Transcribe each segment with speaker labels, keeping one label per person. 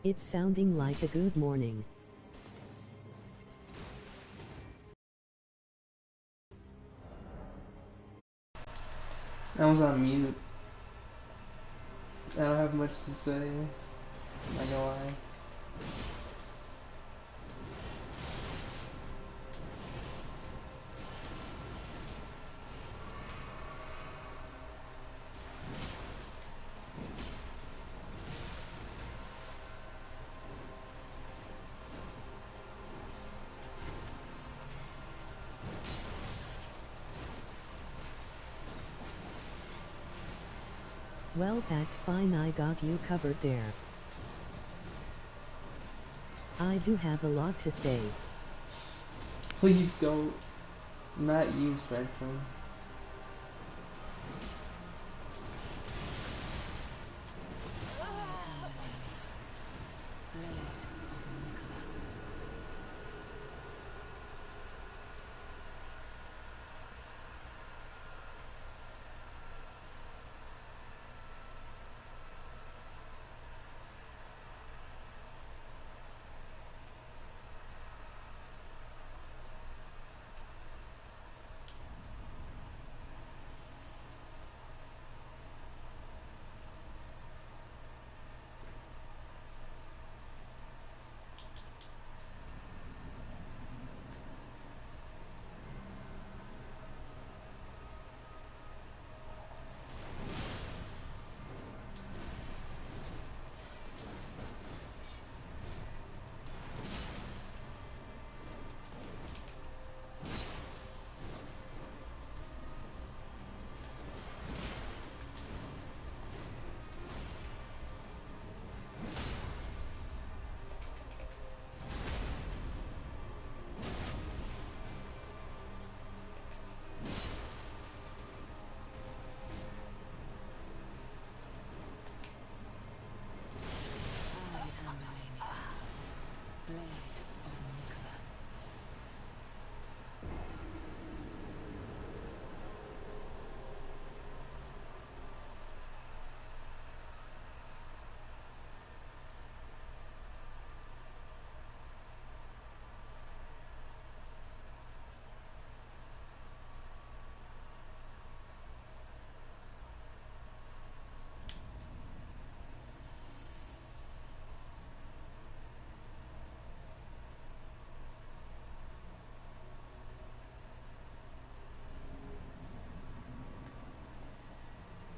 Speaker 1: It's sounding like a good morning.
Speaker 2: I was on mute. I don't have much to say. I'm not gonna lie.
Speaker 1: Well, that's fine, I got you covered there. I do have a lot to say.
Speaker 2: Please don't. Not you, Spectrum.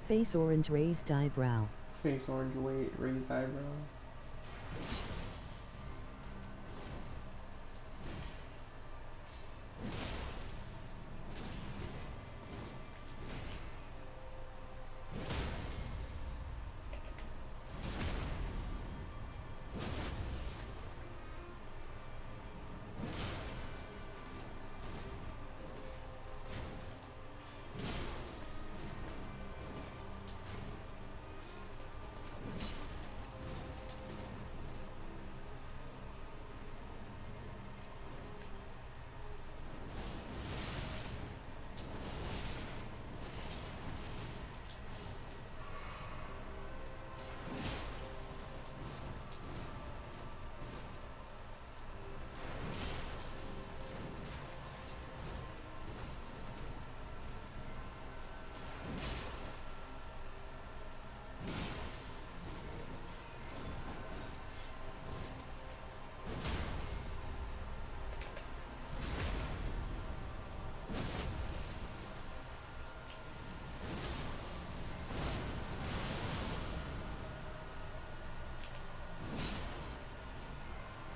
Speaker 1: Face orange, raised eyebrow.
Speaker 2: Face orange, weight, raised eyebrow.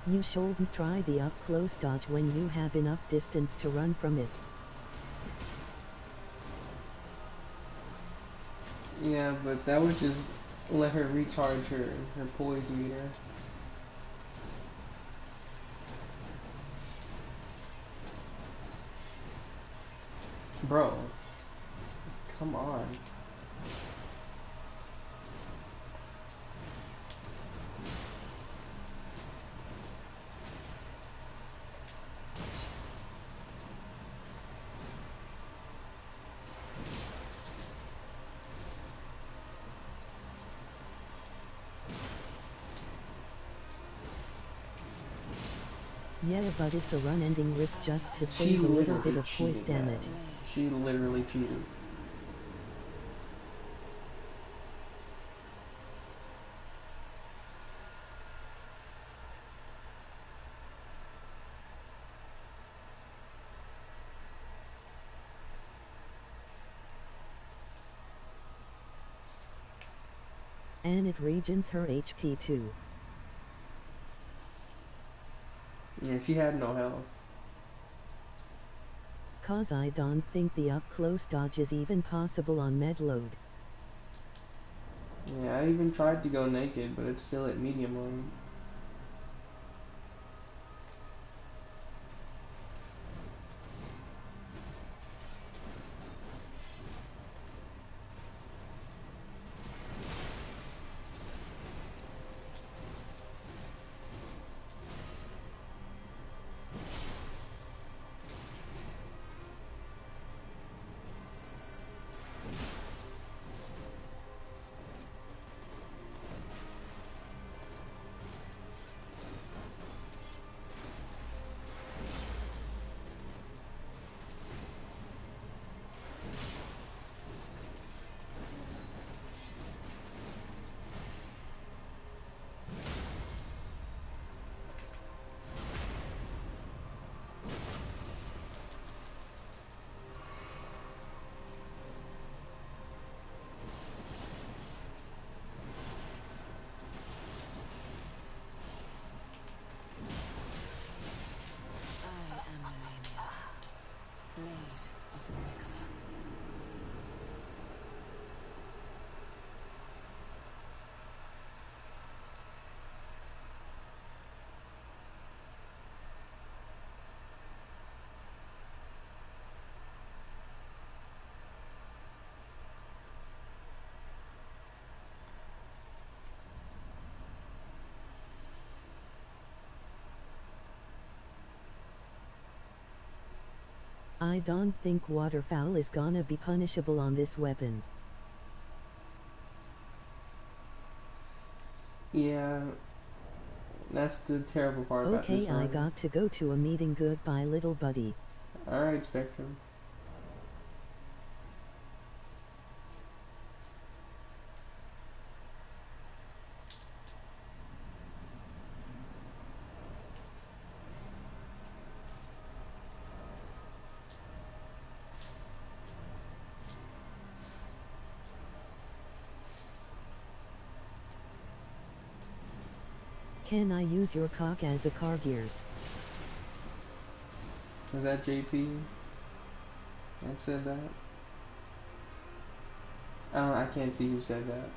Speaker 1: You shouldn't try the up-close dodge when you have enough distance to run from it.
Speaker 2: Yeah, but that would just let her recharge her poise meter. Bro, come on.
Speaker 1: Yeah, but it's a run-ending risk just to
Speaker 2: She
Speaker 1: save a little bit
Speaker 2: literally
Speaker 1: of poise
Speaker 2: cheated, man.
Speaker 1: damage.
Speaker 2: She literally cheated.
Speaker 1: And it regens her HP too.
Speaker 2: Yeah, she had no health.
Speaker 1: Cause I don't think the up-close dodge is even possible on med load.
Speaker 2: Yeah, I even tried to go naked, but it's still at medium on.
Speaker 1: I don't think waterfowl is gonna be punishable on this weapon.
Speaker 2: Yeah, that's the terrible part about this
Speaker 1: Okay,
Speaker 2: one.
Speaker 1: I got to go to a meeting. Goodbye, little buddy.
Speaker 2: Alright, Spectrum.
Speaker 1: Can I use your cock as a car gears?
Speaker 2: Was that JP that said that? I can't see who said that.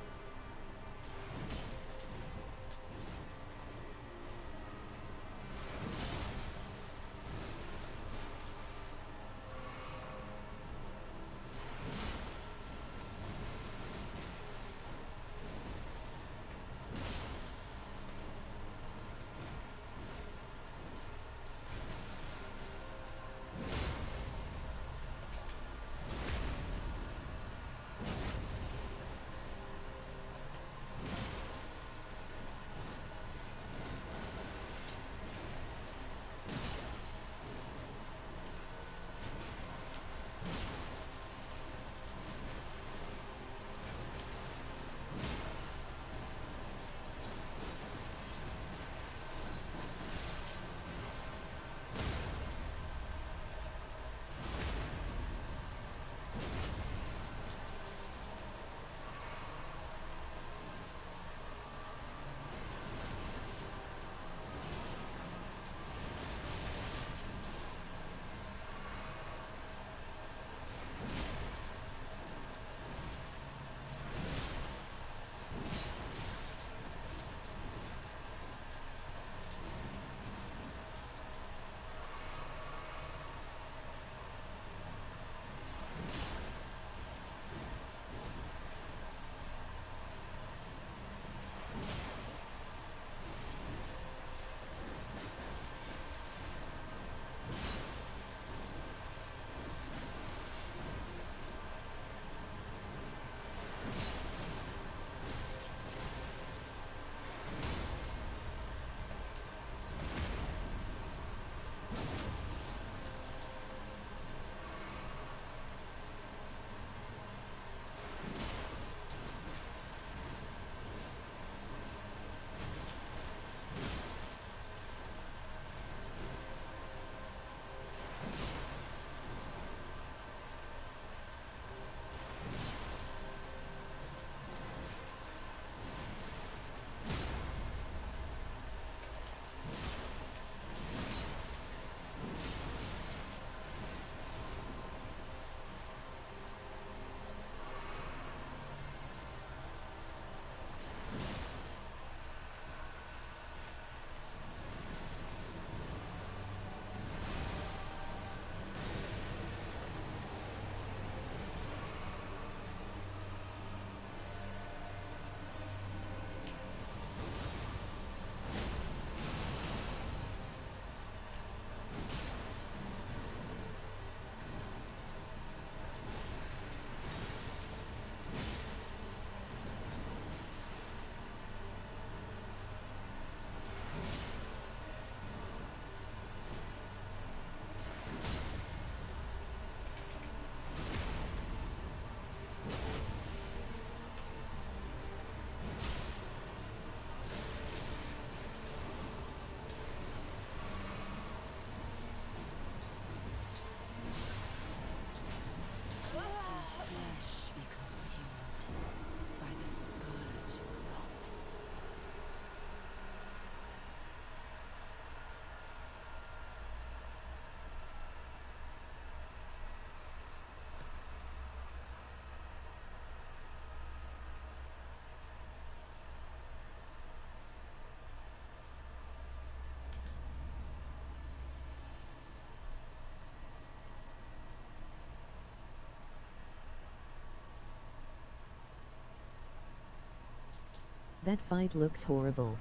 Speaker 1: That fight looks horrible.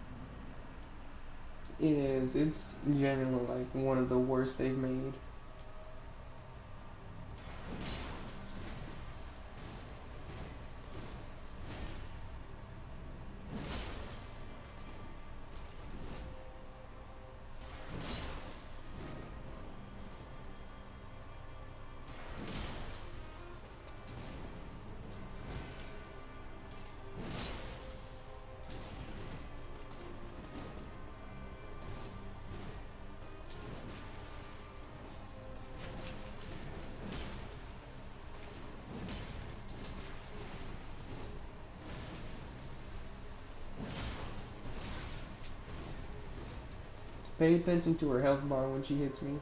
Speaker 2: It is. It's genuinely like one of the worst they've made. Pay attention to her health bar when she hits me.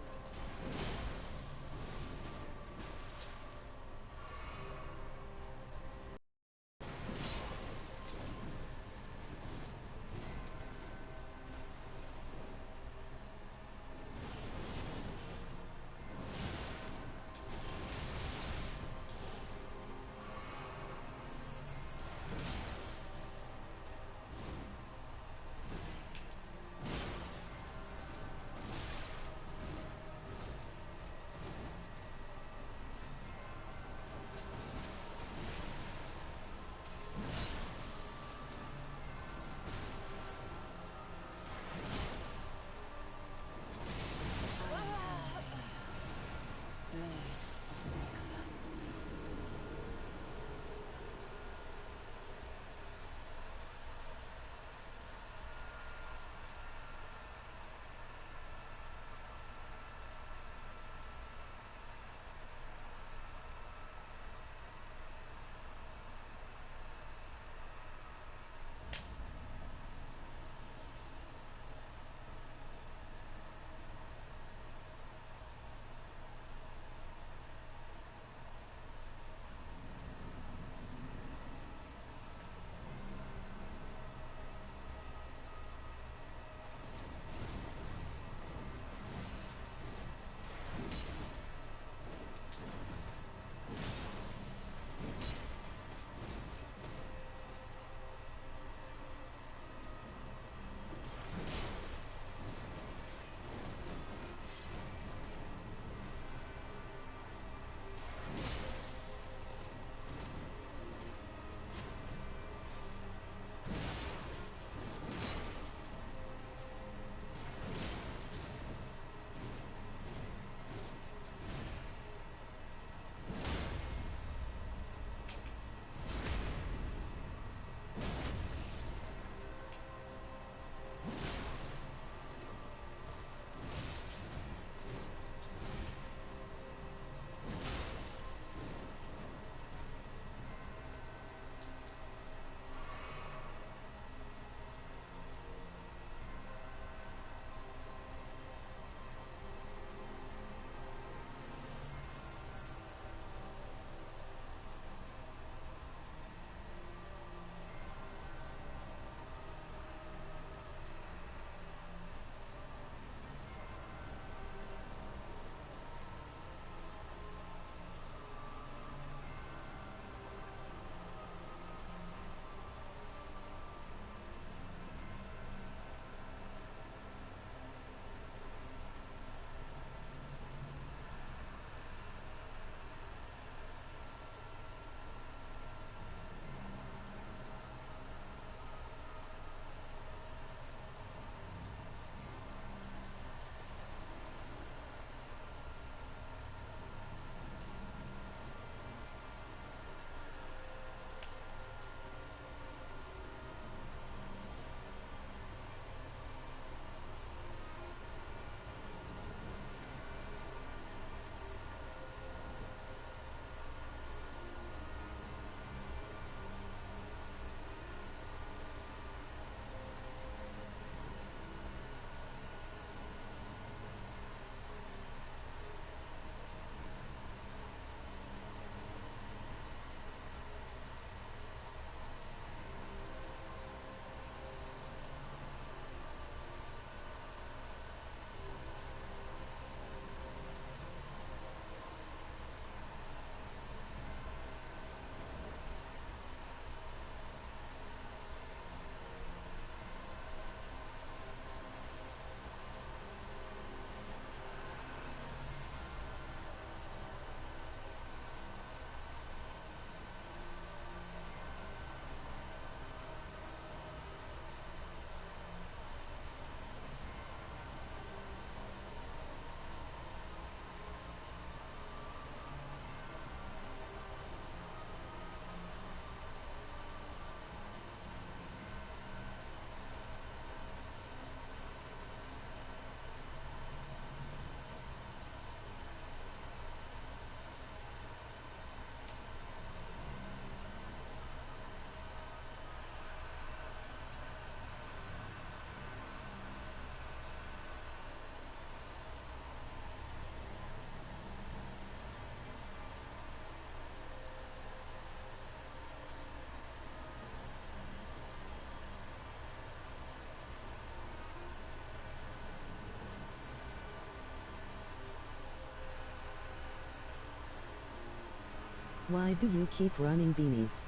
Speaker 1: Why do you keep running beanies?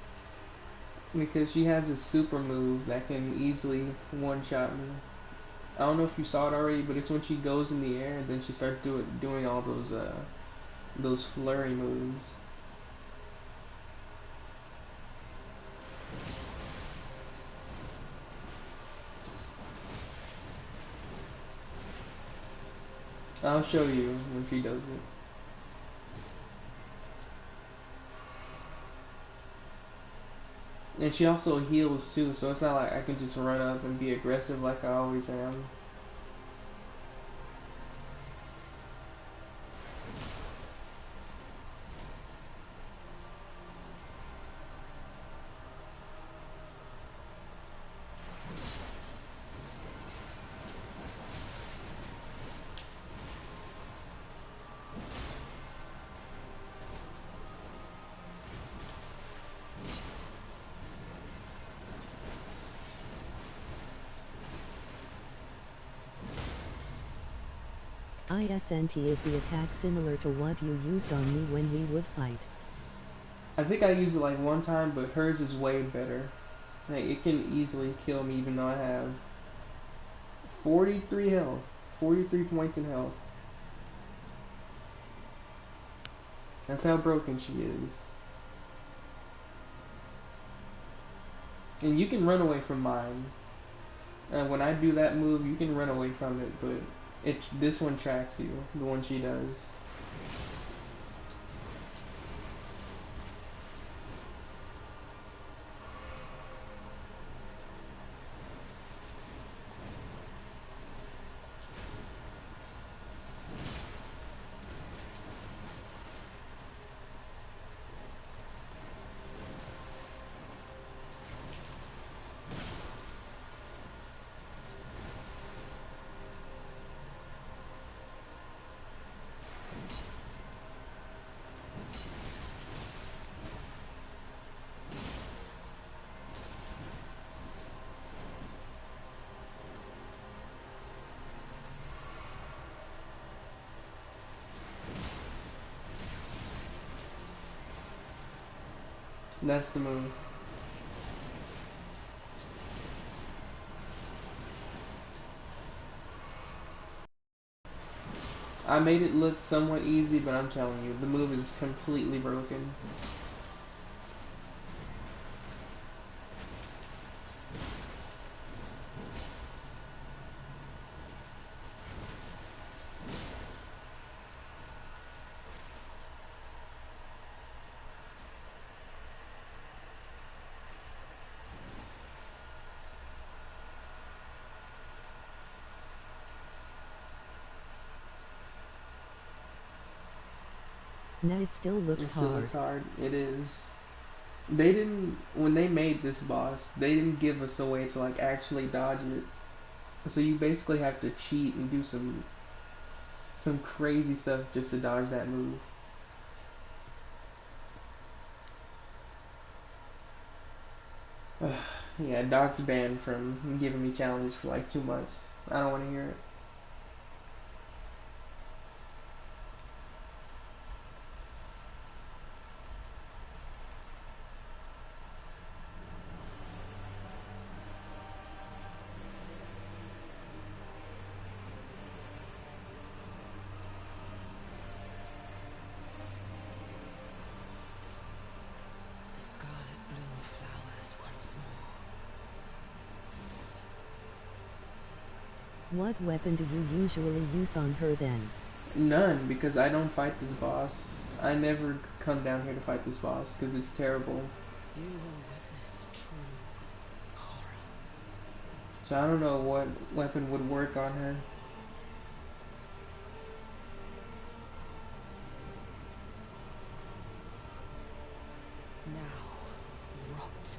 Speaker 2: Because she has a super move that can easily one-shot me. I don't know if you saw it already, but it's when she goes in the air, and then she starts doing all those flurry moves. I'll show you when she does it. And she also heals too, so it's not like I can just run up and be aggressive like I always am.
Speaker 1: ISNT is the attack similar to what you used on me when we would fight?
Speaker 2: I think I used it like one time, but hers is way better. Like, it can easily kill me even though I have 43 health. 43 points in health. That's how broken she is. And you can run away from mine. When I do that move, you can run away from it, but this one tracks you, the one she does. That's the move. I made it look somewhat easy, but I'm telling you, the move is completely broken.
Speaker 1: Nah, it still
Speaker 2: It
Speaker 1: looks
Speaker 2: still
Speaker 1: hard.
Speaker 2: looks hard. It is. They didn't, when they made this boss, they didn't give us a way to like actually dodge it. So you basically have to cheat and do some crazy stuff just to dodge that move. Yeah, Doc's banned from giving me challenges for like 2 months. I don't want to hear it.
Speaker 3: The scarlet bloom flowers once more.
Speaker 1: What weapon do you usually use on her then?
Speaker 2: None, because I don't fight this boss. I never come down here to fight this boss because it's terrible.
Speaker 3: You will witness true horror.
Speaker 2: So I don't know what weapon would work on her.
Speaker 3: Now, rot.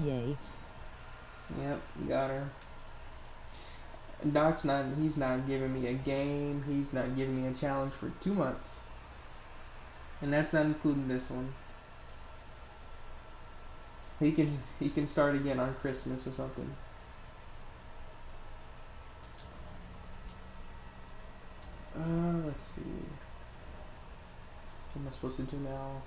Speaker 1: Yay.
Speaker 2: Yep, got her. He's not giving me a game. He's not giving me a challenge for 2 months. And that's not including this one. He can start again on Christmas or something. Let's see. What am I supposed to do now?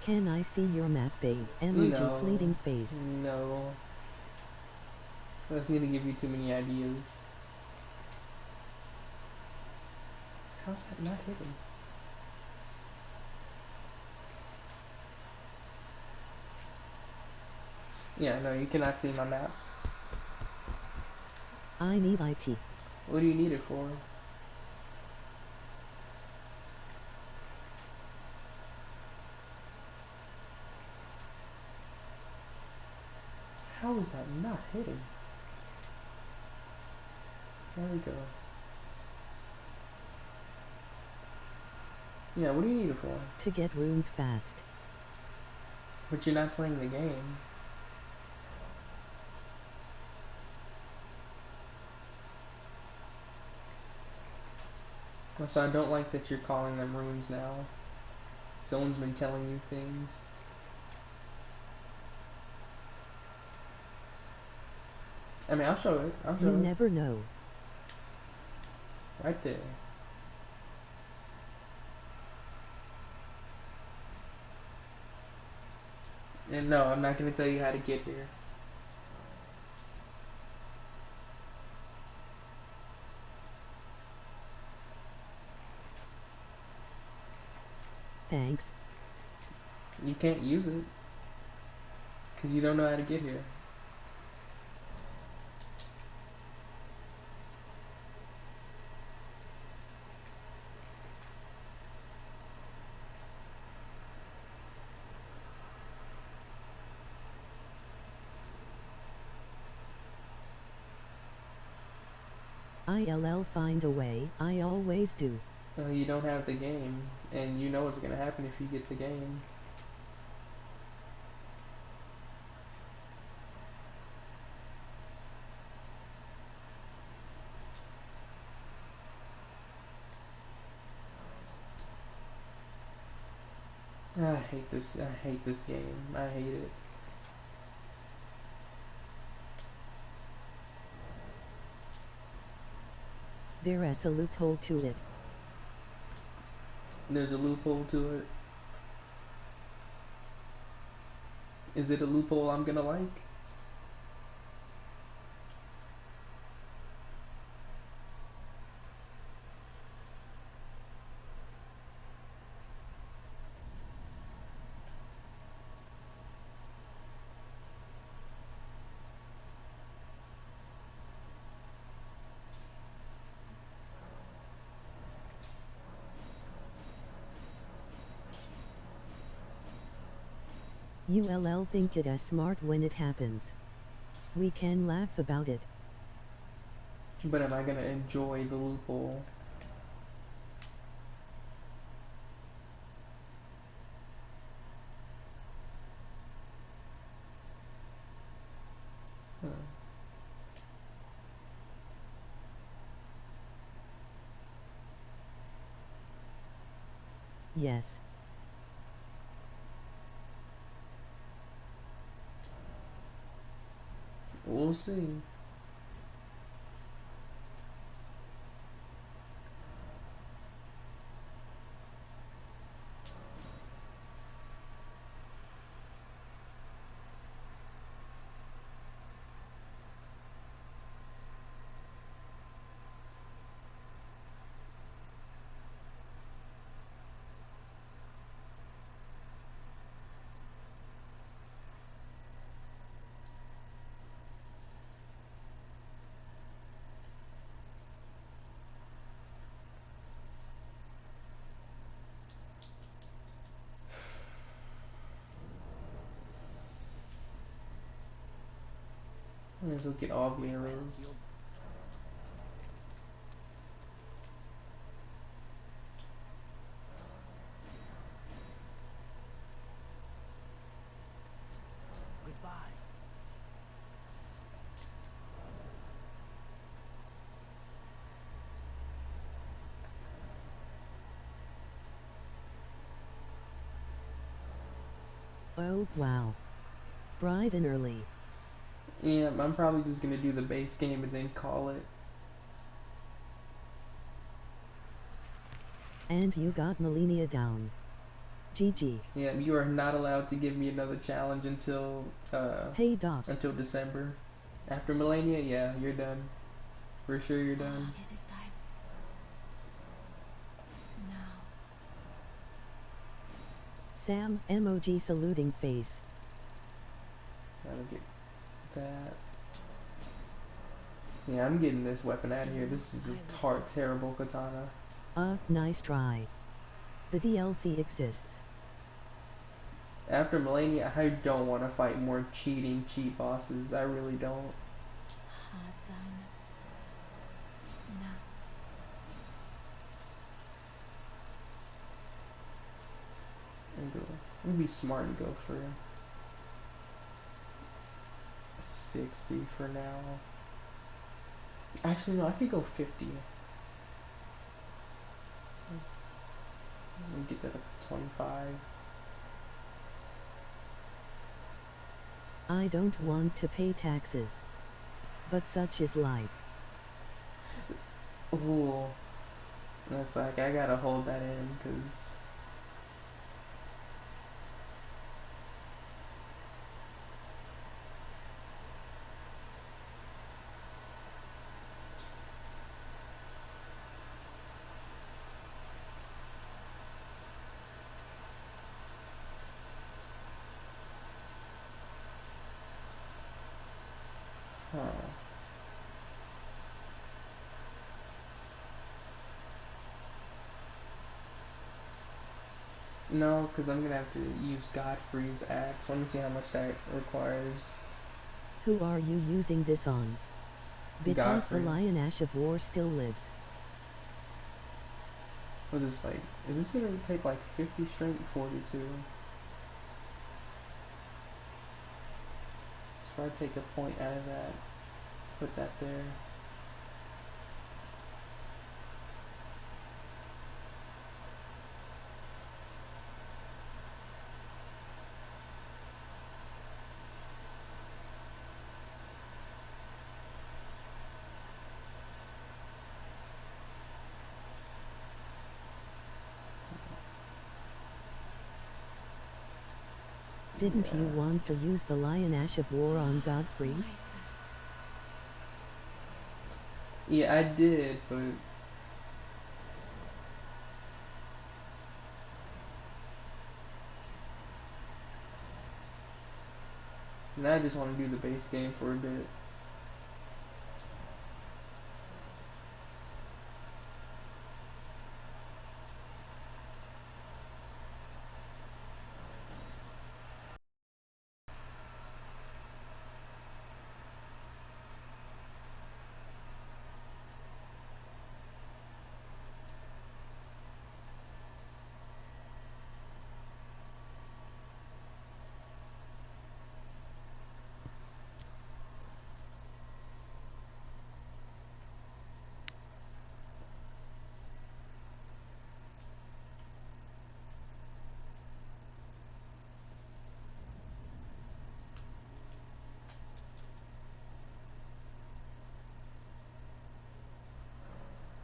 Speaker 1: Can I see your map, babe? Emoji
Speaker 2: No.
Speaker 1: pleading face.
Speaker 2: No. That's gonna give you too many ideas. How's that not hidden? Yeah, no, you cannot see my map.
Speaker 1: I need IT.
Speaker 2: What do you need it for? How is that not hidden? There we go. Yeah, what do you need it for?
Speaker 1: To get runes fast.
Speaker 2: But you're not playing the game. So I don't like that you're calling them runes now. Someone's been telling you things. I mean, I'll show it. I'll show
Speaker 1: You
Speaker 2: it.
Speaker 1: never know.
Speaker 2: Right there. And no, I'm not going to tell you how to get here.
Speaker 1: Thanks.
Speaker 2: You can't use it. Because you don't know how to get here.
Speaker 1: ILL find a way, I always do.
Speaker 2: You don't have the game. And you know what's going to happen if you get the game. I hate this. I hate this game. I hate it.
Speaker 1: There's a loophole to it.
Speaker 2: There's a loophole to it. Is it a loophole I'm gonna like?
Speaker 1: ULL think it as smart when it happens. We can laugh about it.
Speaker 2: But am I gonna enjoy the loophole? Huh.
Speaker 1: Yes.
Speaker 2: We'll see. Might as well get all the arrows.
Speaker 3: Goodbye.
Speaker 1: Oh wow. Bright and early.
Speaker 2: Yeah, I'm probably just gonna do the base game and then call it.
Speaker 1: And you got Melania down. GG.
Speaker 2: Yeah, you are not allowed to give me another challenge
Speaker 1: Hey Doc.
Speaker 2: until December. After Millennia, yeah, you're done. For sure, you're done.
Speaker 3: Is it time? Now.
Speaker 1: Sam, emoji saluting face.
Speaker 2: Gotta get that. Yeah, I'm getting this weapon out of here. This is a terrible katana.
Speaker 1: Nice try. The DLC exists.
Speaker 2: After Millennia, I don't want to fight more cheat bosses. I really don't.
Speaker 3: Hard done. Now.
Speaker 2: I'm gonna be smart and go for 60 for now. Actually, no, I could go 50. Let me get that up to 25.
Speaker 1: I don't want to pay taxes. But such is life.
Speaker 2: Ooh. That's like, I gotta hold that in, because... Huh. No, because I'm gonna have to use Godfrey's axe. Let me see how much that requires.
Speaker 1: Who are you using this on? Because
Speaker 2: Godfrey.
Speaker 1: the Lion Ash of War still lives.
Speaker 2: What's this like? Is this gonna take like 50 strength? 42. So if I take a point out of that, put that there.
Speaker 1: Didn't you want to use the Lion Ash of War on Godfrey?
Speaker 2: Yeah, I did, but... Now I just want to do the base game for a bit.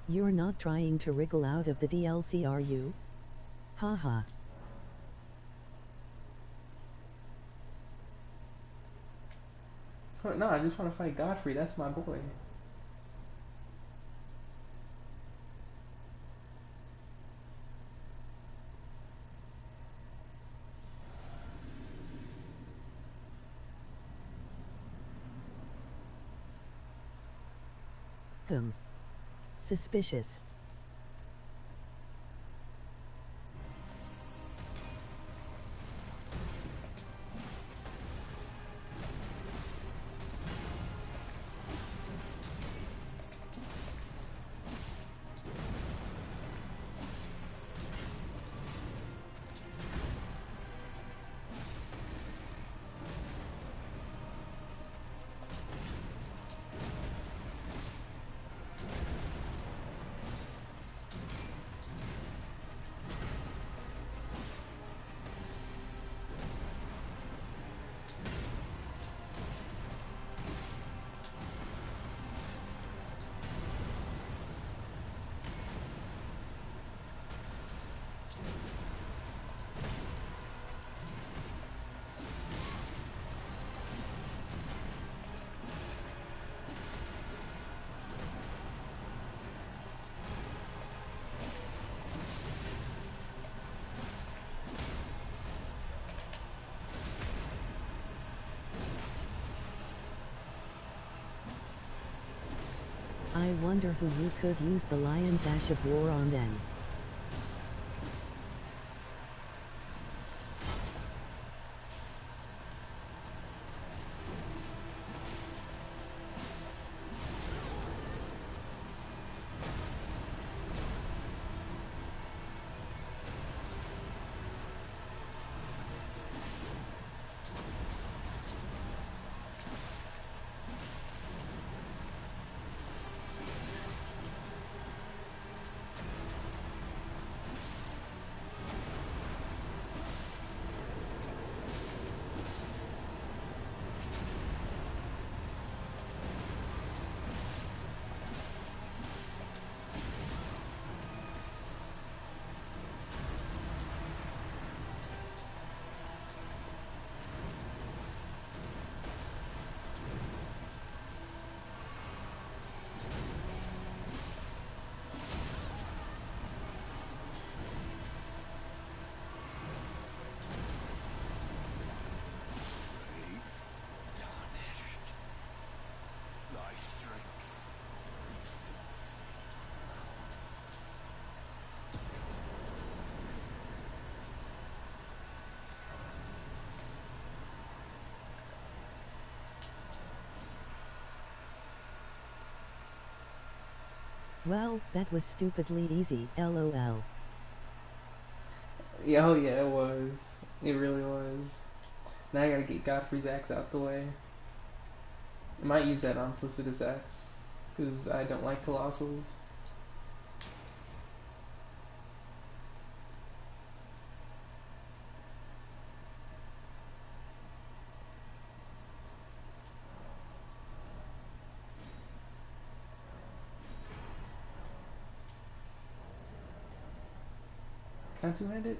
Speaker 1: You're not trying to wriggle out of the DLC, are you? Haha.
Speaker 2: No, I just want to fight Godfrey. That's my boy.
Speaker 1: Suspicious. wonder who you could use the Lion's Ash of War on then.
Speaker 3: Tarnished. Thy strength.
Speaker 1: Well, that was stupidly easy, lol.
Speaker 2: Yeah, oh yeah, it was. It really was. Now I gotta get Godfrey's axe out the way. I might use that on Placidus axe, because I don't like Colossals. Can I two-hand it?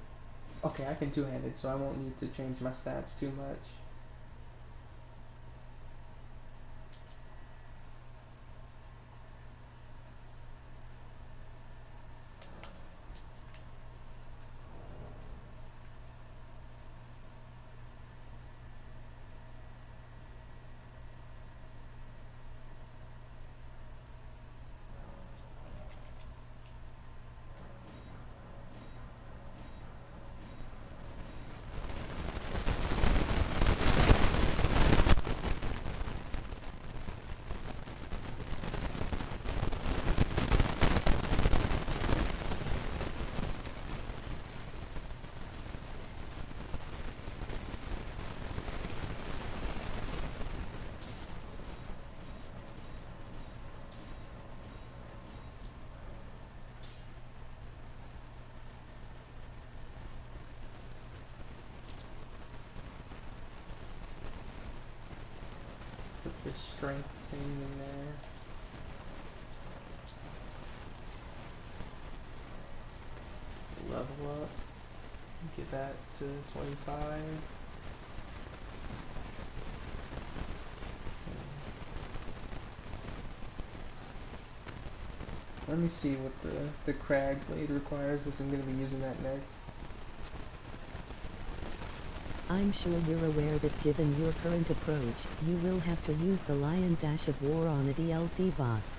Speaker 2: Okay, I can two-hand it, so I won't need to change my stats too much. Put the strength thing in there. Level up. Get that to 25. Let me see what the Crag Blade requires, since I'm going to be using that next.
Speaker 1: I'm sure you're aware that given your current approach, you will have to use the Lion's Ash of War on a DLC boss.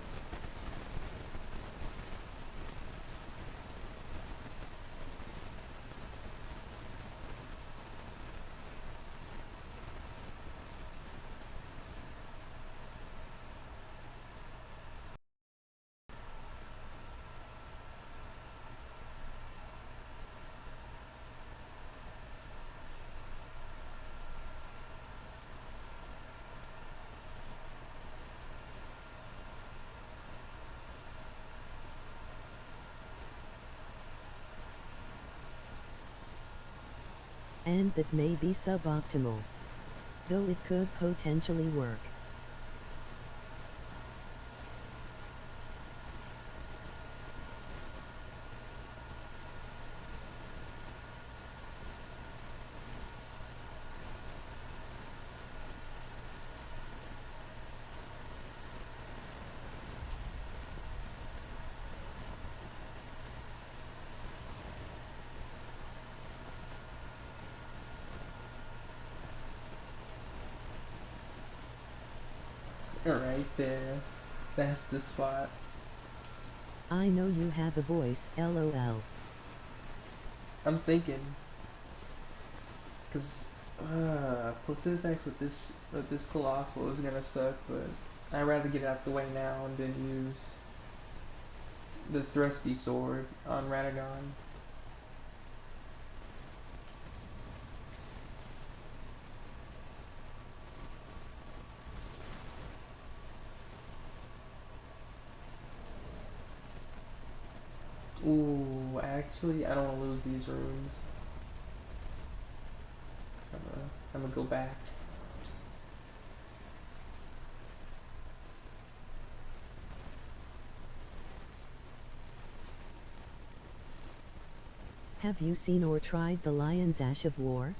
Speaker 1: And that may be suboptimal. Though it could potentially work.
Speaker 2: Right there. That's the spot.
Speaker 1: I know you have a voice, lol.
Speaker 2: I'm thinking, cause Placidus X with this Colossal is gonna suck, but I'd rather get it out the way now and then use the Thrusty Sword on Radagon. Ooh, actually, I don't want to lose these runes. So I'm gonna go back.
Speaker 1: Have you seen or tried the Lion's Ash of War?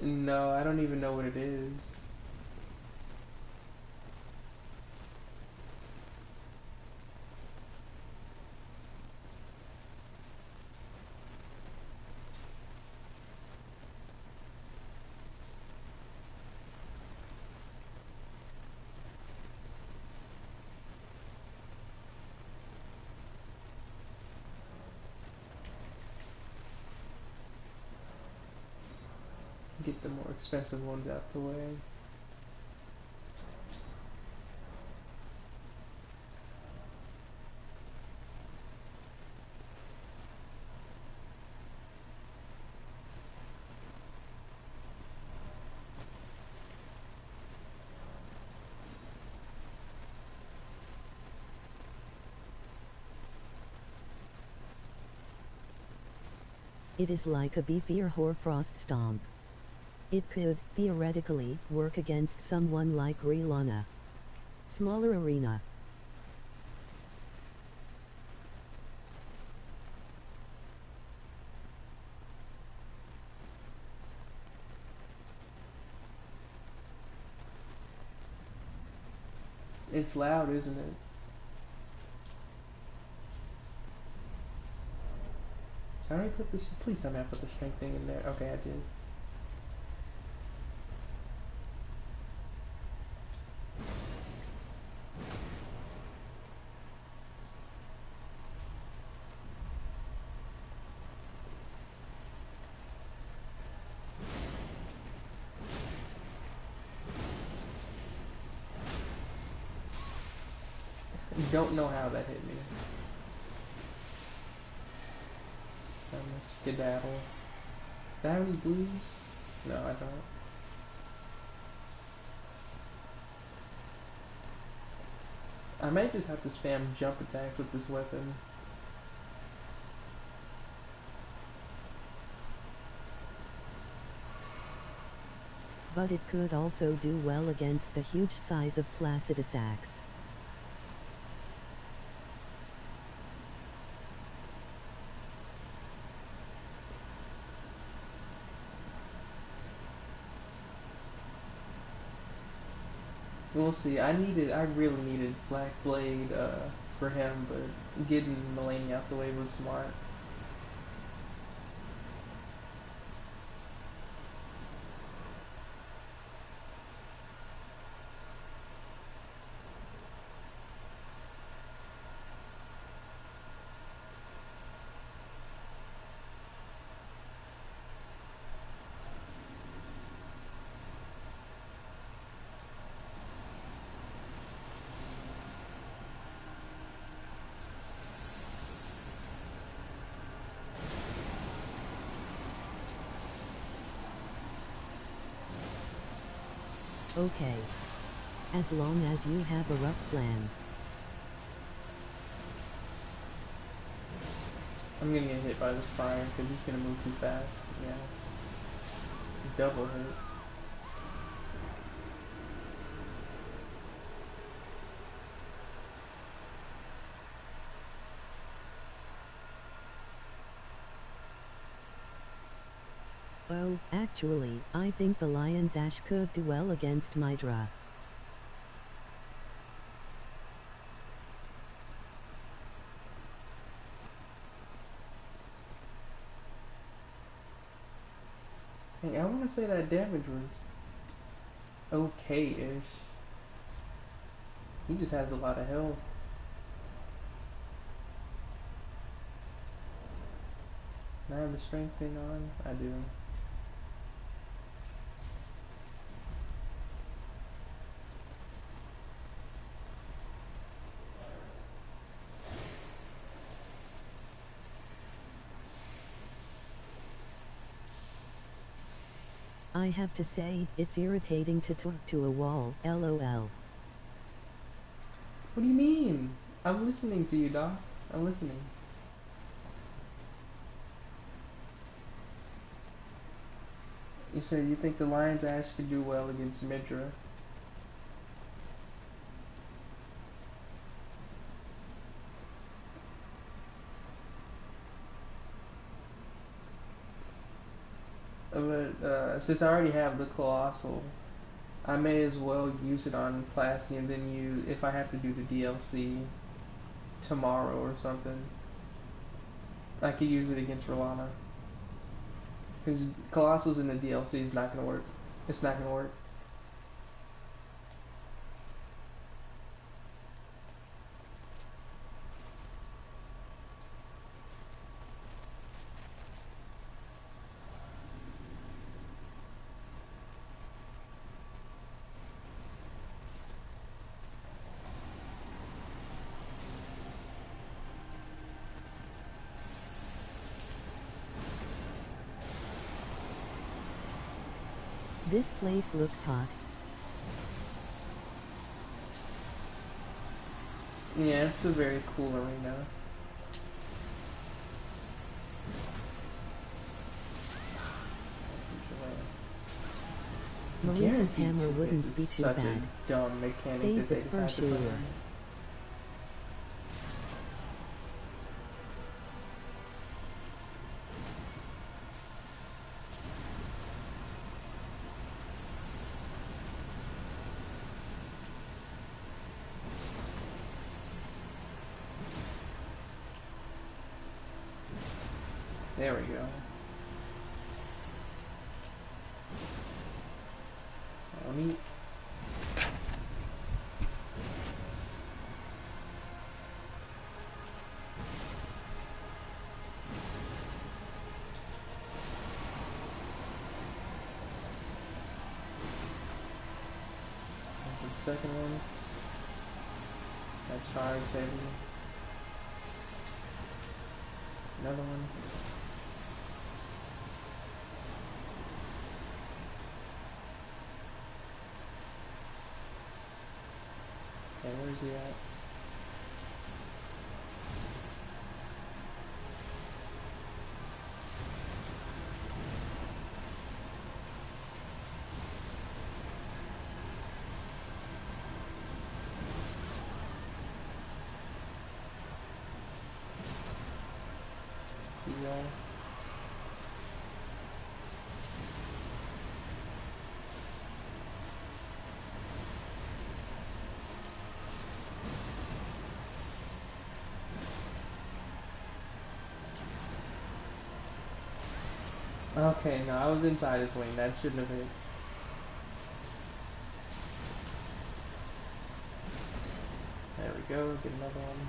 Speaker 2: No, I don't even know what it is. Get the more expensive ones out the way.
Speaker 1: It is like a beefier Hoarfrost Stomp. It could, theoretically, work against someone like Relana. Smaller arena.
Speaker 2: It's loud, isn't it? How do I put this? Please tell me I put the strength thing in there. Okay, I did. Don't know how that hit me. I'm gonna skedaddle. Do I have any blues? No, I don't. I might just have to spam jump attacks with this weapon.
Speaker 1: But it could also do well against the huge size of Placidus Axe.
Speaker 2: We'll see. I really needed Black Blade for him, but getting Mulaney out the way was smart.
Speaker 1: Okay. As long as you have a rough plan.
Speaker 2: I'm gonna get hit by this fire because he's gonna move too fast. Yeah. Double hit.
Speaker 1: Oh, actually, I think the Lion's Ash could do well against Mydra.
Speaker 2: Hey, I want to say that damage was okay-ish. He just has a lot of health. I have the strength thing on? I do.
Speaker 1: I have to say, it's irritating to talk to a wall, lol.
Speaker 2: What do you mean? I'm listening to you, Doc. I'm listening. You said you think the Lion's Ash could do well against Midra. But since I already have the Colossal, I may as well use it on Plasty and then if I have to do the DLC tomorrow or something, I could use it against Rolana. Because Colossal's in the DLC is not going to work. It's not going to work.
Speaker 1: This place looks hot.
Speaker 2: Yeah, it's a very cool arena.
Speaker 1: Marina's
Speaker 2: Guaranteed
Speaker 1: hammer
Speaker 2: two
Speaker 1: wouldn't
Speaker 2: hits
Speaker 1: be
Speaker 2: is
Speaker 1: too
Speaker 2: such
Speaker 1: bad.
Speaker 2: a dumb mechanic
Speaker 1: Save
Speaker 2: that
Speaker 1: the
Speaker 2: they decided
Speaker 1: first
Speaker 2: to put
Speaker 1: shooter.
Speaker 2: in. There we go. Let me. The second one. That charge heavy. Another one. Okay, where's he at? Heal. Okay, no, I was inside his wing. That shouldn't have hit. There we go. Get another one.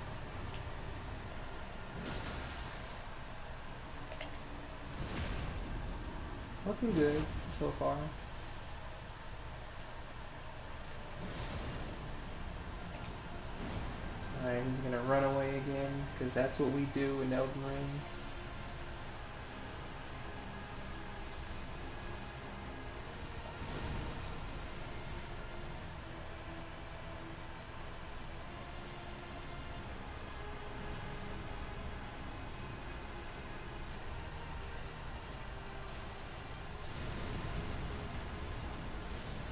Speaker 2: Looking good so far. Alright, he's gonna run away again, because that's what we do in Elden Ring.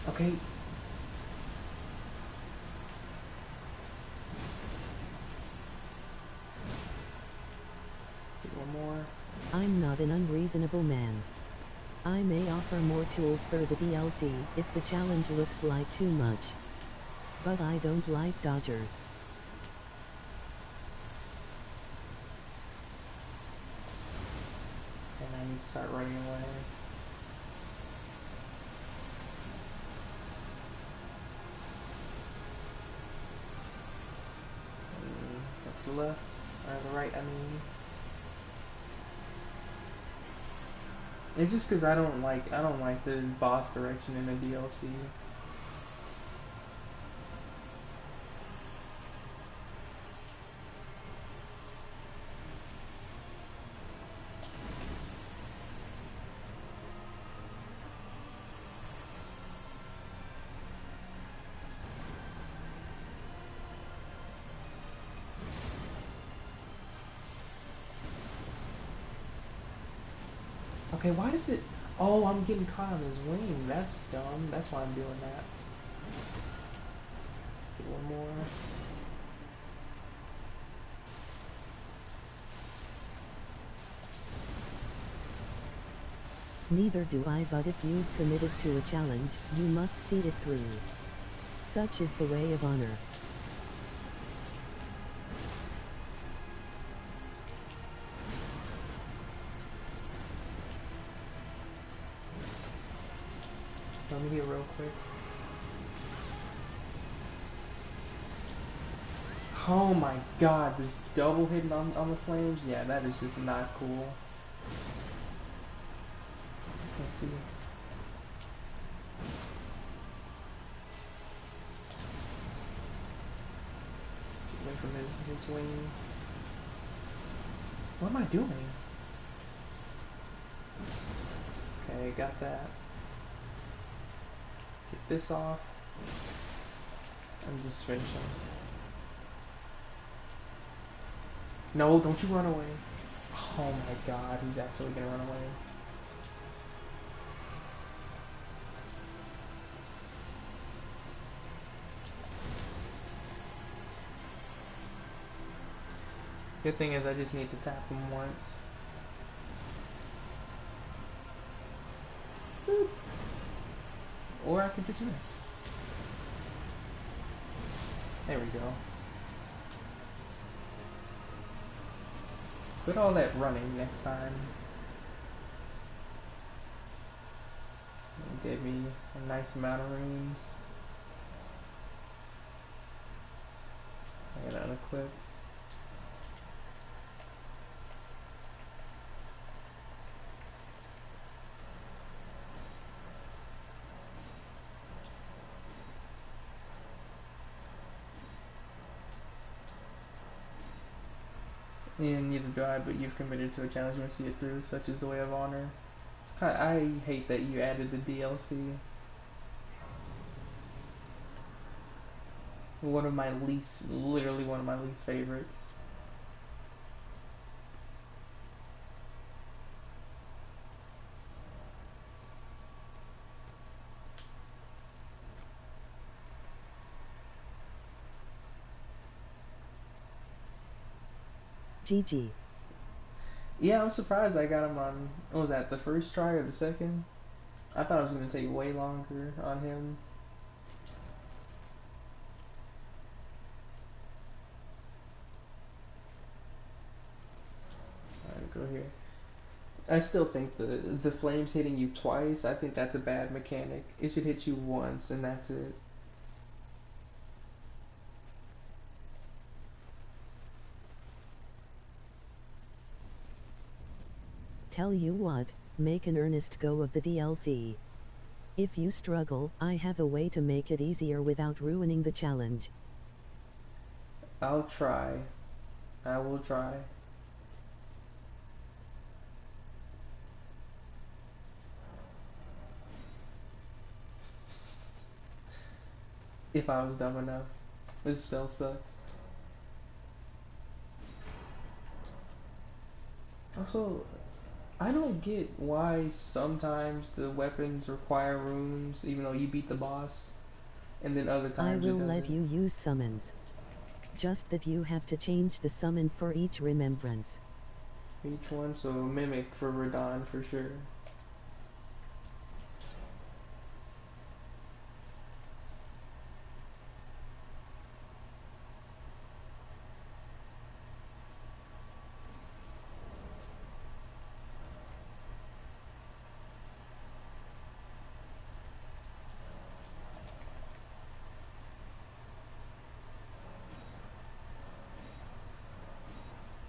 Speaker 2: Okay. Get one more.
Speaker 1: I'm not an unreasonable man. I may offer more tools for the DLC if the challenge looks like too much. But I don't like dodgers.
Speaker 2: And I need to start running away. Go to the left, or the right, I mean. It's just because I don't like the boss direction in the DLC. Okay, why does it? Oh, I'm getting caught on his wing. That's dumb. That's why I'm doing that. Get one more.
Speaker 1: Neither do I, but if you've committed to a challenge, you must see it through. Such is the way of honor.
Speaker 2: Let me get real quick. Oh my god, this double hitting on the flames? Yeah, that is just not cool. Let's see. Get away from his wing. What am I doing? Okay, got that. Get this off. I'm just finishing. No, don't you run away. Oh my god, he's actually gonna run away. Good thing is I just need to tap him once. Boop. Or I could dismiss. There we go. Quit all that running next time. It gave me a nice amount of runes. I gotta unequip. Neither do I, but you've committed to a challenge and see it through, such is the way of honor. It's kind of, I hate that you added the DLC. One of my least, literally one of my least favorites.
Speaker 1: GG.
Speaker 2: Yeah, I'm surprised I got him on, what was that, the first try or the second? I thought it was going to take way longer on him. Alright, go here. I still think the flames hitting you twice, I think that's a bad mechanic. It should hit you once and that's it.
Speaker 1: Tell you what, make an earnest go of the DLC. If you struggle, I have a way to make it easier without ruining the challenge.
Speaker 2: I'll try. I will try. If I was dumb enough. This spell sucks. Also, I don't get why sometimes the weapons require runes, even though you beat the boss, and then other
Speaker 1: I
Speaker 2: times
Speaker 1: will
Speaker 2: it
Speaker 1: let
Speaker 2: doesn't.
Speaker 1: you use summons. Just that you have to change the summon for each remembrance.
Speaker 2: Each one, so Mimic for Radon for sure.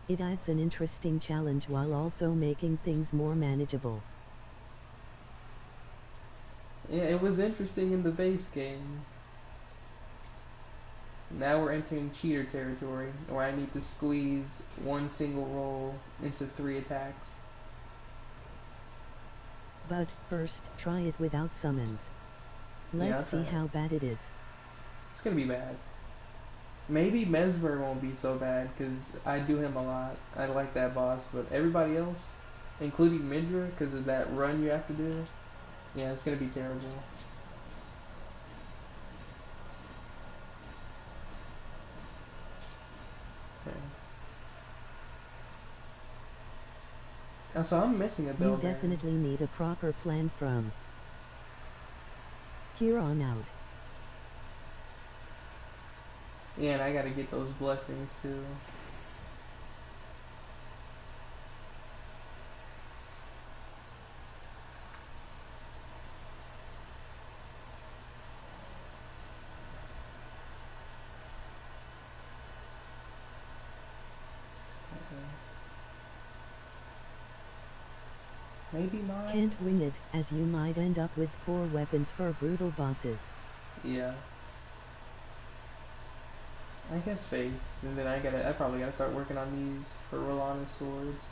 Speaker 1: It adds an interesting challenge while also making things more manageable.
Speaker 2: Yeah, it was interesting in the base game. Now we're entering cheater territory, where I need to squeeze one single roll into 3 attacks.
Speaker 1: But first, try it without summons.
Speaker 2: Yeah,
Speaker 1: Let's
Speaker 2: I'll try
Speaker 1: see
Speaker 2: it.
Speaker 1: how bad it is.
Speaker 2: It's gonna be bad. Maybe Mesmer won't be so bad, because I do him a lot. I like that boss, but everybody else, including Midra, because of that run you have to do, yeah, it's gonna be terrible. Okay. Oh, so I'm missing a
Speaker 1: You
Speaker 2: Bell Baron.
Speaker 1: definitely need a proper plan from here on out.
Speaker 2: Yeah, and I gotta get those blessings too. Okay. Maybe mine?
Speaker 1: Can't wing it, as you might end up with poor weapons for brutal bosses.
Speaker 2: Yeah. I guess Faith. And then I probably gotta start working on these for Rolana's swords.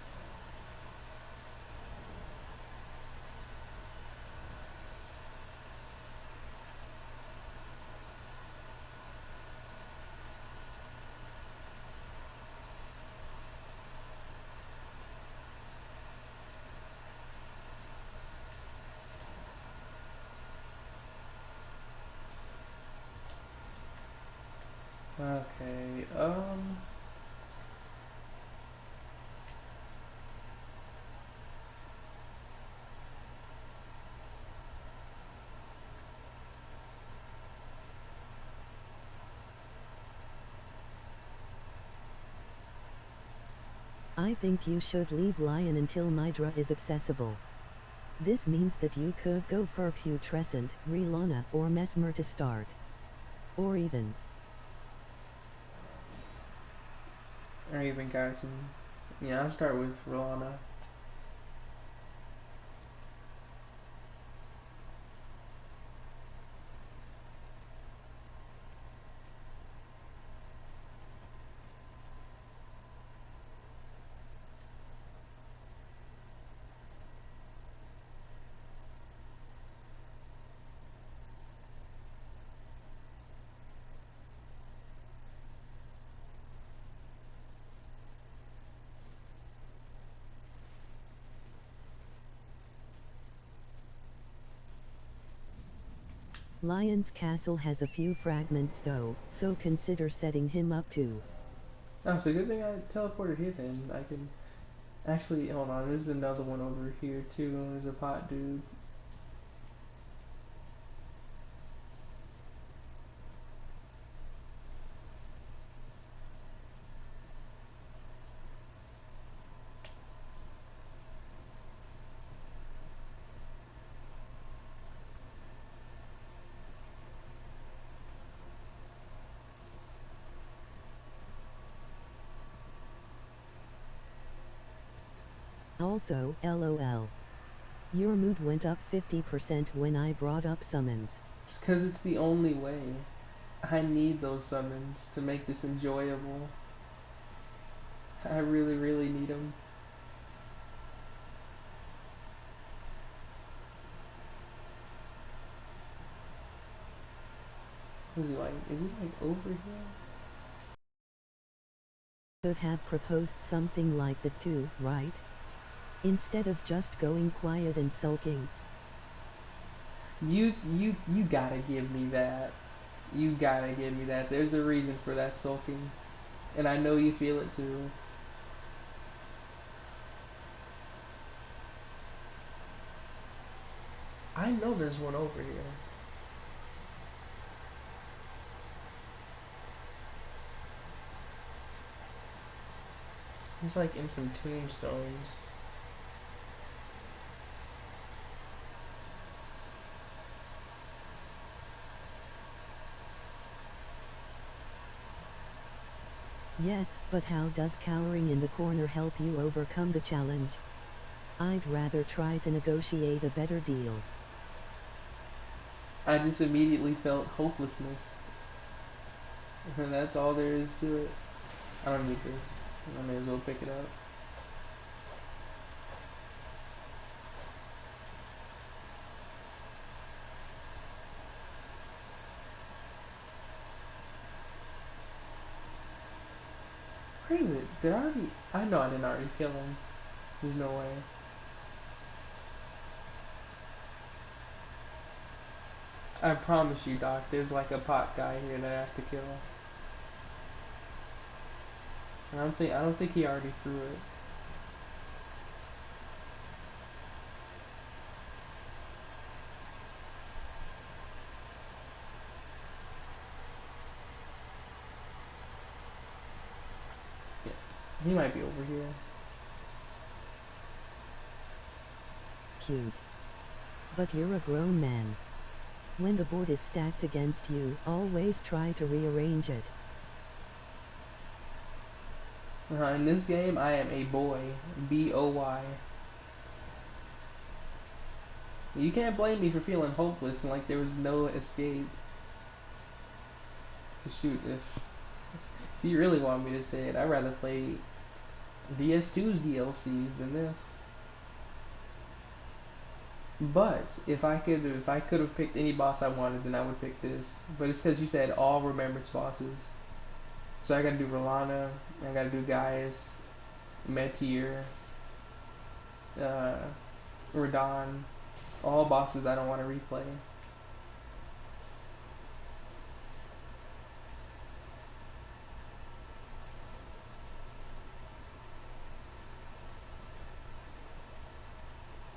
Speaker 2: Okay,
Speaker 1: I think you should leave Lion until Midra is accessible. This means that you could go for Putrescent, Relana, or Mesmer to start. Or even
Speaker 2: or even Garrison. Yeah, I'll start with Rolana.
Speaker 1: Lion's castle has a few fragments though, so consider setting him up too.
Speaker 2: Oh, so good thing I teleported here then. I can actually hold on. There's another one over here too. There's a pot dude.
Speaker 1: Also, LOL. Your mood went up 50% when I brought up summons.
Speaker 2: It's because it's the only way. I need those summons to make this enjoyable. I really, really need them. Is he like? Is he like over here?
Speaker 1: Could have proposed something like that too, right? Instead of just going quiet and sulking.
Speaker 2: You gotta give me that. You gotta give me that. There's a reason for that sulking, and I know you feel it too. I know there's one over here. He's like in some tombstones.
Speaker 1: Yes, but how does cowering in the corner help you overcome the challenge? I'd rather try to negotiate a better deal.
Speaker 2: I just immediately felt hopelessness. And that's all there is to it. I don't need this. I may as well pick it up. Where is it? Did I already... I know I didn't already kill him. There's no way. I promise you, Doc, there's like a pot guy here that I have to kill. I don't think he already threw it. Yeah, he might be over here.
Speaker 1: Cute. But you're a grown man. When the board is stacked against you, always try to rearrange it.
Speaker 2: In this game, I am a boy. B-O-Y. You can't blame me for feeling hopeless and like there was no escape. Cause shoot, if you really want me to say it, I'd rather play DS2's DLCs than this. But if I could have picked any boss I wanted, then I would pick this. But it's because you said all remembrance bosses. So I gotta do Rolana, I gotta do Gaius, Meteor, Radon, all bosses I don't want to replay.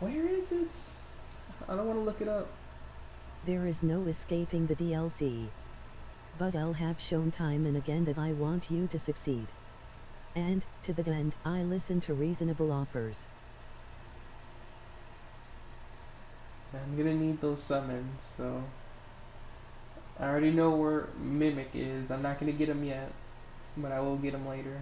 Speaker 2: Where is it? I don't want to look it up.
Speaker 1: There is no escaping the DLC. But I'll have shown time and again that I want you to succeed. And, to that end, I listen to reasonable offers.
Speaker 2: I'm gonna need those summons, so... I already know where Mimic is. I'm not gonna get him yet, but I will get him later.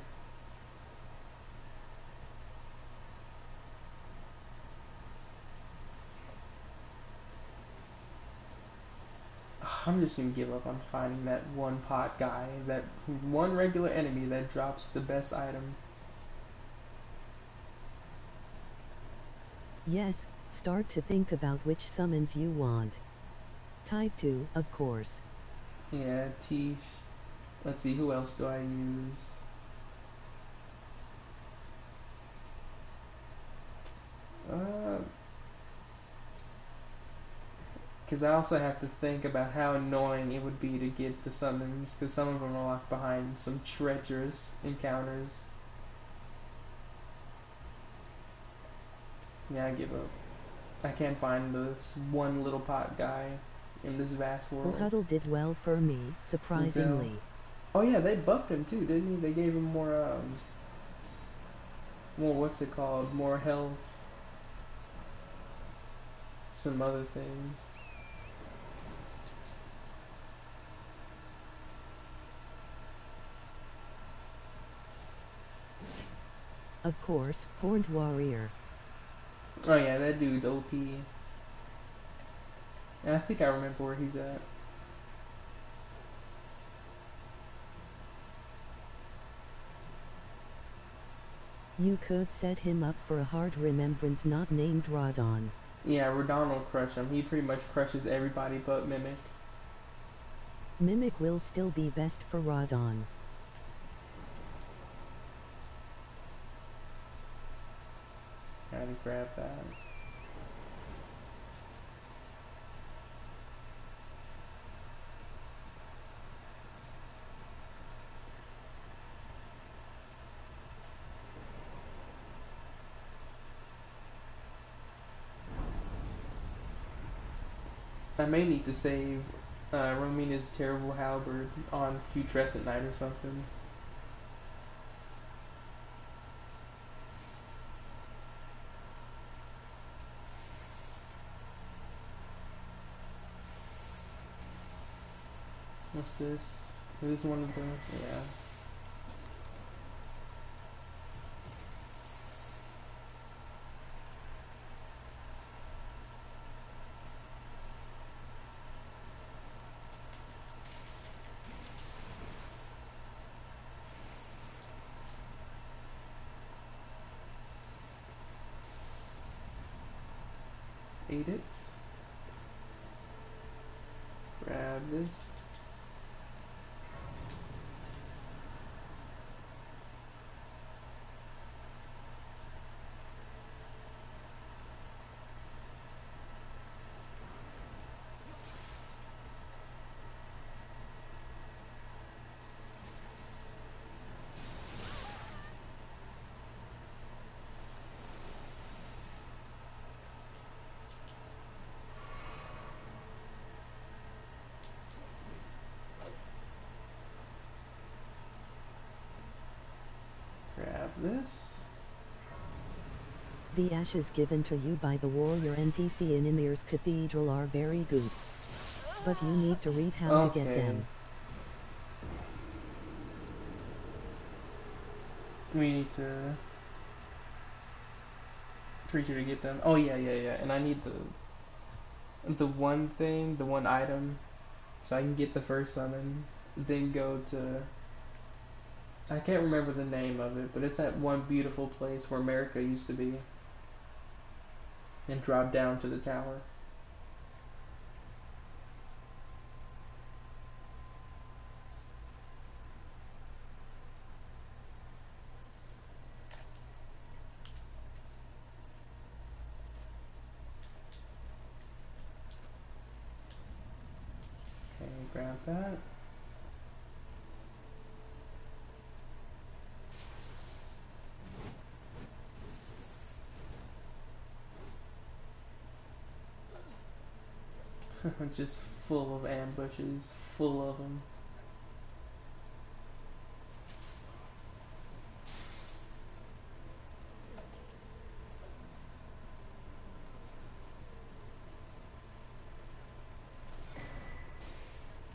Speaker 2: I'm just gonna give up on finding that one pot guy, that one regular enemy that drops the best item.
Speaker 1: Yes, start to think about which summons you want. Type 2, of course.
Speaker 2: Yeah, Tish. Let's see, who else do I use? Because I also have to think about how annoying it would be to get the summons, because some of them are locked behind some treacherous encounters. Yeah, I give up. I can't find this one little pot guy in this vast world.
Speaker 1: Huddle did well for me, surprisingly.
Speaker 2: Oh yeah, they buffed him too, didn't he? They gave him more, what's it called? More health. Some other things.
Speaker 1: Of course, Horned Warrior.
Speaker 2: Oh yeah, that dude's OP. And I think I remember where he's at.
Speaker 1: You could set him up for a hard remembrance not named Radon.
Speaker 2: Yeah, Radon will crush him. He pretty much crushes everybody but Mimic.
Speaker 1: Mimic will still be best for Radon.
Speaker 2: Gotta grab that. I may need to save Romina's Terrible Halberd on Putrescent Night or something. What's this? Is this one of the... yeah. ate it. Grab this. Grab this.
Speaker 1: The ashes given to you by the warrior NPC in Ymir's cathedral are very good. But you need to read how to get them.
Speaker 2: We need to treat you to get them. Oh yeah. And I need the one thing, the one item, so I can get the first summon. Then go to, I can't remember the name of it, but it's that one beautiful place where America used to be. And drop down to the tower. Okay, grab that. Just full of ambushes, full of them.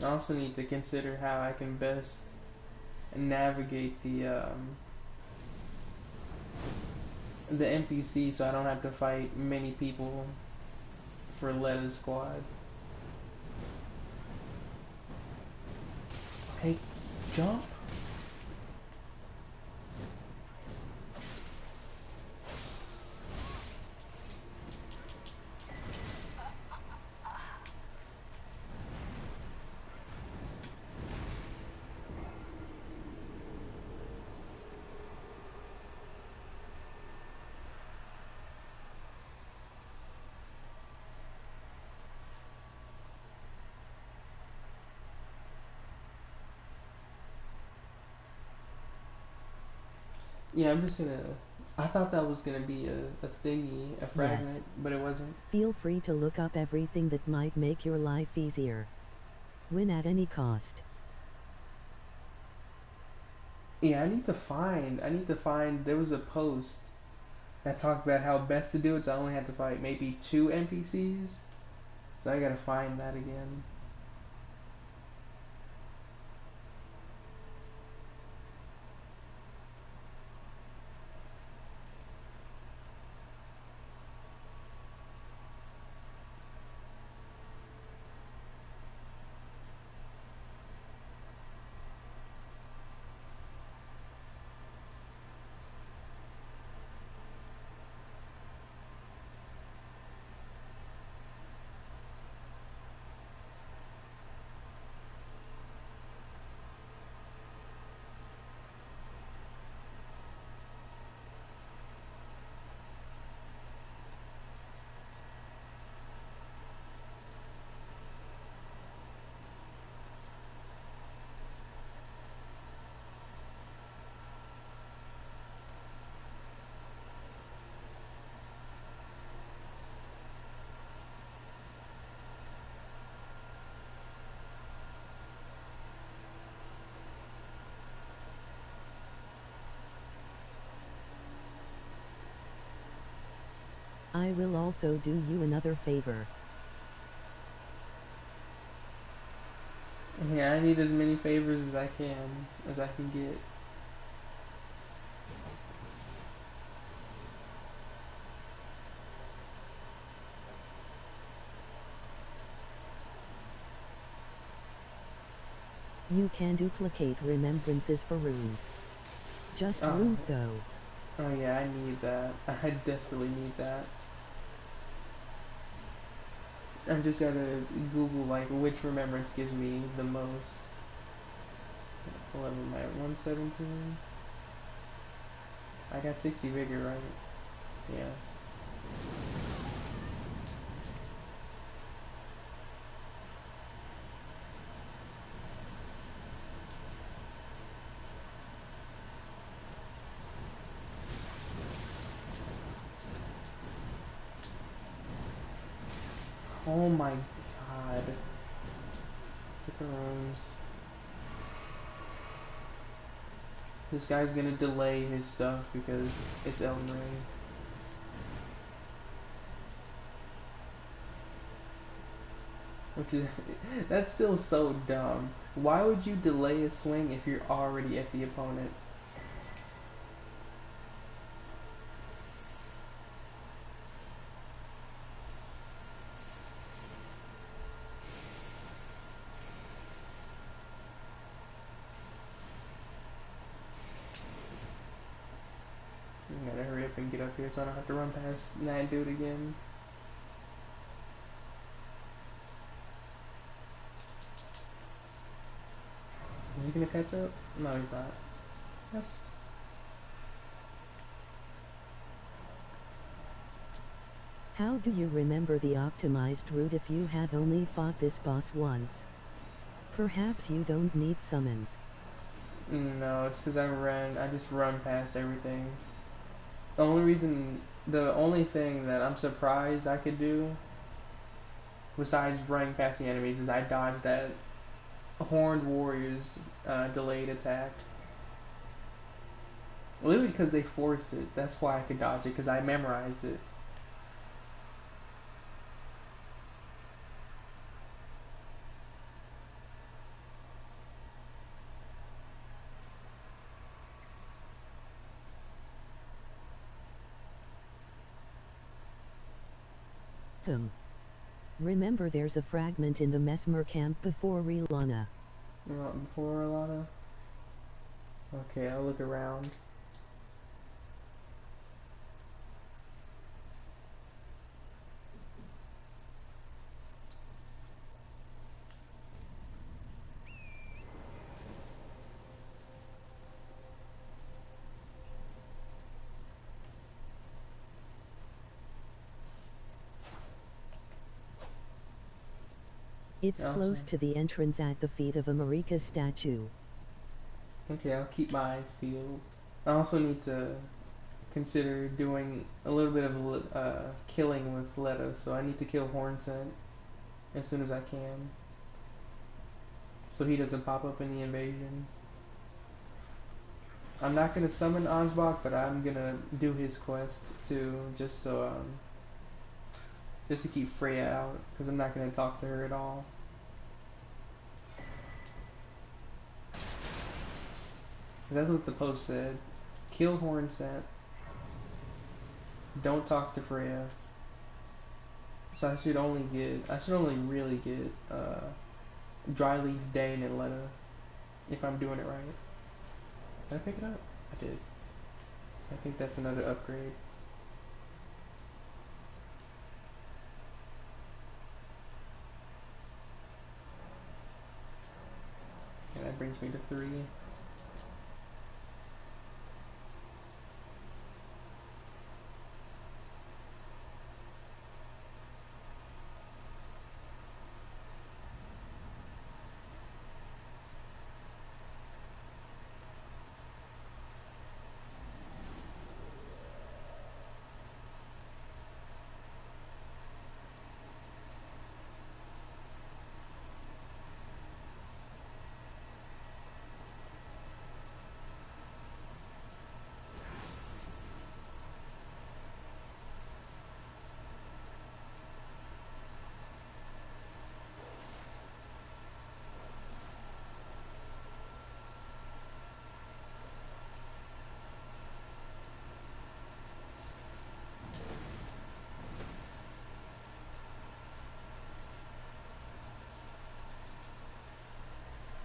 Speaker 2: I also need to consider how I can best navigate the NPC so I don't have to fight many people for Letta's squad. Hey, jump. Yeah, I'm just gonna. I thought that was gonna be a thingy, a fragment,
Speaker 1: Yes.
Speaker 2: but it wasn't.
Speaker 1: Feel free to look up everything that might make your life easier. Win at any cost.
Speaker 2: Yeah, I need to find. There was a post that talked about how best to do it, so I only had to fight maybe 2 NPCs. So I gotta find that again.
Speaker 1: I will also do you another favor.
Speaker 2: Yeah, I need as many favors as I can get.
Speaker 1: You can duplicate remembrances for runes. Just
Speaker 2: Oh.
Speaker 1: runes go.
Speaker 2: Oh yeah, I need that. I desperately need that. I just gotta Google like which remembrance gives me the most. What level am I at? 117? I got 60 vigor, right? Yeah. Oh my god. Get the rooms. This guy's gonna delay his stuff because it's Elden Ring. Which is, that's still so dumb. Why would you delay a swing if you're already at the opponent? I gotta hurry up and get up here so I don't have to run past that dude again. Is he gonna catch up? No, he's not. That's...
Speaker 1: How do you remember the optimized route if you have only fought this boss once? Perhaps you don't need summons.
Speaker 2: No, it's because I just run past everything. The only thing that I'm surprised I could do, besides running past the enemies, is I dodged that Horned Warrior's delayed attack. Literally because they forced it. That's why I could dodge it, because I memorized it.
Speaker 1: Remember there's a fragment in the Mesmer camp before Relana.
Speaker 2: Before Alana? Okay, I'll look around.
Speaker 1: It's close to the entrance at the feet of a Marika statue.
Speaker 2: Okay, I'll keep my eyes peeled. I also need to consider doing a little bit of killing with Letta, so I need to kill Hornsent as soon as I can, so he doesn't pop up in the invasion. I'm not gonna summon Ansbach, but I'm gonna do his quest too, just so just to keep Freya out, because I'm not gonna talk to her at all. That's what the post said. Kill Hornsent. Don't talk to Freya. So I should only really get Dryleaf, Dane, and Letta, if I'm doing it right. Did I pick it up? I did. So I think that's another upgrade. And that brings me to 3.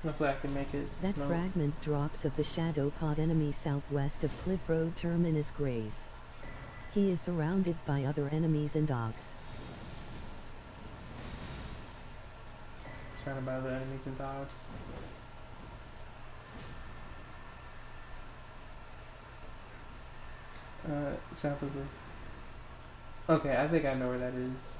Speaker 2: Hopefully I can make it.
Speaker 1: That fragment drops of the Shadow Pod enemy southwest of Cliff Road Terminus Grace. He is surrounded by other enemies and dogs.
Speaker 2: surrounded by other enemies and dogs. South of the... Okay, I think I know where that is.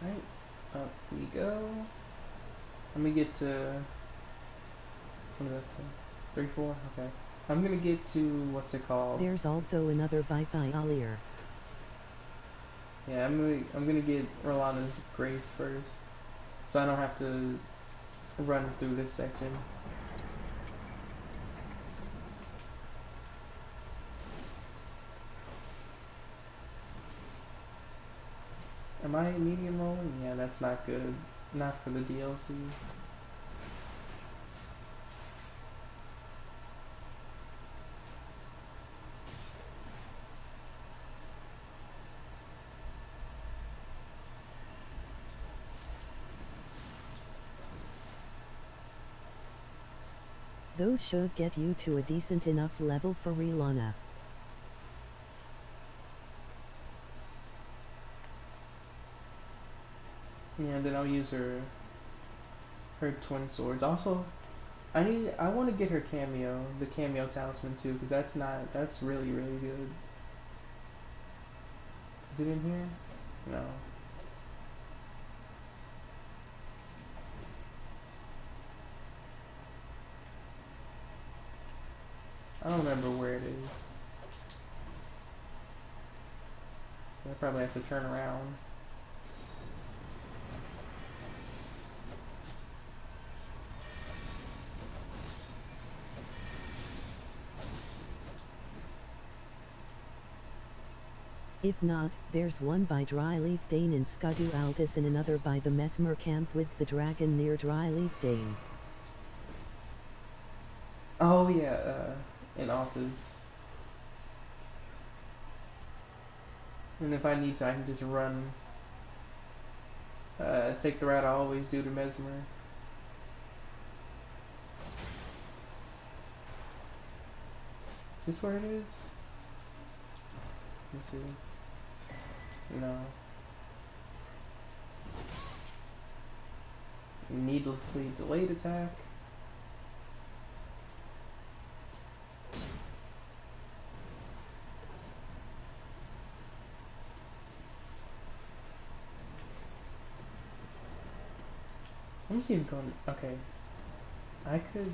Speaker 2: Right, up we go. Let me get to... What is that say? 3, 4? Okay. I'm gonna get to, what's it called?
Speaker 1: There's also another Wi-Fi Alir.
Speaker 2: Yeah, I'm gonna get Rolana's Grace first, so I don't have to run through this section. Am I medium rolling? Yeah, that's not good. Not for the DLC.
Speaker 1: Those should get you to a decent enough level for Relana.
Speaker 2: Yeah, and then I'll use her twin swords. Also, I want to get her cameo, the cameo talisman too, because that's really good. Is it in here? No. I don't remember where it is. I probably have to turn around.
Speaker 1: If not, there's one by Dryleaf Dane in Skadu Altus and another by the Mesmer camp with the dragon near Dryleaf Dane.
Speaker 2: Oh yeah, in Altus. And if I need to, I can just run. Take the route I always do to Mesmer. Is this where it is? Let's see. No. Needlessly delayed attack. Let me see if going. Okay. I could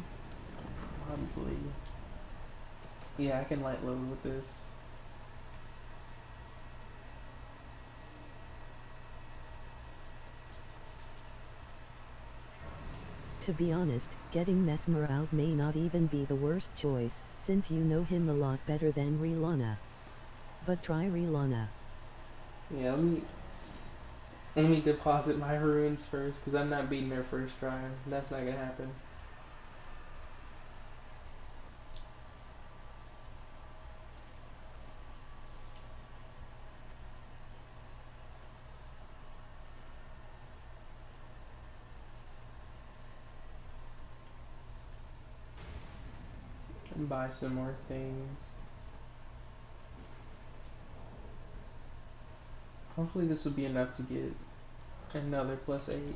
Speaker 2: probably. Yeah, I can light load with this.
Speaker 1: To be honest, getting Mesmer out may not even be the worst choice, since you know him a lot better than Relana. But try Relana.
Speaker 2: Yeah, let me deposit my runes first, because I'm not beating her first try. That's not gonna happen. And buy some more things. Hopefully this will be enough to get another +8.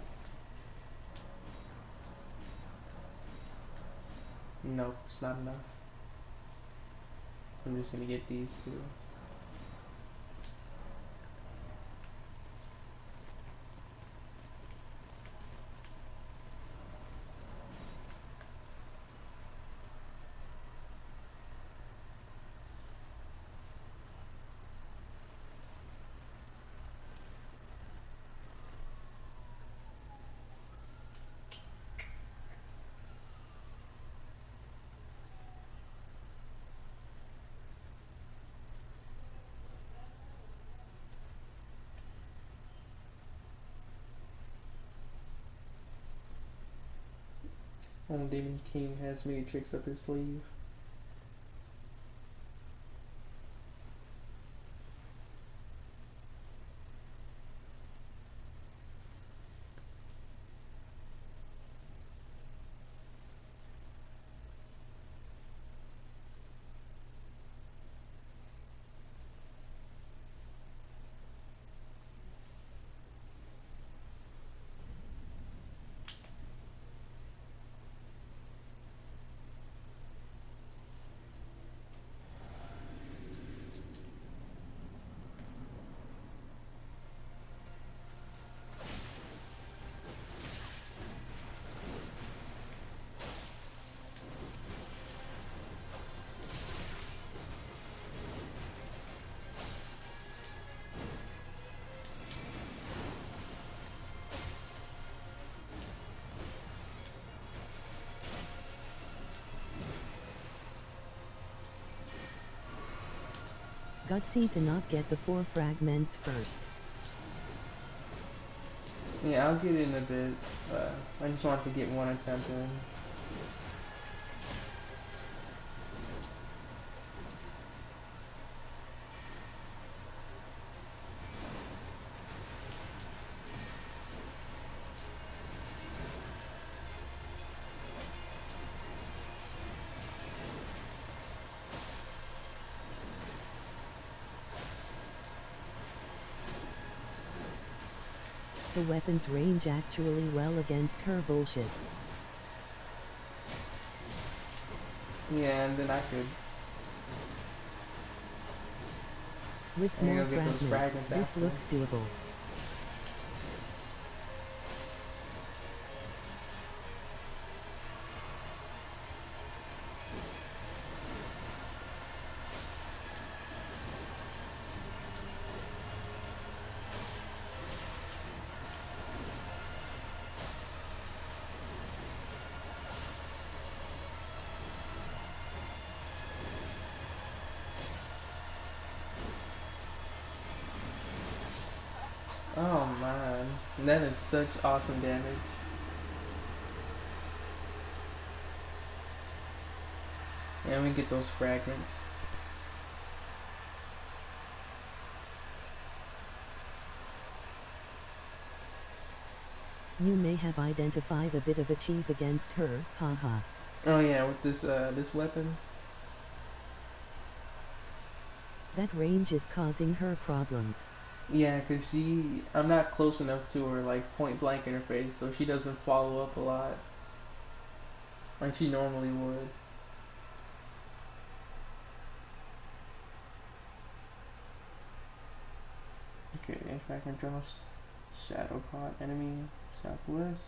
Speaker 2: Nope, it's not enough. I'm just gonna get these two. Old Demon King has many tricks up his sleeve.
Speaker 1: Gutsy to not get the 4 fragments first.
Speaker 2: Yeah, I'll get in a bit. I just want to get one attempt in.
Speaker 1: The weapons range actually well against her bullshit.
Speaker 2: Yeah, and then I could.
Speaker 1: With
Speaker 2: And
Speaker 1: more
Speaker 2: you'll get those
Speaker 1: fragments,
Speaker 2: fragments
Speaker 1: this
Speaker 2: after.
Speaker 1: looks doable.
Speaker 2: Oh man, that is such awesome damage. And we get those fragments.
Speaker 1: You may have identified a bit of a cheese against her, haha.
Speaker 2: Oh yeah, with this weapon.
Speaker 1: That range is causing her problems.
Speaker 2: Yeah, cause I'm not close enough to her, like point blank in her face, so she doesn't follow up a lot, like she normally would. Okay, if I can draw shadow pot enemy southwest.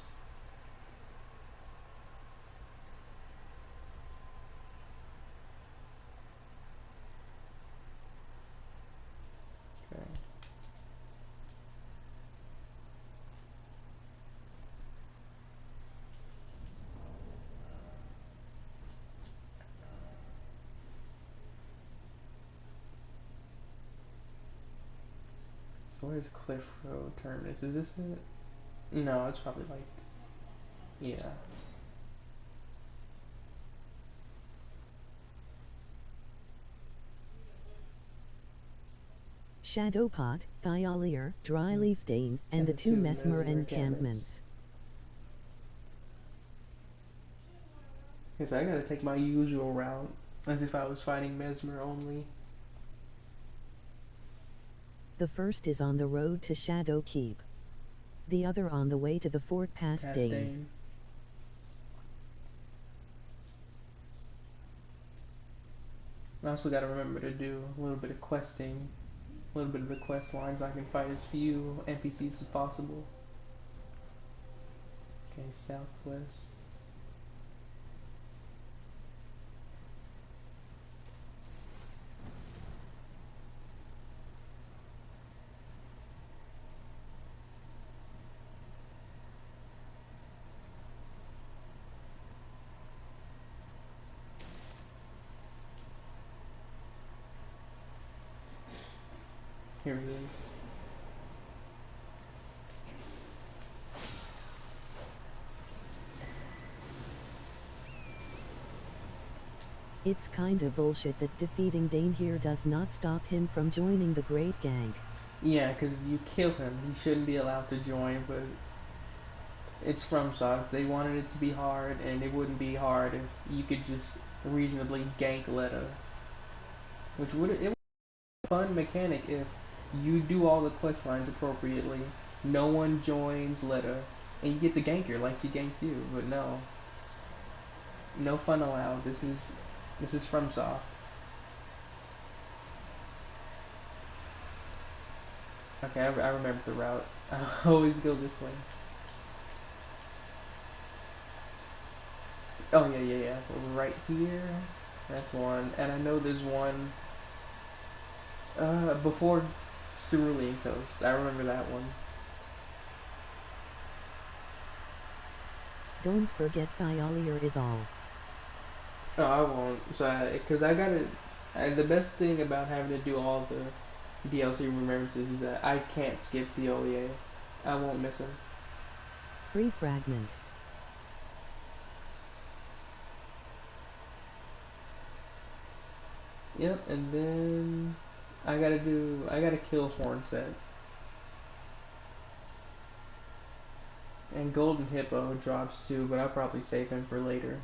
Speaker 2: Okay. So where's Cliff Road Terminus? Is this it? No, it's probably like, yeah.
Speaker 1: Shadowpot, Thiolier, Dryleaf Dane, and the 2 Mesmer encampments.
Speaker 2: Okay, so I gotta take my usual route, as if I was fighting Mesmer only.
Speaker 1: The first is on the road to Shadow Keep. The other on the way to the fort past Dane.
Speaker 2: I also gotta remember to do a little bit of questing, a little bit of the quest lines so I can fight as few NPCs as possible. Okay, southwest. Here he is.
Speaker 1: It's kinda bullshit that defeating Dane here does not stop him from joining the Great Gang.
Speaker 2: Yeah, because you kill him. He shouldn't be allowed to join, but it's FromSoft. They wanted it to be hard, and it wouldn't be hard if you could just reasonably gank Letta. Which would it would be a fun mechanic if you do all the quest lines appropriately, no one joins Letta, and you get to gank her like she ganks you. But no, no fun allowed. This is FromSoft. Okay, I remember the route. I always go this way. Oh yeah. Right here. That's one, and I know there's one before Cerulean Coast. I remember that one.
Speaker 1: Don't forget Thiolier is all.
Speaker 2: Oh, I won't. So, because I gotta And the best thing about having to do all the DLC remembrances is that I can't skip the OEA. I won't miss him.
Speaker 1: Free fragment.
Speaker 2: Yep, and then I gotta kill Hornset. And Golden Hippo drops too, but I'll probably save him for later.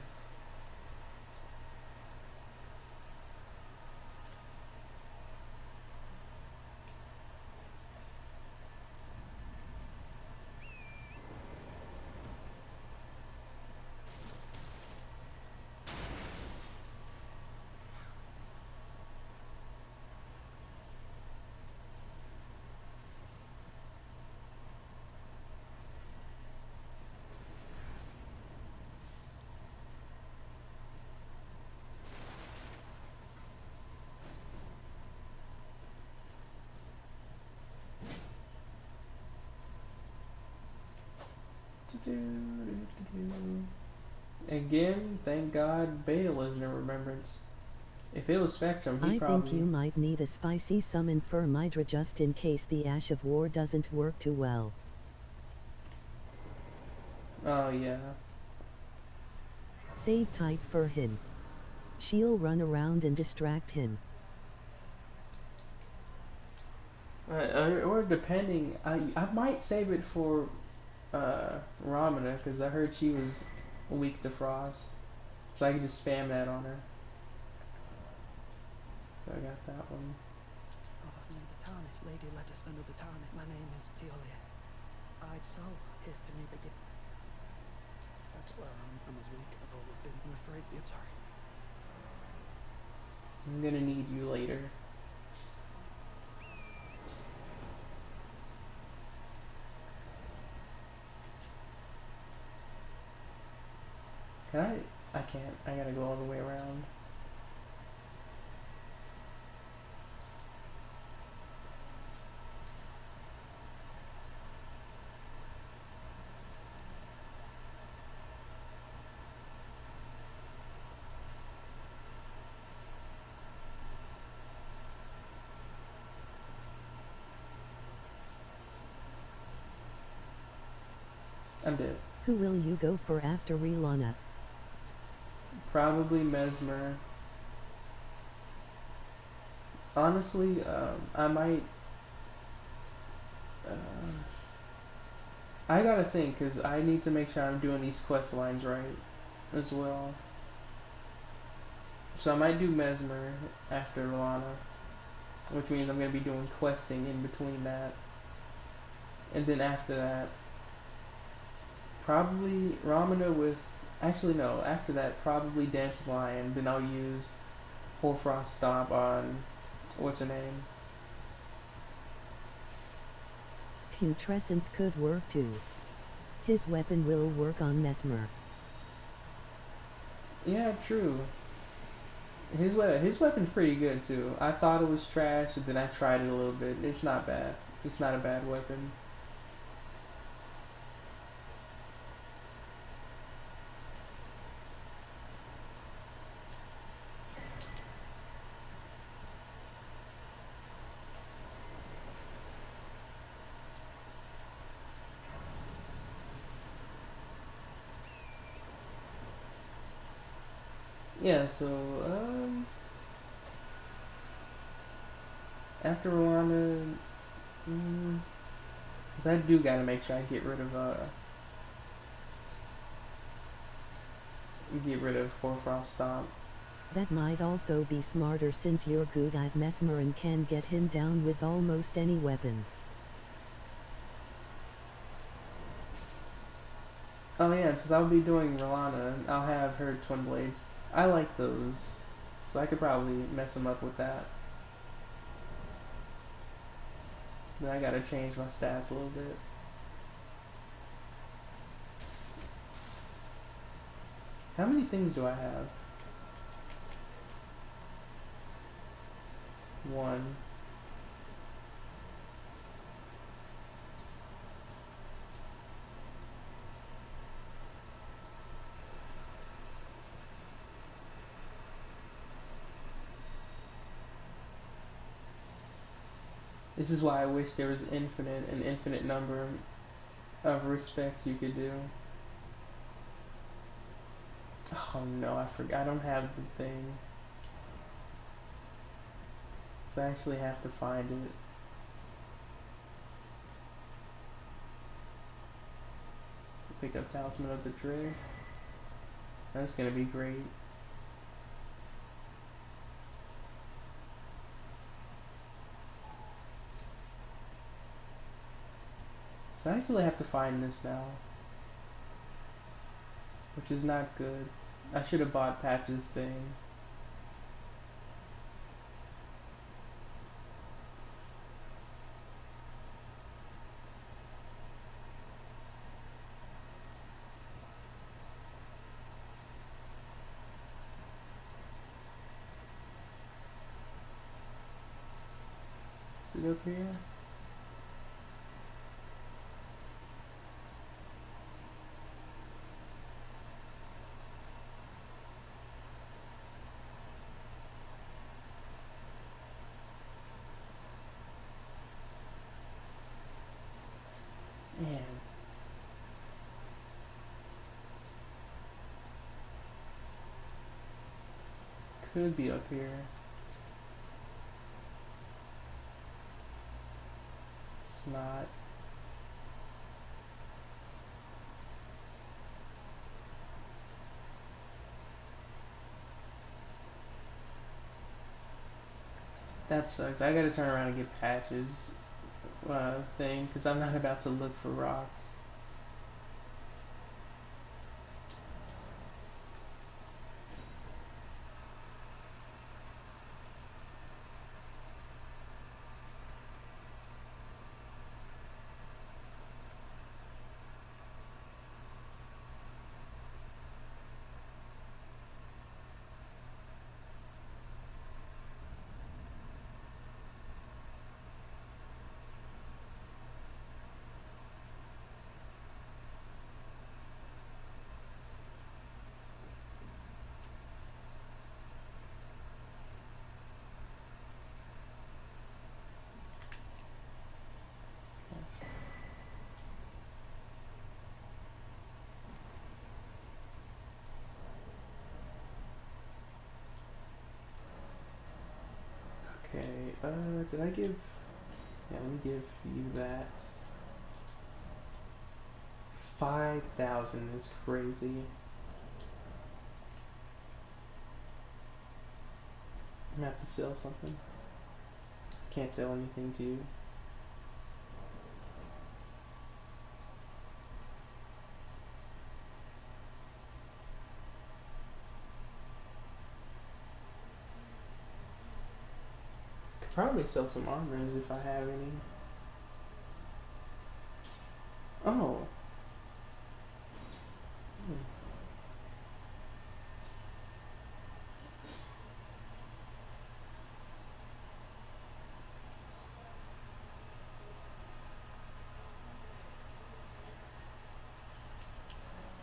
Speaker 2: Again, thank God Bale isn't a remembrance. If it was Spectrum, he
Speaker 1: I
Speaker 2: probably...
Speaker 1: think you might need a spicy summon for Mydra just in case the Ash of War doesn't work too well.
Speaker 2: Oh, yeah.
Speaker 1: Save type for him. She'll run around and distract him.
Speaker 2: Or depending, I might save it for Ramana, because I heard she was weak to Frost. So I can just spam that on her. So I got that one.
Speaker 3: Pardon me, the Tarnish, Lady Legiston of the Tarnish. My name is Teolia. I'd so here's to me begin. Well, I'm as weak as I've always been. I'm afraid I'm sorry.
Speaker 2: I'm gonna need you later. Can I can't. I gotta go all the way around. I'm dead.
Speaker 1: Who will you go for after Relana?
Speaker 2: Probably Mesmer. Honestly, I might... I gotta think, because I need to make sure I'm doing these quest lines right as well. So I might do Mesmer after Lana, which means I'm going to be doing questing in between that. And then after that, probably Ramana with... Actually, no. After that, probably Dancing Lion. Then I'll use Hoarfrost Stomp on... What's her name?
Speaker 1: Putrescent could work too. His weapon will work on Mesmer.
Speaker 2: Yeah, true. His weapon's pretty good too. I thought it was trash, and then I tried it a little bit. It's not bad. It's not a bad weapon. Yeah, so, after Rwanda, because I do gotta make sure I get rid of Hoarfrost Stomp.
Speaker 1: That might also be smarter since you're good at Mesmer and can get him down with almost any weapon.
Speaker 2: Oh yeah, since I'll be doing Rolana, I'll have her Twin Blades. I like those, so I could probably mess them up with that. But I gotta change my stats a little bit. How many things do I have? 1. This is why I wish there was an infinite number of respects you could do. Oh no, I forgot. I don't have the thing. So I actually have to find it. Pick up Talisman of the Drake. That's gonna be great. So I actually have to find this now. Which is not good. I should have bought Patch's thing. Is it up here? Man. Could be up here. It's not. That sucks. I gotta turn around and get Patch's thing, because I'm not about to look for rocks. Okay, did I give... Yeah, let me give you that. 5,000 is crazy. I'm gonna have to sell something. Can't sell anything to you. Could probably sell some armors if I have any. Oh. Hmm.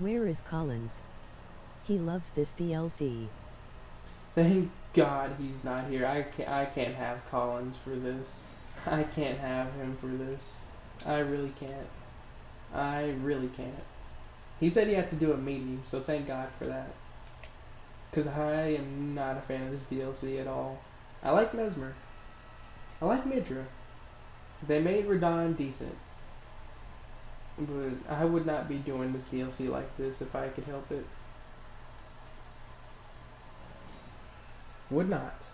Speaker 1: Where is Collins? He loves this DLC.
Speaker 2: Thank God he's not here. I can't have Collins for this. I can't have him for this. I really can't. I really can't. He said he had to do a meeting, so thank God for that. Because I am not a fan of this DLC at all. I like Mesmer. I like Midra. They made Radahn decent. But I would not be doing this DLC like this if I could help it. Would not.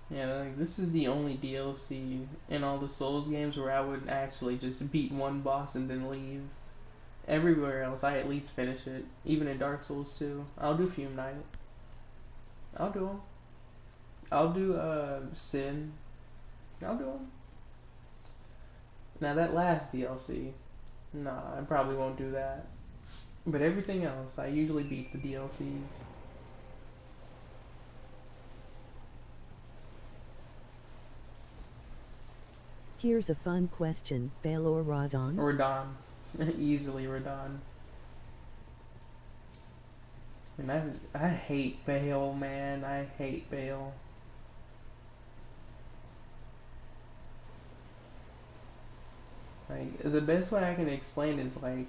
Speaker 2: Yeah, like, this is the only DLC in all the Souls games where I would actually just beat one boss and then leave. Everywhere else, I at least finish it. Even in Dark Souls 2. I'll do Fume Knight. I'll do them. I'll do Sin. I'll do them. Now that last DLC, Nah, I probably won't do that. But everything else, I usually beat the DLCs.
Speaker 1: Here's a fun question, Bail or Radon?
Speaker 2: Radon. Easily Radon. And I hate Bale, man. I hate Bale. Like, the best way I can explain is like,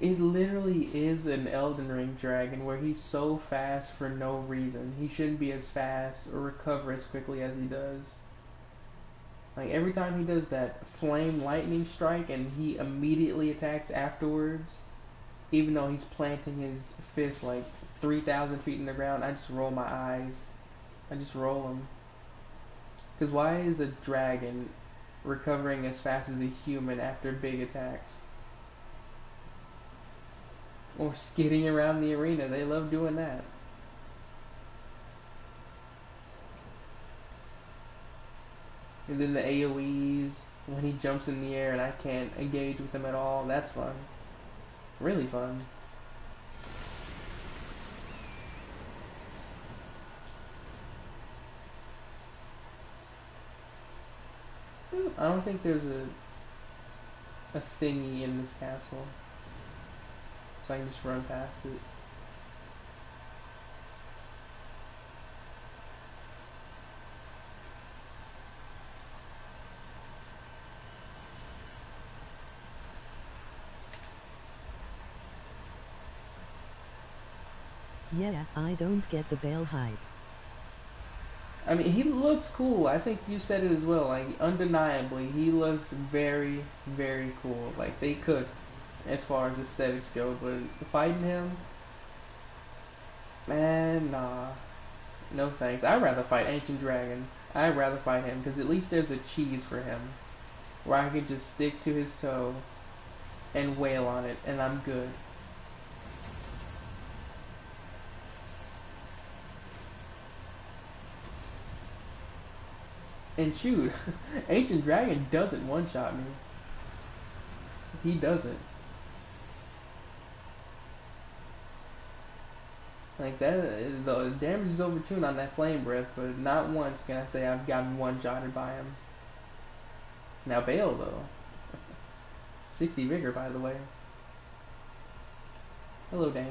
Speaker 2: it literally is an Elden Ring dragon where he's so fast for no reason. He shouldn't be as fast or recover as quickly as he does. Like every time he does that flame lightning strike and he immediately attacks afterwards, even though he's planting his fist like 3,000 feet in the ground, I just roll my eyes. I just roll them. Because why is a dragon recovering as fast as a human after big attacks? Or skidding around the arena. They love doing that. And then the AoEs, when he jumps in the air and I can't engage with him at all, that's fun. It's really fun. I don't think there's a thingy in this castle. So I can just run past it.
Speaker 1: Yeah, I don't get the Bail hype.
Speaker 2: I mean, he looks cool. I think you said it as well. Like, undeniably, he looks very, very cool. Like, they cooked as far as aesthetics go. But fighting him, man, nah. No thanks. I'd rather fight Ancient Dragon. I'd rather fight him because at least there's a cheese for him where I can just stick to his toe and wail on it, and I'm good. And shoot, Ancient Dragon doesn't one-shot me. He doesn't. Like that, the damage is over 2 on that flame breath, but not once can I say I've gotten one-shotted by him. Now Bale though, 60 vigor by the way. Hello Dane.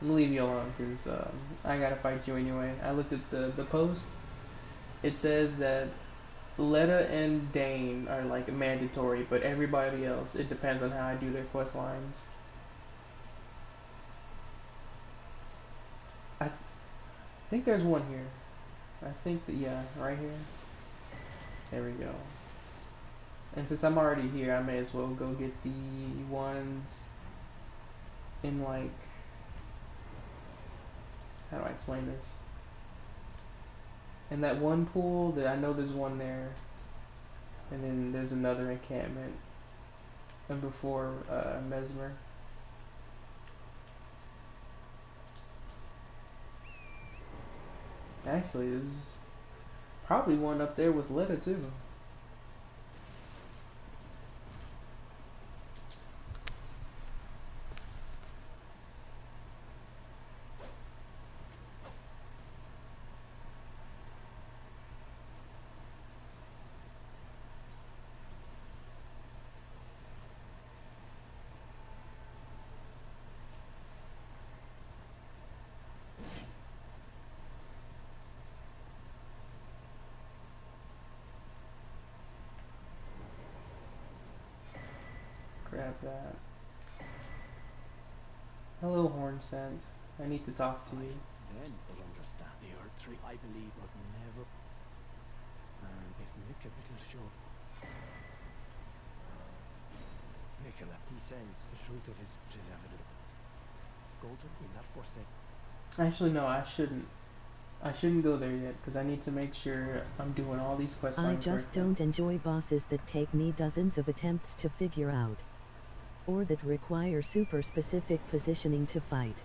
Speaker 2: I'm gonna leave you alone because I gotta fight you anyway. I looked at the post. It says that Letta and Dane are like mandatory, but everybody else, it depends on how I do their quest lines. I think there's one here. I think that, yeah, right here. There we go. And since I'm already here, I may as well go get the ones in like, how do I explain this? In that one pool, that I know there's one there, and then there's another encampment, and before Mesmer. Actually, there's probably one up there with Letta too. Grab that. Hello, Hornsent. I need to talk to you.
Speaker 3: Then they'll understand the Earth Tree, I believe, would never. And if Mika will show. Nicola, he says the truth of his is evident. Goldrin, will not forsake.
Speaker 2: Actually, no, I shouldn't. I shouldn't go there yet because I need to make sure I'm doing all these quests.
Speaker 1: I just don't enjoy bosses that take me dozens of attempts to figure out, or that require super specific positioning to fight.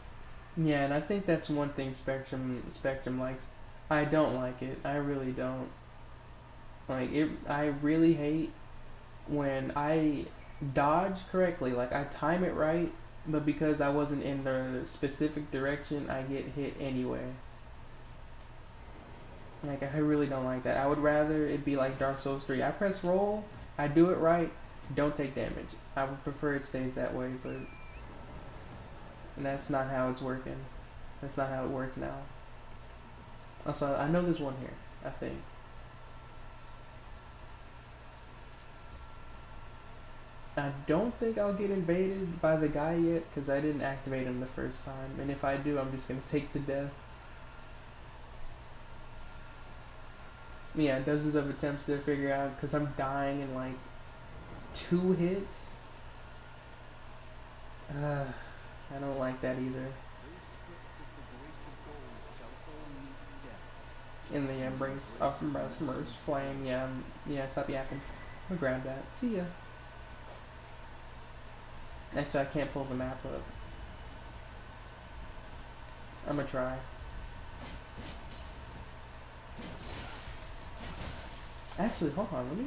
Speaker 2: Yeah, and I think that's one thing Spectrum likes. I don't like it. I really don't. Like it. I really hate when I dodge correctly. Like I time it right, but because I wasn't in the specific direction, I get hit anyway. Like I really don't like that. I would rather it be like Dark Souls 3. I press roll, I do it right, don't take damage. I would prefer it stays that way, but that's not how it's working. That's not how it works now. Also, I know there's one here, I think. I don't think I'll get invaded by the guy yet, because I didn't activate him the first time. And if I do, I'm just going to take the death. Yeah, dozens of attempts to figure out, because I'm dying in like 2 hits. I don't like that either. In the embrace of Merc's flame, yeah, stop yapping. I'm gonna grab that. See ya. Actually, I can't pull the map up. I'm gonna try. Actually, hold on, let me...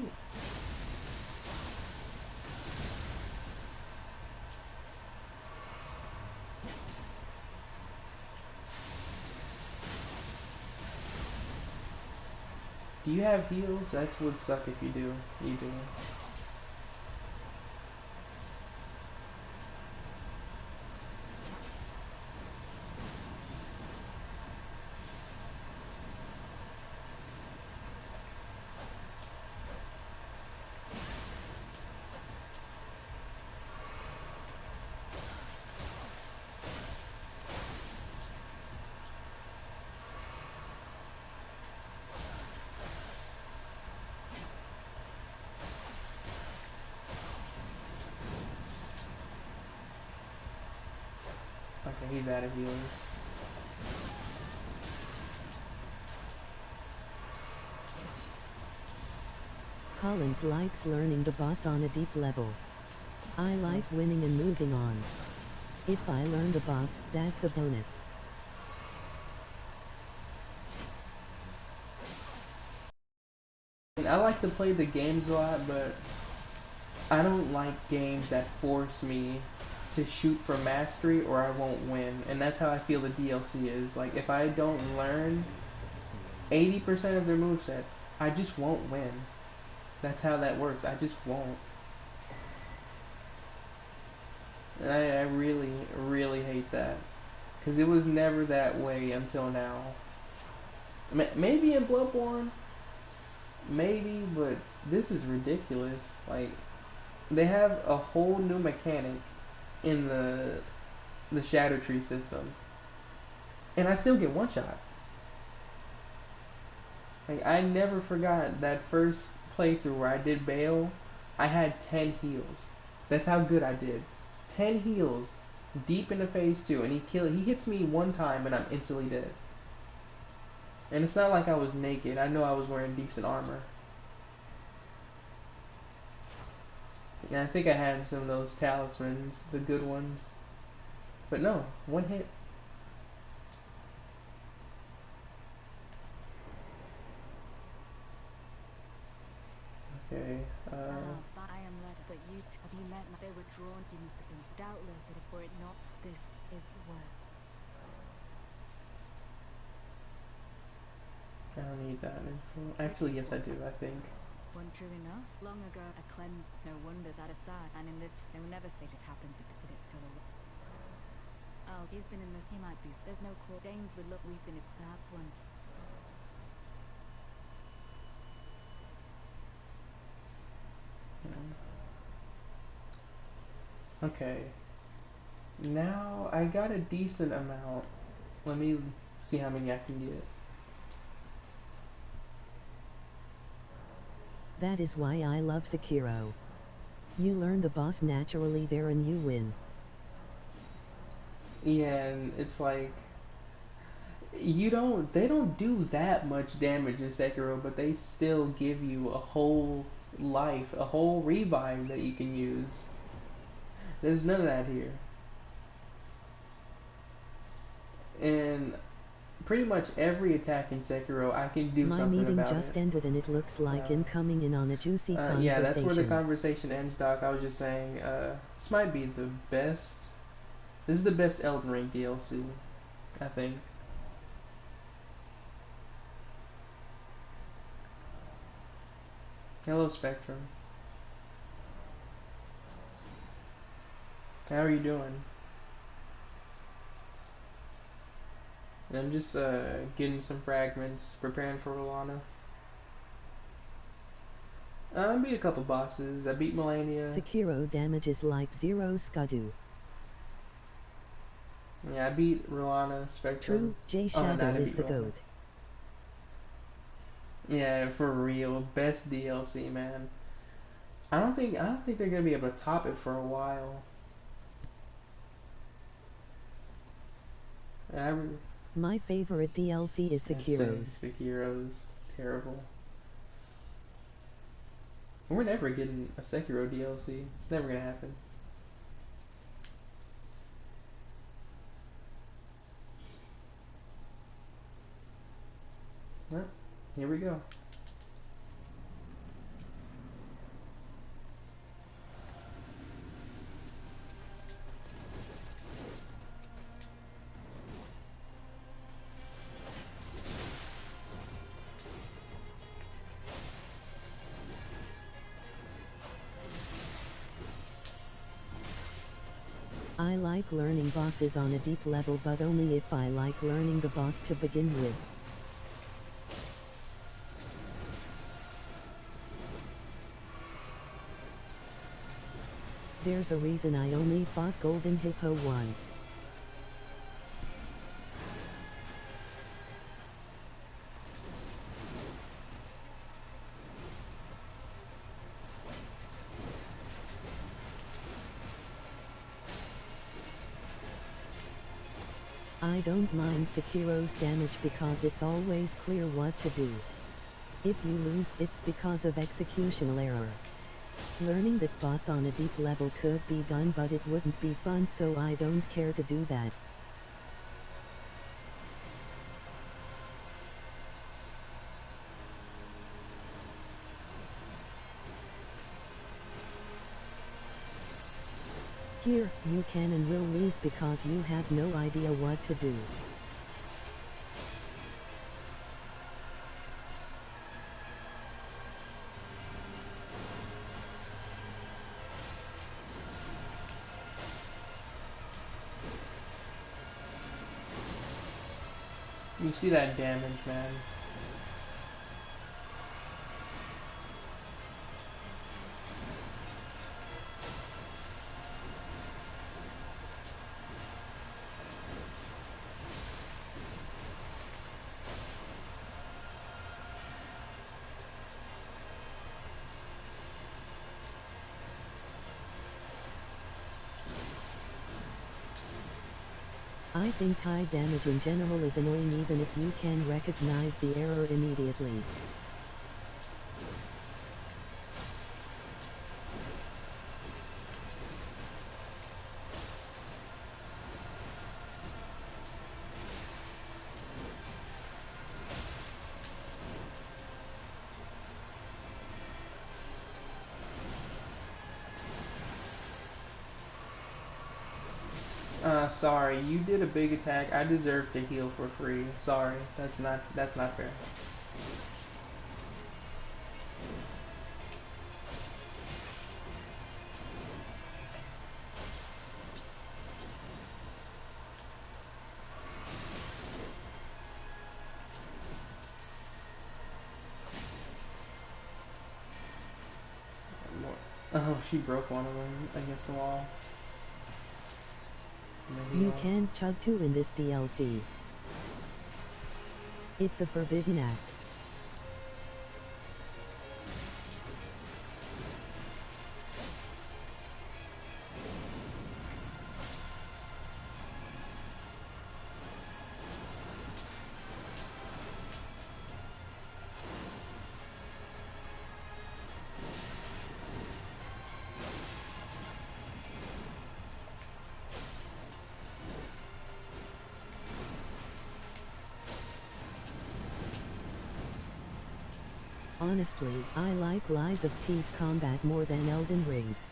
Speaker 2: Do you have heals? That would suck if you do. You do. Okay, he's out of heals.
Speaker 1: Collins likes learning the boss on a deep level. I like winning and moving on. If I learn the boss, that's a bonus.
Speaker 2: I like to play the games a lot, but I don't like games that force me to shoot for mastery or I won't win. And that's how I feel the DLC is. Like, if I don't learn 80% of their moveset, I just won't win. That's how that works. I just won't. And I really, really hate that. Because it was never that way until now. Maybe in Bloodborne, maybe, but this is ridiculous. Like, they have a whole new mechanic in the Shadow Tree system, and I still get one shot. Like, I never forgot that first playthrough where I did Bale. I had 10 heals. That's how good I did. 10 heals deep into phase 2, and he hits me one time and I'm instantly dead. And it's not like I was naked. I know I was wearing decent armor. And I think I had some of those talismans, the good ones. But no, one hit. Okay,
Speaker 4: I am led, but have you met? They were drawn. You must have been doubtless, and if were it not, this is work.
Speaker 2: I don't need that info. Actually, yes, I do. I think.
Speaker 4: One true enough. Long ago, a cleanse. It's no wonder that aside, and in this, they will never say just happened to be, but it's still a. Oh, he's been in this. He might be. There's no court. Danes would look. We've been perhaps one.
Speaker 2: Okay. Now I got a decent amount. Let me see how many I can get.
Speaker 1: That is why I love Sekiro. You learn the boss naturally there and you win.
Speaker 2: Yeah, and it's like they don't do that much damage in Sekiro, but they still give you a whole life, a whole revive that you can use. There's none of that here. And pretty much every attack in Sekiro, I can do
Speaker 1: My
Speaker 2: something
Speaker 1: meeting
Speaker 2: about
Speaker 1: just
Speaker 2: it.
Speaker 1: ended and it looks like incoming in on a juicy conversation.
Speaker 2: Yeah, that's where the conversation ends, Doc. I was just saying, this might be the best. This is the best Elden Ring DLC, I think. Hello, Spectrum. How are you doing? I'm just getting some fragments, preparing for Rolana. I beat a couple bosses. I beat Melania.
Speaker 1: Sekiro damage is like 0 Skadu.
Speaker 2: Yeah, I beat Rolana, Spectrum.
Speaker 1: True, J
Speaker 2: Oh, no,
Speaker 1: Shadow
Speaker 2: I
Speaker 1: is
Speaker 2: beat
Speaker 1: the
Speaker 2: Rolana.
Speaker 1: goat.
Speaker 2: Yeah, for real, best DLC, man. I don't think they're gonna be able to top it for a while.
Speaker 1: My favorite DLC is Sekiro's.
Speaker 2: Sekiro's terrible. We're never getting a Sekiro DLC. It's never gonna happen. Well, here we go.
Speaker 1: I like learning bosses on a deep level, but only if I like learning the boss to begin with. There's a reason I only fought Golden Hippo once. I don't mind Sekiro's damage because it's always clear what to do. If you lose, it's because of executional error. Learning that boss on a deep level could be done, but it wouldn't be fun, so I don't care to do that. Here, you can and will lose because you have no idea what to do.
Speaker 2: You see that damage, man.
Speaker 1: I think high damage in general is annoying even if you can recognize the error immediately.
Speaker 2: Sorry, you did a big attack. I deserve to heal for free. Sorry, that's not fair. Oh, she broke one of them against the wall.
Speaker 1: You can't chug 2 in this DLC. It's a forbidden act. Honestly, I like Lies of P's combat more than Elden Ring's.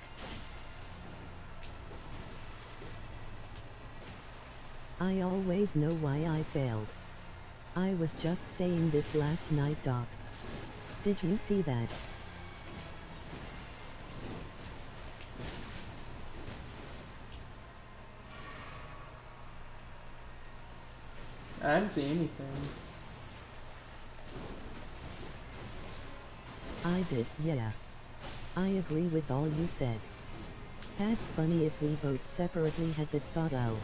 Speaker 1: I always know why I failed. I was just saying this last night, Doc. Did you see that?
Speaker 2: I didn't see anything.
Speaker 1: I did, yeah. I agree with all you said. That's funny if we both separately had that thought out.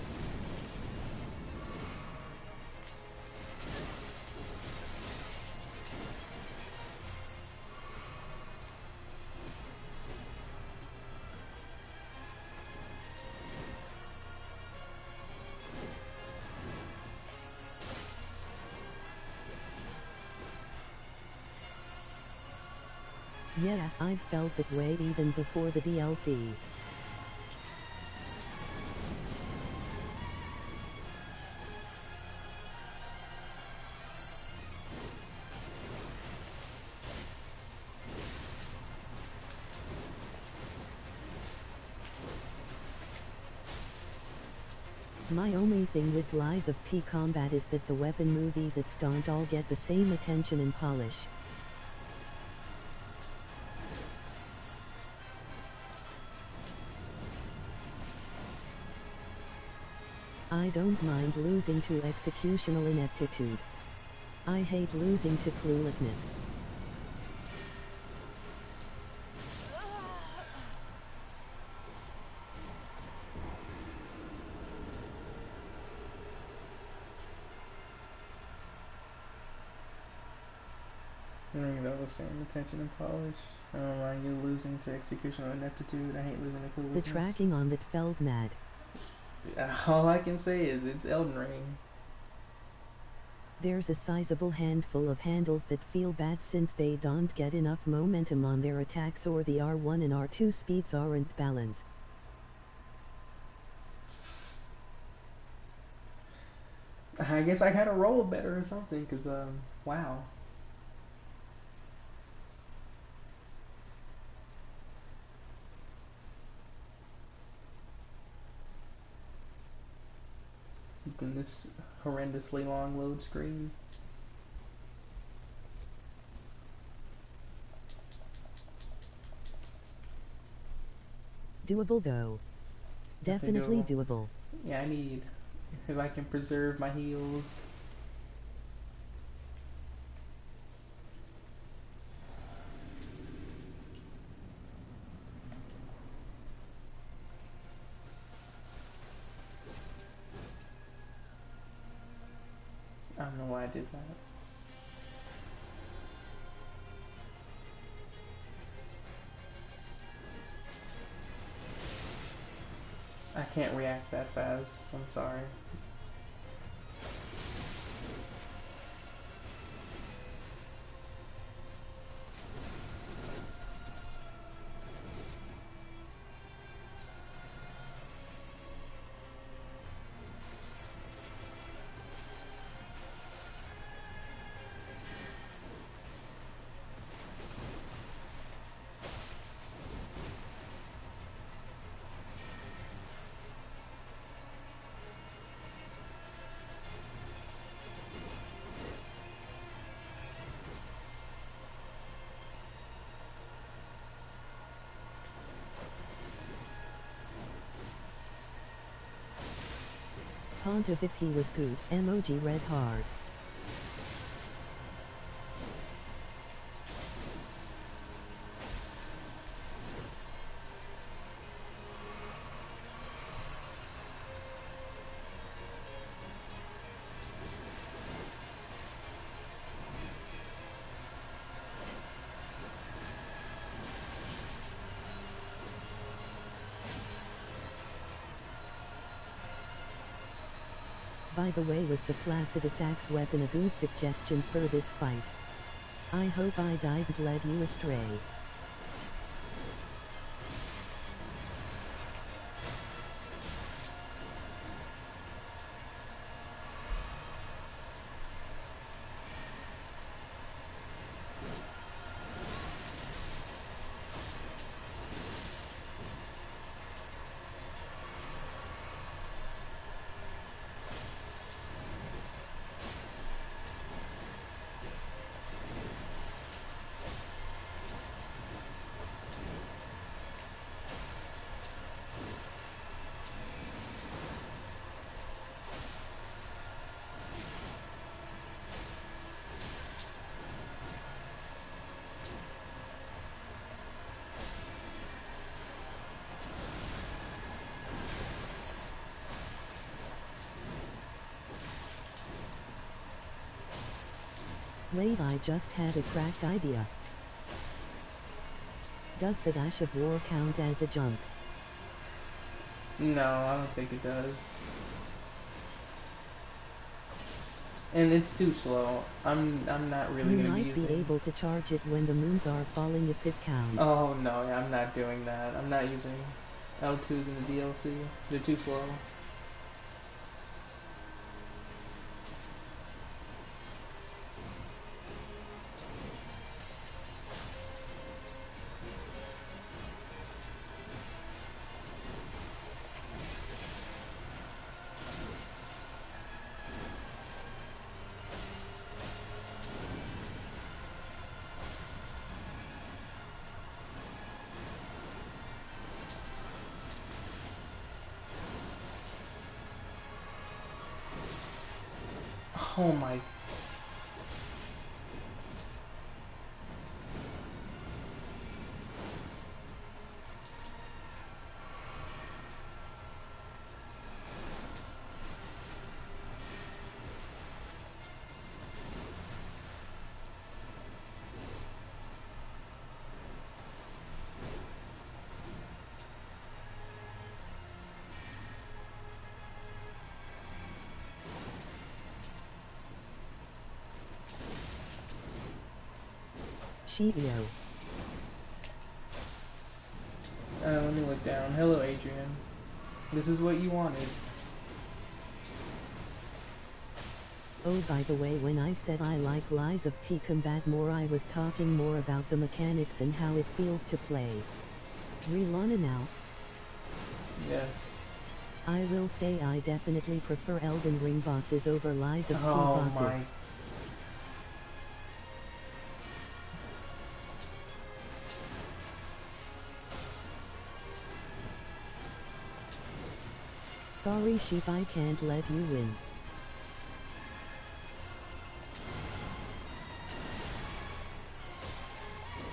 Speaker 1: Yeah, I felt that way even before the DLC. My only thing with Lies of P combat is that the weapon movies its don't all get the same attention and polish. I don't mind losing to executional ineptitude. I hate losing to cluelessness.
Speaker 2: I don't even know the same attention and polish. I don't mind you losing to executional ineptitude. I hate losing to
Speaker 1: The
Speaker 2: cluelessness.
Speaker 1: tracking on that felt mad.
Speaker 2: All I can say is it's Elden Ring.
Speaker 1: There's a sizable handful of handles that feel bad since they don't get enough momentum on their attacks or the R1 and R2 speeds aren't balanced.
Speaker 2: I guess I gotta roll better or something, cause wow. Keeping this horrendously long load screen.
Speaker 1: Doable though. Definitely doable.
Speaker 2: Yeah, I need, if I can preserve my heals. I don't know why I did that. I can't react that fast, I'm sorry.
Speaker 1: Pontiff he was good, emoji red hard. By the way, was the Placidus axe weapon a good suggestion for this fight? I hope I didn't lead you astray. Wait, I just had a cracked idea. Does the Dash of War count as a jump?
Speaker 2: No, I don't think it does. And it's too slow. I'm not really
Speaker 1: You
Speaker 2: gonna be
Speaker 1: might be
Speaker 2: using.
Speaker 1: able to charge it when the moons are falling if it counts.
Speaker 2: Oh no, yeah, I'm not doing that. I'm not using L2s in the DLC. They're too slow. Oh my.
Speaker 1: Shio.
Speaker 2: Let me look down. Hello, Adrian. This is what you wanted.
Speaker 1: Oh, by the way, when I said I like Lies of P Combat more, I was talking more about the mechanics and how it feels to play. Relana now.
Speaker 2: Yes.
Speaker 1: I will say I definitely prefer Elden Ring bosses over Lies of P
Speaker 2: Oh
Speaker 1: bosses.
Speaker 2: my.
Speaker 1: Sorry sheep, I can't let you win.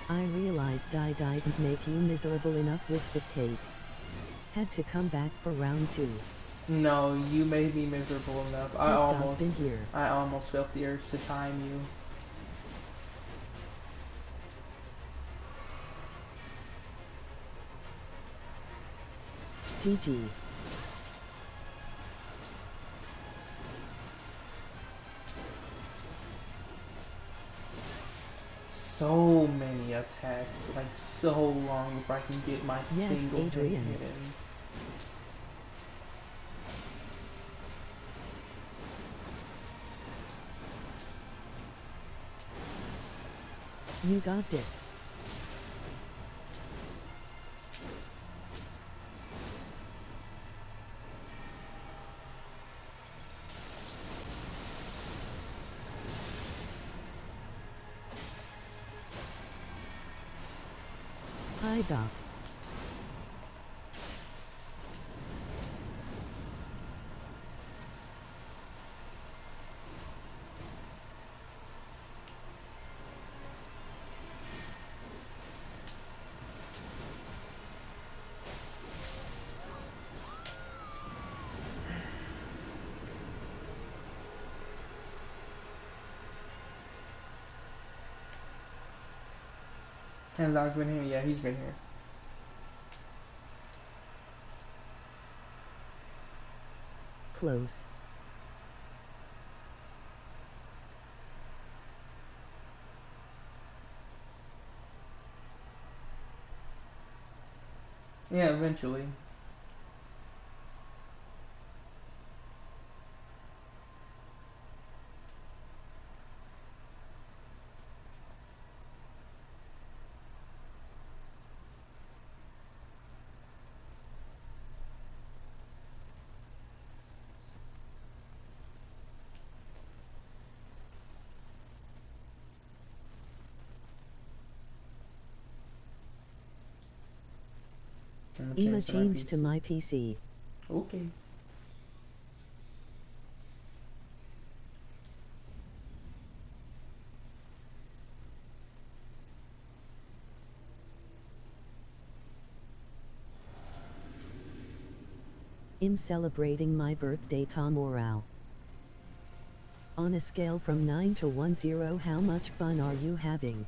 Speaker 1: I realized I didn't make you miserable enough with the tape. Had to come back for round 2.
Speaker 2: No, you made me miserable enough.
Speaker 1: Pissed off in here.
Speaker 2: I almost felt the urge to time you.
Speaker 1: GG.
Speaker 2: So many attacks, like so long before I can get my
Speaker 1: Yes,
Speaker 2: single hit
Speaker 1: Adrian.
Speaker 2: in.
Speaker 1: You got this. Hi Doc.
Speaker 2: Has Doc been here? Yeah, he's been here.
Speaker 1: Close.
Speaker 2: Yeah, eventually.
Speaker 1: Ema changed to my PC.
Speaker 2: Okay.
Speaker 1: I'm celebrating my birthday tomorrow. On a scale from 9 to 10, how much fun are you having?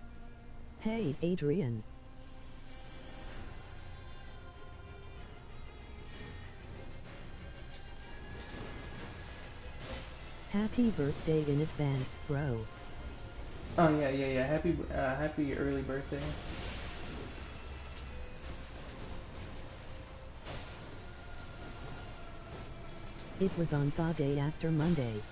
Speaker 1: Hey, Adrian. Happy birthday in advance, bro.
Speaker 2: Oh yeah, yeah, yeah. Happy early birthday.
Speaker 1: It was on the day after Monday.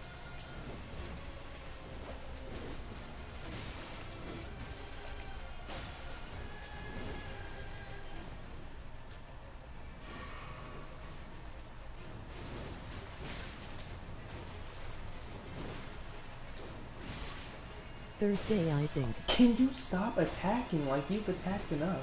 Speaker 1: Thursday, I think.
Speaker 2: Can you stop attacking? Like you've attacked enough.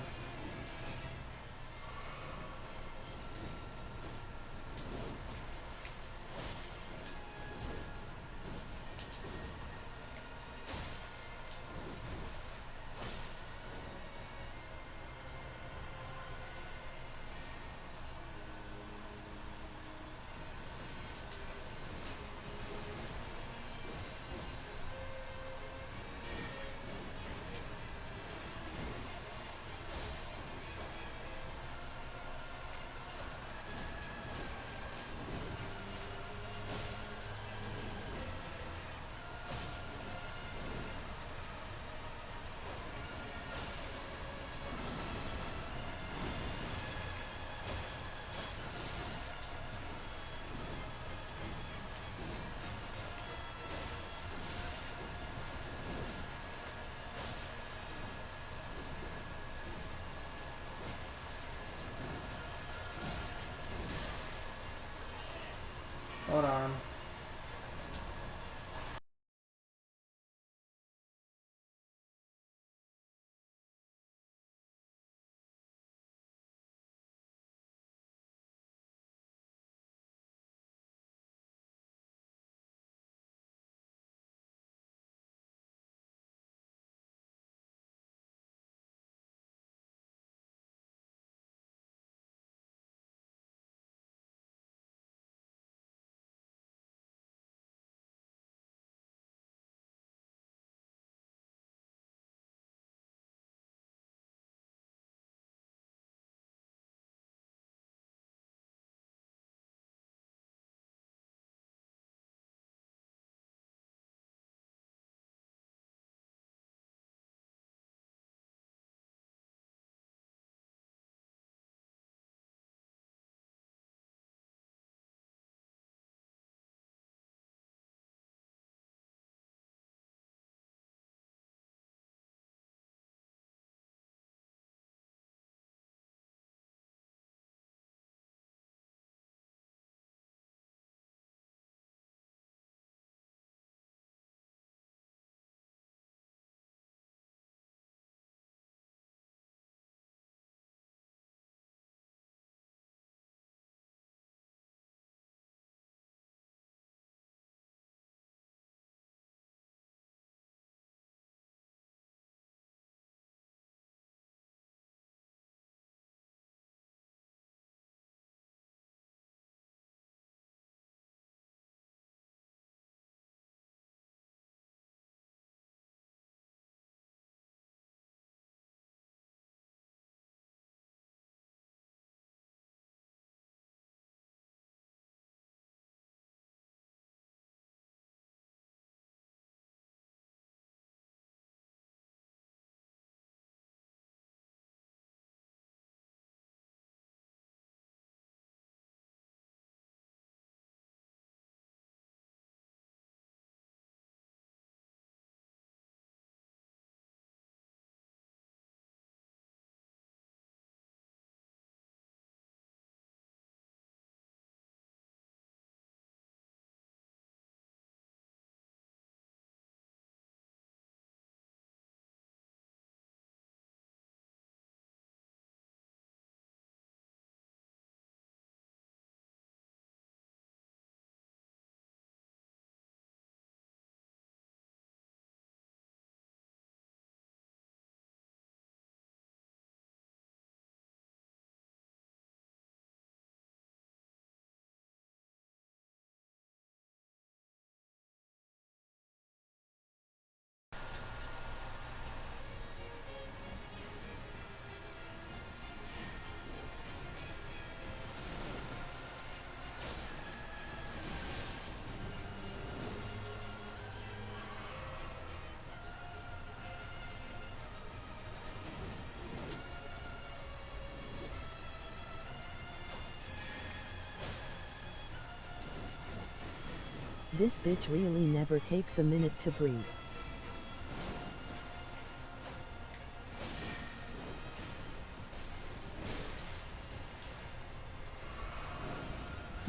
Speaker 1: This bitch really never takes a minute to breathe.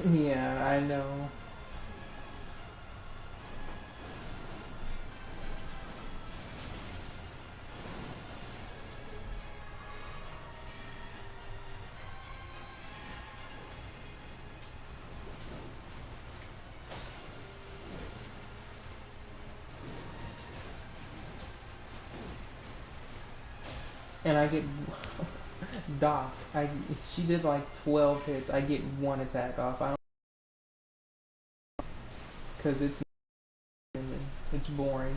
Speaker 2: Yeah, I know. And I get Doc. She did like 12 hits. I get one attack off. I don't, because it's boring.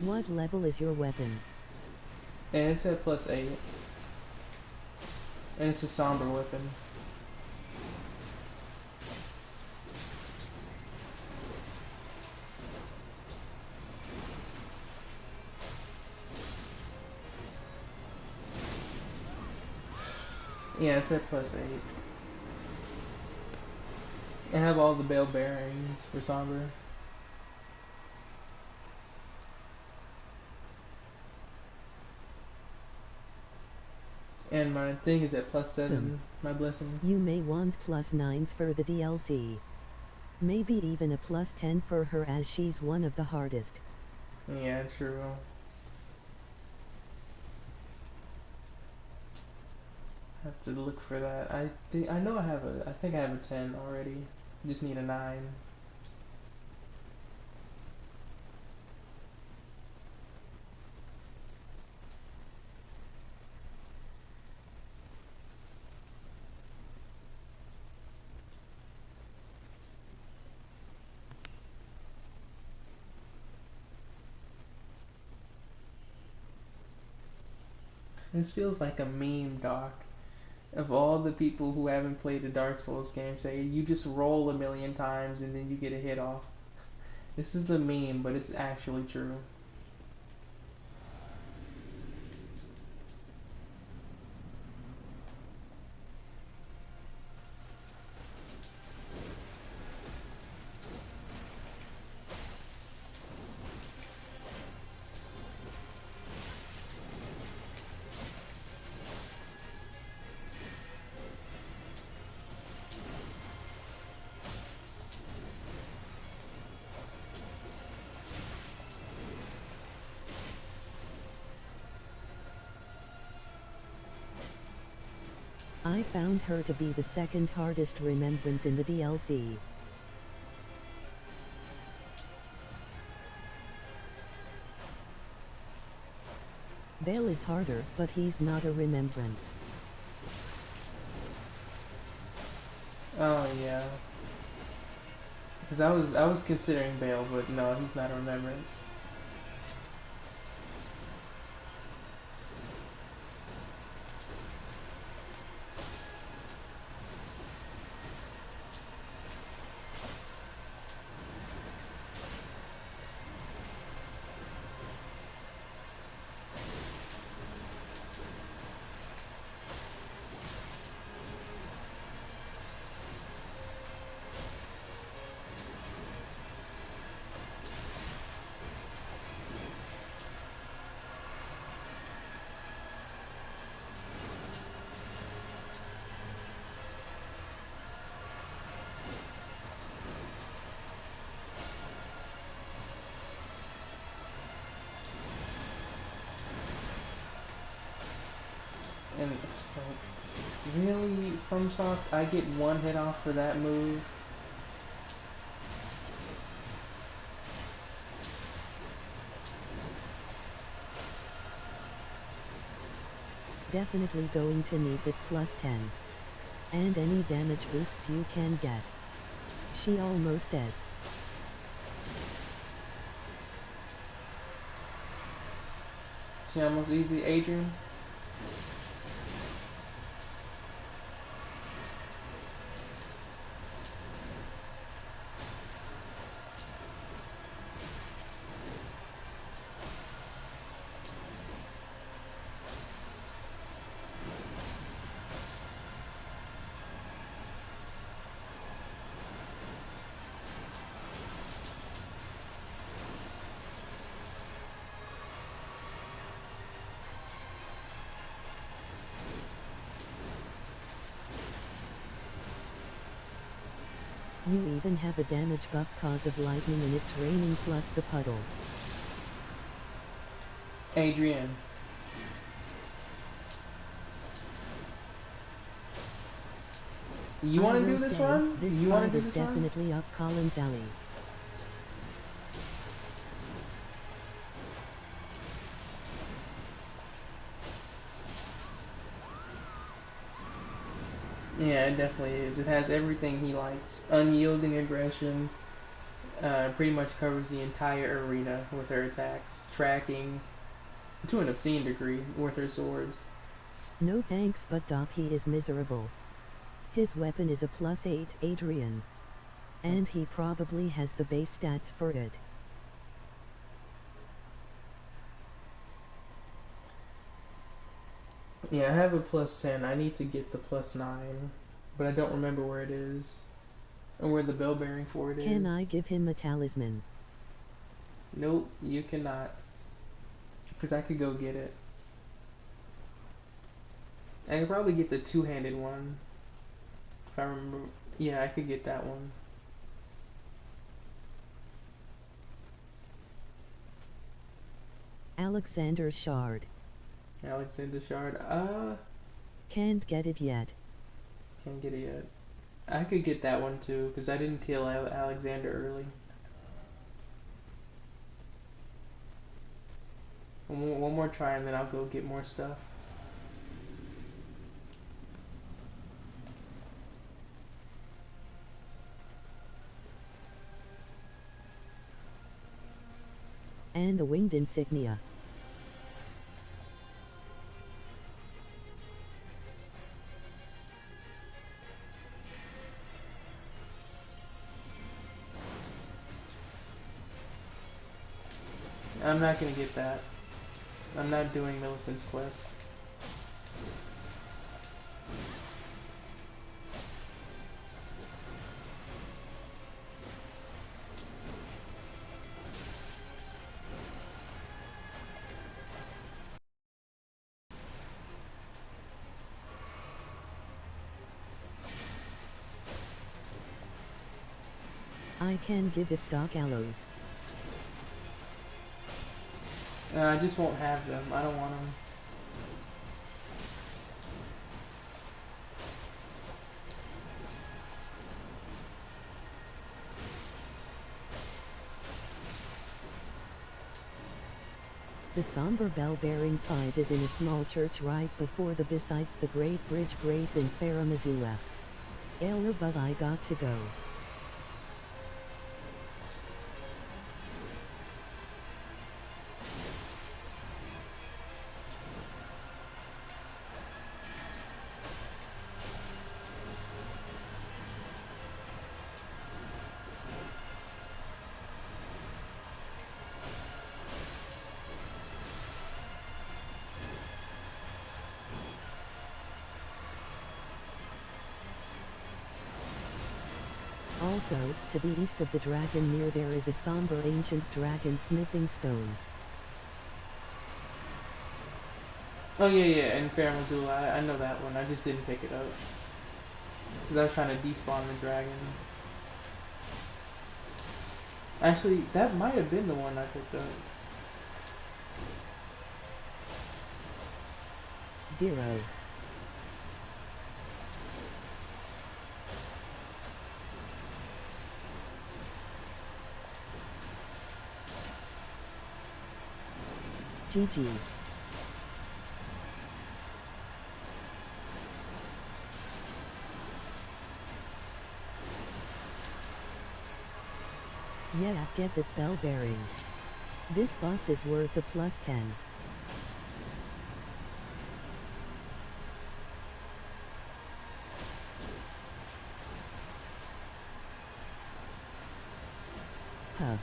Speaker 1: What level is your weapon?
Speaker 2: And it's at +8. And it's a somber weapon. Yeah, it's at +8. I have all the bell bearings for somber. And my thing is at +7, my blessing.
Speaker 1: You may want +9s for the DLC. Maybe even a +10 for her as she's one of the hardest.
Speaker 2: Yeah, true. Have to look for that. I think I know I think I have a 10 already. Just need a 9. This feels like a meme, Doc. Of all the people who haven't played a Dark Souls game, say you just roll a million times and then you get a hit off. This is the meme, but it's actually true.
Speaker 1: I found her to be the second hardest remembrance in the DLC. Vale is harder, but he's not a remembrance.
Speaker 2: Oh yeah. Because I was considering Bale, but no, he's not a remembrance. And it's like, really, FromSoft, I get one hit off for that move?
Speaker 1: Definitely going to need that +10. And any damage boosts you can get. She almost is.
Speaker 2: She almost easy, Adrian.
Speaker 1: You even have a damage buff cause of lightning and it's raining plus the puddle.
Speaker 2: Adrian. You want to do this run?
Speaker 1: This
Speaker 2: You want to
Speaker 1: fight
Speaker 2: do
Speaker 1: is
Speaker 2: this run?
Speaker 1: definitely up Colin's alley.
Speaker 2: Yeah, it definitely is. It has everything he likes. Unyielding aggression. Pretty much covers the entire arena with her attacks. Tracking. To an obscene degree with her swords.
Speaker 1: No thanks, but Doc, he is miserable. His weapon is a +8 Adrian. And he probably has the base stats for it.
Speaker 2: Yeah, I have a +10. I need to get the +9. But I don't remember where it is. Or where the bell bearing for it is.
Speaker 1: Can I give him a talisman?
Speaker 2: Nope, you cannot. Because I could go get it. I could probably get the two-handed one. If I remember. Yeah, I could get that one.
Speaker 1: Alexander Shard.
Speaker 2: Alexander Shard.
Speaker 1: Can't get it yet.
Speaker 2: Can't get it yet. I could get that one too, because I didn't kill Alexander early. One more try and then I'll go get more stuff.
Speaker 1: And the winged insignia.
Speaker 2: I'm not gonna get that. I'm not doing Millicent's quest.
Speaker 1: I can give it Doc Aloes.
Speaker 2: I just won't have them. I don't want them.
Speaker 1: The somber bell-bearing fight is in a small church right before the besides the Great Bridge Grace in Farah Missoula. Elder, but I got to go. Also, to the east of the dragon near there is a somber ancient dragon smithing stone.
Speaker 2: Oh yeah, in Farah Missoula. I know that one. I just didn't pick it up. Because I was trying to despawn the dragon. Actually, that might have been the one I picked up.
Speaker 1: 0. GG. Yeah, get that bell bearing. This boss is worth a +10. Huh.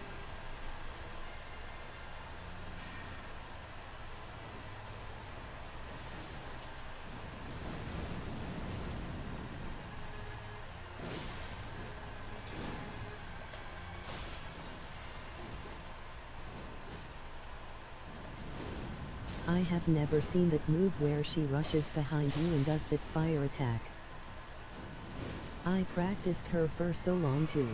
Speaker 1: I have never seen that move where she rushes behind you and does that fire attack. I practiced her for so long too.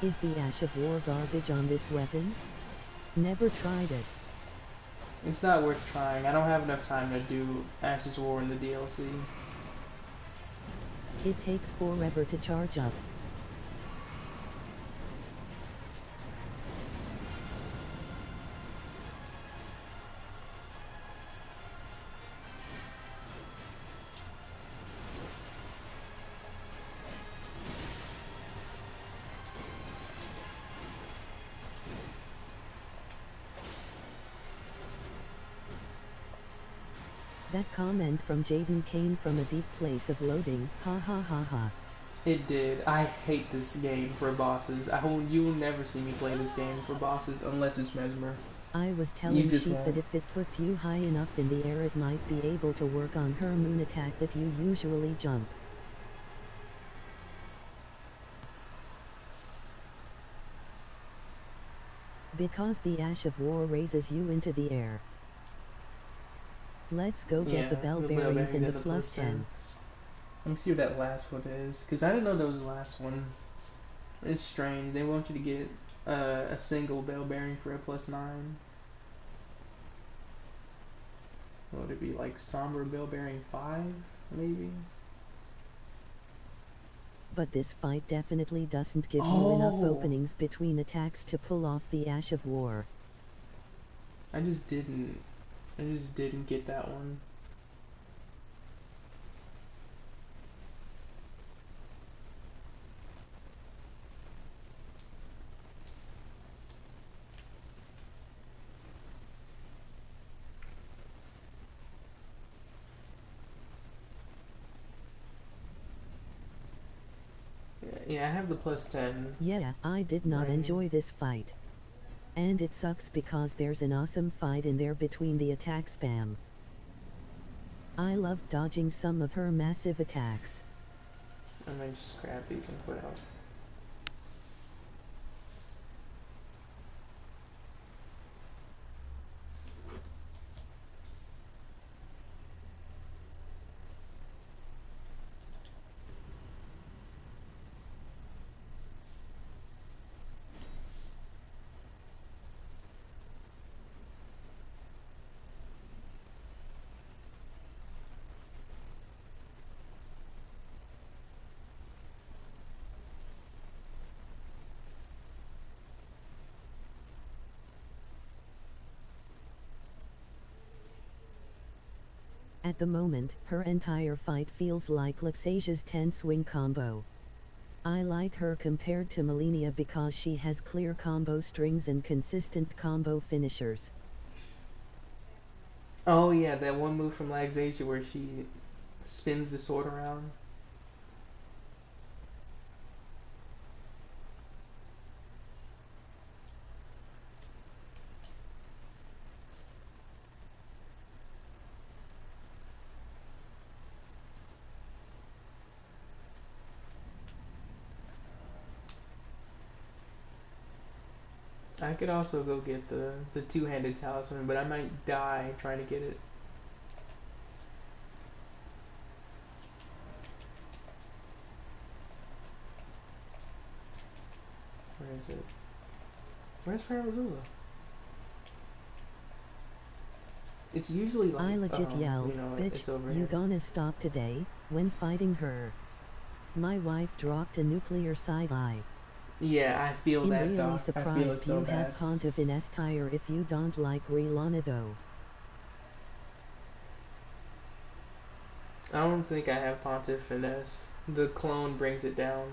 Speaker 1: Is the Ash of War garbage on this weapon? Never tried it.
Speaker 2: It's not worth trying. I don't have enough time to do Ashes of War in the DLC.
Speaker 1: It takes forever to charge up. That comment from Jaden came from a deep place of loathing. Ha ha ha ha.
Speaker 2: It did. I hate this game for bosses. You will never see me play this game for bosses unless it's Mesmer.
Speaker 1: I was telling Sheep that if it puts you high enough in the air it might be able to work on her moon attack that you usually jump. Because the Ash of War raises you into the air. Let's go get the bell bearings and the plus 10.
Speaker 2: Let me see what that last one is, because I didn't know that was the last one. It's strange. They want you to get a single bell bearing for a plus 9. What would it be, like Somber bell bearing 5, maybe?
Speaker 1: But this fight definitely doesn't give you enough openings between attacks to pull off the Ash of War.
Speaker 2: I just didn't get that one. Yeah, I have the plus 10.
Speaker 1: Yeah, I did not enjoy this fight. And it sucks because there's an awesome fight in there between the attack spam. I love dodging some of her massive attacks.
Speaker 2: I might just grab these and put out.
Speaker 1: At the moment, her entire fight feels like Luxasia's 10-swing combo. I like her compared to Malenia because she has clear combo strings and consistent combo finishers.
Speaker 2: Oh yeah, that one move from Luxasia where she spins the sword around. I could also go get the two-handed talisman, but I might die trying to get it. Where is it? Where's Farazula? It's usually like,
Speaker 1: I legit yell,
Speaker 2: you know,
Speaker 1: bitch,
Speaker 2: it's over
Speaker 1: you
Speaker 2: here.
Speaker 1: gonna stop today, when fighting her. My wife dropped a nuclear side eye.
Speaker 2: Yeah, I feel
Speaker 1: I'm
Speaker 2: that
Speaker 1: really
Speaker 2: though.
Speaker 1: surprised
Speaker 2: I feel it so
Speaker 1: you
Speaker 2: bad.
Speaker 1: have Pontiff in S-tier if you don't like Relana though.
Speaker 2: I don't think I have Pontiff Finesse. The clone brings it down.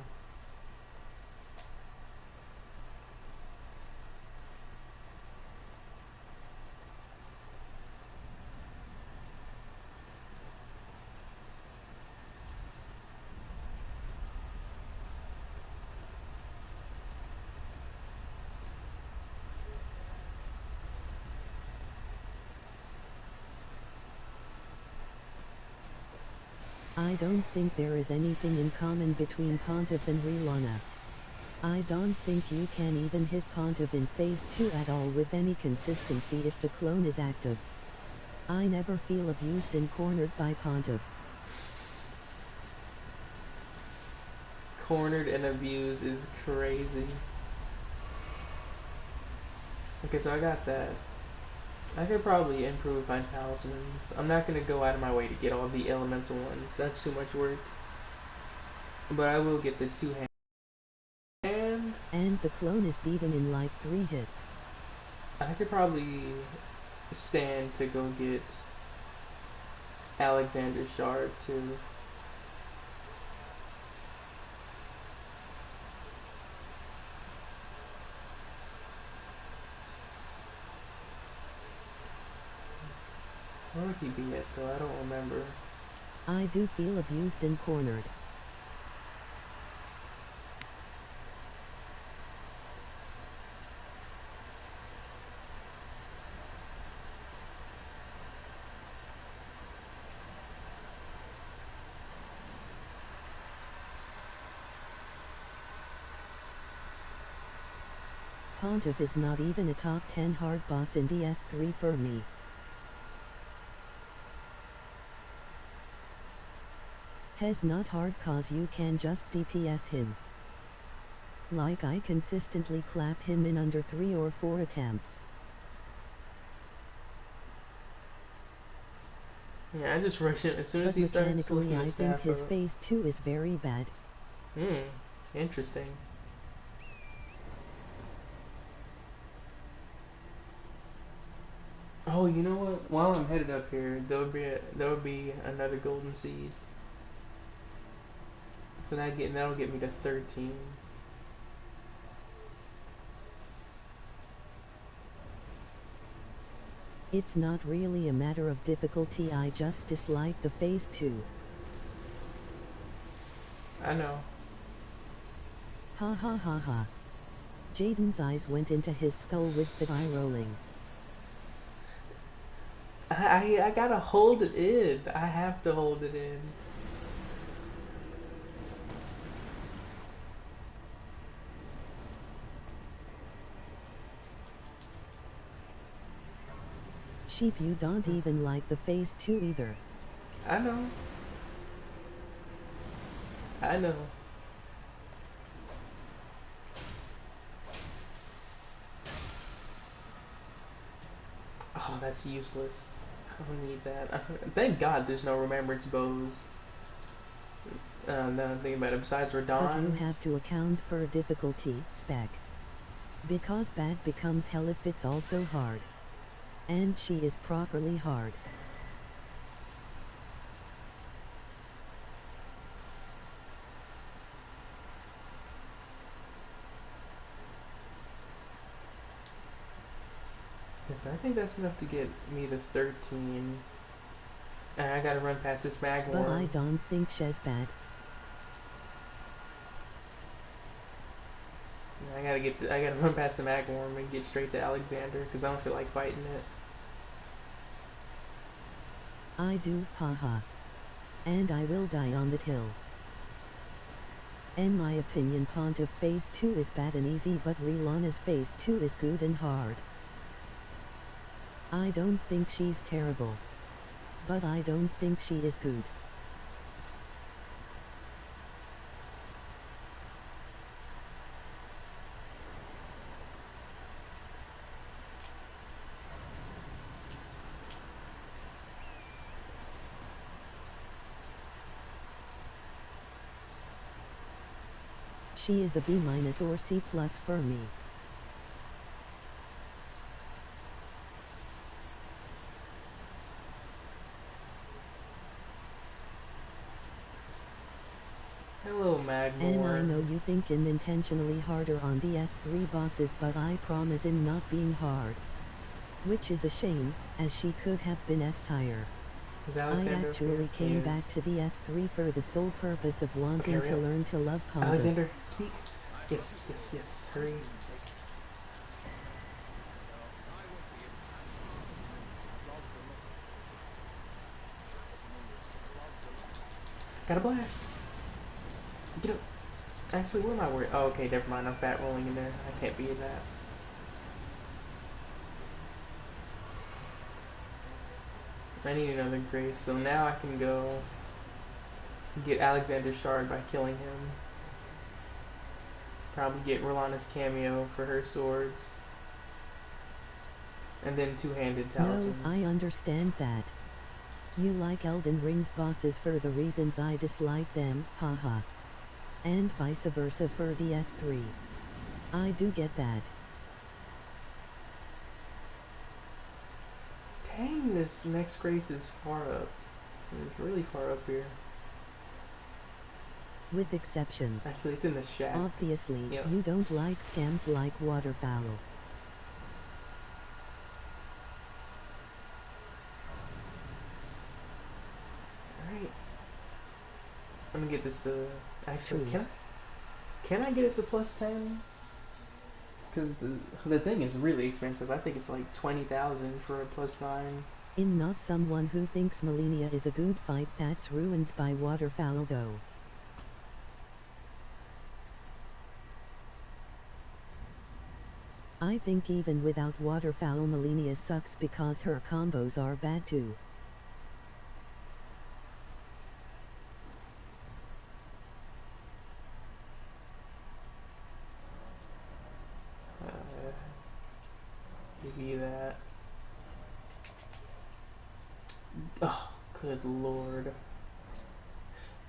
Speaker 1: I don't think there is anything in common between Pontiff and Relana. I don't think you can even hit Pontiff in Phase 2 at all with any consistency if the clone is active. I never feel abused and cornered by Pontiff.
Speaker 2: Cornered and abused is crazy. Okay, so I got that. I could probably improve my talismans. I'm not gonna go out of my way to get all the elemental ones. That's too much work. But I will get the 2-hand.
Speaker 1: And the clone is beaten in like 3 hits.
Speaker 2: I could probably stand to go get Alexander's shard too. Where would he be at though? I don't remember.
Speaker 1: I do feel abused and cornered. Pontiff is not even a top 10 hard boss in DS3 for me. He's not hard cause you can just DPS him. Like I consistently clapped him in under 3 or 4 attempts.
Speaker 2: Yeah, I just rushed it as soon as
Speaker 1: But
Speaker 2: he started
Speaker 1: mechanically
Speaker 2: lifting
Speaker 1: I
Speaker 2: his
Speaker 1: think
Speaker 2: staff
Speaker 1: his
Speaker 2: up.
Speaker 1: Phase 2 is very bad.
Speaker 2: Interesting. Oh, you know what? While I'm headed up here, there would be another golden seed. So that'll get me to 13.
Speaker 1: It's not really a matter of difficulty, I just dislike the Phase 2.
Speaker 2: I know.
Speaker 1: Ha ha ha ha. Jaden's eyes went into his skull with the eye rolling.
Speaker 2: I gotta hold it in. I have to hold it in.
Speaker 1: Sheep, you don't even like the Phase 2 either.
Speaker 2: I know. I know. Oh, that's useless. I don't need that. Thank God there's no remembrance bows. Now I'm thinking about it. Besides
Speaker 1: But
Speaker 2: Radon.
Speaker 1: you have to account for a difficulty spec. Because bad becomes hell if it's also hard. And she is properly hard.
Speaker 2: So I think that's enough to get me to 13. And I gotta run past this magworm.
Speaker 1: But I don't think she's bad.
Speaker 2: I gotta run past the magworm and get straight to Alexander because I don't feel like fighting it.
Speaker 1: I do, haha. And I will die on that hill. In my opinion, Pontiff Phase 2 is bad and easy, but Relana's Phase 2 is good and hard. I don't think she's terrible. But I don't think she is good. She is a B- or C+ for me.
Speaker 2: Hello, magworm.
Speaker 1: And I know you think I'm intentionally harder on the S3 bosses, but I promise I'm not being hard. Which is a shame, as she could have been S-tier.
Speaker 2: Is
Speaker 1: I
Speaker 2: Alexander
Speaker 1: actually
Speaker 2: here?
Speaker 1: came
Speaker 2: He is.
Speaker 1: back to the S3 for the sole purpose of wanting
Speaker 2: Okay,
Speaker 1: to
Speaker 2: hurry up.
Speaker 1: learn to love Pontiff.
Speaker 2: Alexander, speak. Yes, yes, yes. Hurry.
Speaker 5: Got a blast. Get up. Actually, what am I worried? Oh, okay, never mind. I'm fat rolling in there. I can't be in that. I need another grace, so now I can go get Alexander's shard by killing him. Probably get Rolana's cameo for her swords. And then two-handed talisman.
Speaker 1: No, I understand that. You like Elden Ring's bosses for the reasons I dislike them, haha. And vice versa for the S3. I do get that.
Speaker 5: Dang, this next grace is far up. It's really far up here.
Speaker 1: With exceptions.
Speaker 5: Actually, it's in the shack.
Speaker 1: Obviously,
Speaker 5: Yep.
Speaker 1: you don't like scams like waterfowl.
Speaker 5: Alright. I'm gonna get this to... Actually,
Speaker 1: True.
Speaker 5: can I get it to +10? Because the thing is really expensive. I think it's like 20,000 for a +9.
Speaker 1: I'm not someone who thinks Malenia is a good fight that's ruined by waterfowl though. I think even without waterfowl Malenia sucks because her combos are bad too.
Speaker 5: Give you that. Oh, good lord.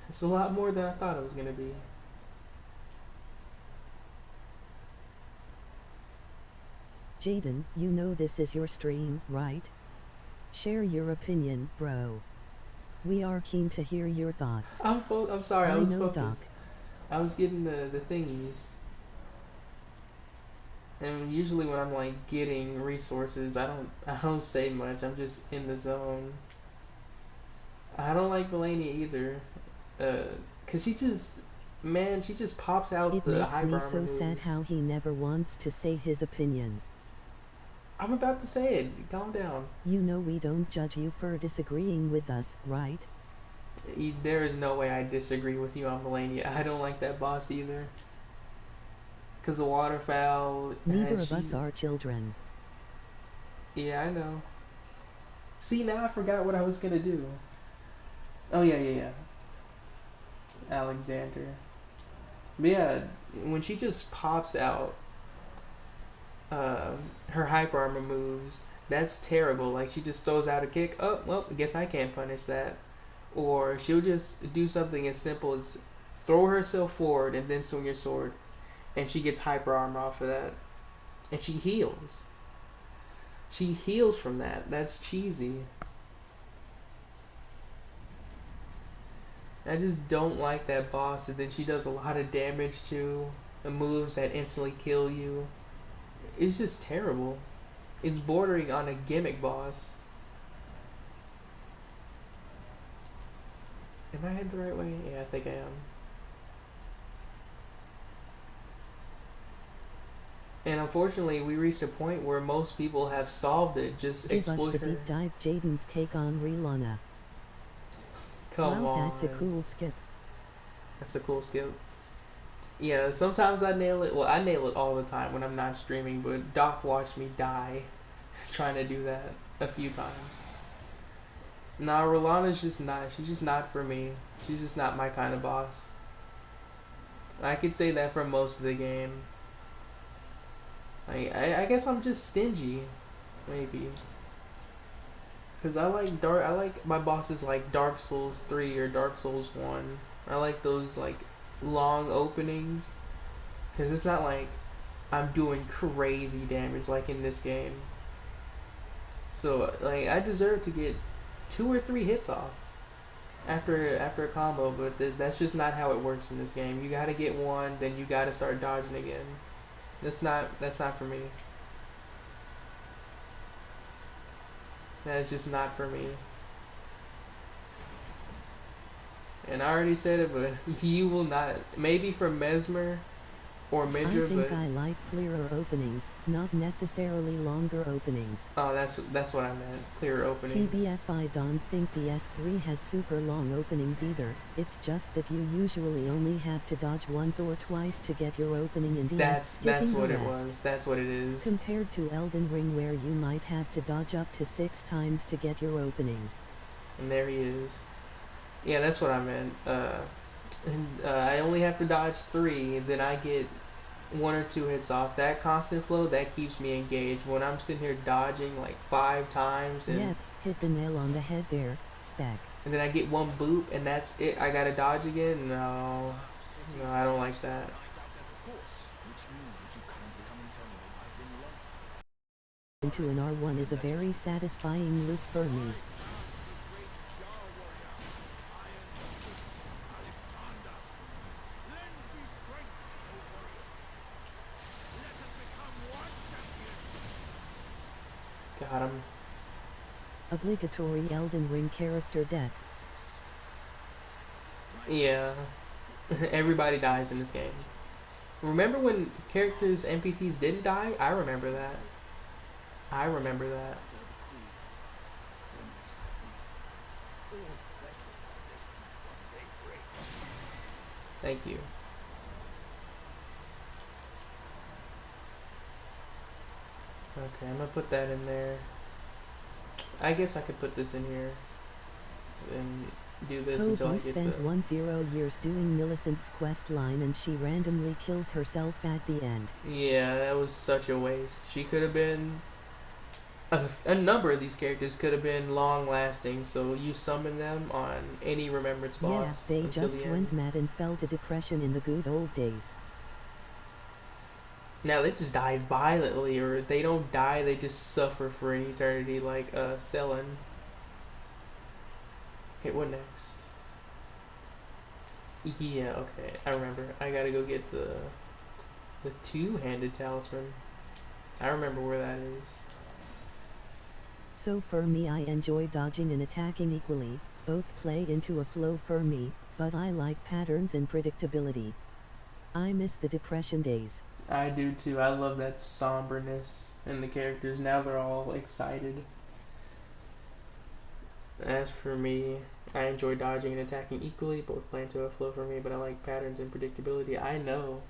Speaker 5: It's a lot more than I thought it was gonna be.
Speaker 1: Jaden, you know this is your stream, right? Share your opinion, bro. We are keen to hear your thoughts.
Speaker 5: I'm sorry, I was
Speaker 1: know,
Speaker 5: focused.
Speaker 1: Doc.
Speaker 5: I was getting the thingies. And usually when I'm like getting resources, I don't say much. I'm just in the zone. I don't like Malenia either. Cause she just pops out
Speaker 1: It
Speaker 5: the
Speaker 1: makes
Speaker 5: high
Speaker 1: me
Speaker 5: armor
Speaker 1: so sad
Speaker 5: moves.
Speaker 1: how he never wants to say his opinion.
Speaker 5: I'm about to say it. Calm down.
Speaker 1: You know we don't judge you for disagreeing with us, right?
Speaker 5: There is no way I disagree with you on Malenia. I don't like that boss either. Cause the waterfowl.
Speaker 1: Neither
Speaker 5: and
Speaker 1: of us are children.
Speaker 5: Yeah, I know. See, now I forgot what I was gonna do. Oh yeah. Alexander. But yeah, when she just pops out her hyper armor moves, that's terrible. Like she just throws out a kick. Oh well, I guess I can't punish that. Or she'll just do something as simple as throw herself forward and then swing your sword, and she gets hyper armor off of that, and she heals. She heals from that. That's cheesy. I just don't like that boss, and then she does a lot of damage to the moves that instantly kill you. It's just terrible. It's bordering on a gimmick boss. Am I heading the right way? Yeah, I think I am. And unfortunately, we reached a point where most people have solved it. Just
Speaker 1: Give us
Speaker 5: exploit
Speaker 1: the
Speaker 5: her.
Speaker 1: deep dive Jaden's take on Relana.
Speaker 5: Come
Speaker 1: Wow,
Speaker 5: on.
Speaker 1: that's a cool skip.
Speaker 5: That's a cool skill. Yeah, sometimes I nail it. Well, I nail it all the time when I'm not streaming, but Doc watched me die trying to do that a few times. Nah, Rolana's just not. She's just not for me. She's just not my kind of boss. I could say that for most of the game. I guess I'm just stingy, maybe. Cause I like my bosses like Dark Souls 3 or Dark Souls 1. I like those like long openings. Cause it's not like I'm doing crazy damage like in this game. So like I deserve to get 2 or 3 hits off after a combo, but that's just not how it works in this game. You gotta get one, then you gotta start dodging again. That's not for me. That is just not for me. And I already said it, but you will not. Maybe for Mesmer, or
Speaker 1: I
Speaker 5: Midra,
Speaker 1: think
Speaker 5: but
Speaker 1: I like clearer openings, not necessarily longer openings.
Speaker 5: oh, that's what I meant. Clear openings.
Speaker 1: TBF, I don't think DS3 has super long openings either, it's just that you usually only have to dodge once or twice to get your opening in DS,
Speaker 5: That's
Speaker 1: skipping the
Speaker 5: what it
Speaker 1: rest.
Speaker 5: was. That's what it is.
Speaker 1: Compared to Elden Ring where you might have to dodge up to 6 times to get your opening.
Speaker 5: And there he is. Yeah, that's what I meant. I only have to dodge 3, then I get 1 or 2 hits off. That constant flow, that keeps me engaged. When I'm sitting here dodging like 5 times and
Speaker 1: Yep, hit the nail on the head there, Spec.
Speaker 5: and then I get 1 boop and that's it. I gotta dodge again. No, I don't like that.
Speaker 1: Into an R1 is a very satisfying loop for me.
Speaker 5: Got him.
Speaker 1: Obligatory Elden Ring character death.
Speaker 5: Yeah, everybody dies in this game. Remember when characters, NPCs didn't die? I remember that. I remember that. Thank you. Okay, I'm gonna put that in there. I guess I could put this in here and do this until I
Speaker 1: Kobu
Speaker 5: get
Speaker 1: spent
Speaker 5: the...
Speaker 1: 10 years doing Millicent's quest line and she randomly kills herself at the end.
Speaker 5: Yeah, that was such a waste. She could have been... A number of these characters could have been long-lasting, so you summon them on any remembrance
Speaker 1: Yeah,
Speaker 5: boss
Speaker 1: they
Speaker 5: until
Speaker 1: just
Speaker 5: the end.
Speaker 1: went mad and fell to depression in the good old days.
Speaker 5: Now they just die violently, or they don't die, they just suffer for an eternity, like Selen. Okay, what next? Yeah, okay, I remember. I gotta go get the two-handed talisman. I remember where that is.
Speaker 1: So for me, I enjoy dodging and attacking equally, both play into a flow for me, but I like patterns and predictability. I miss the depression days.
Speaker 5: I do too. I love that somberness in the characters. Now they're all excited. As for me, I enjoy dodging and attacking equally, both play into a flow for me, but I like patterns and predictability. I know.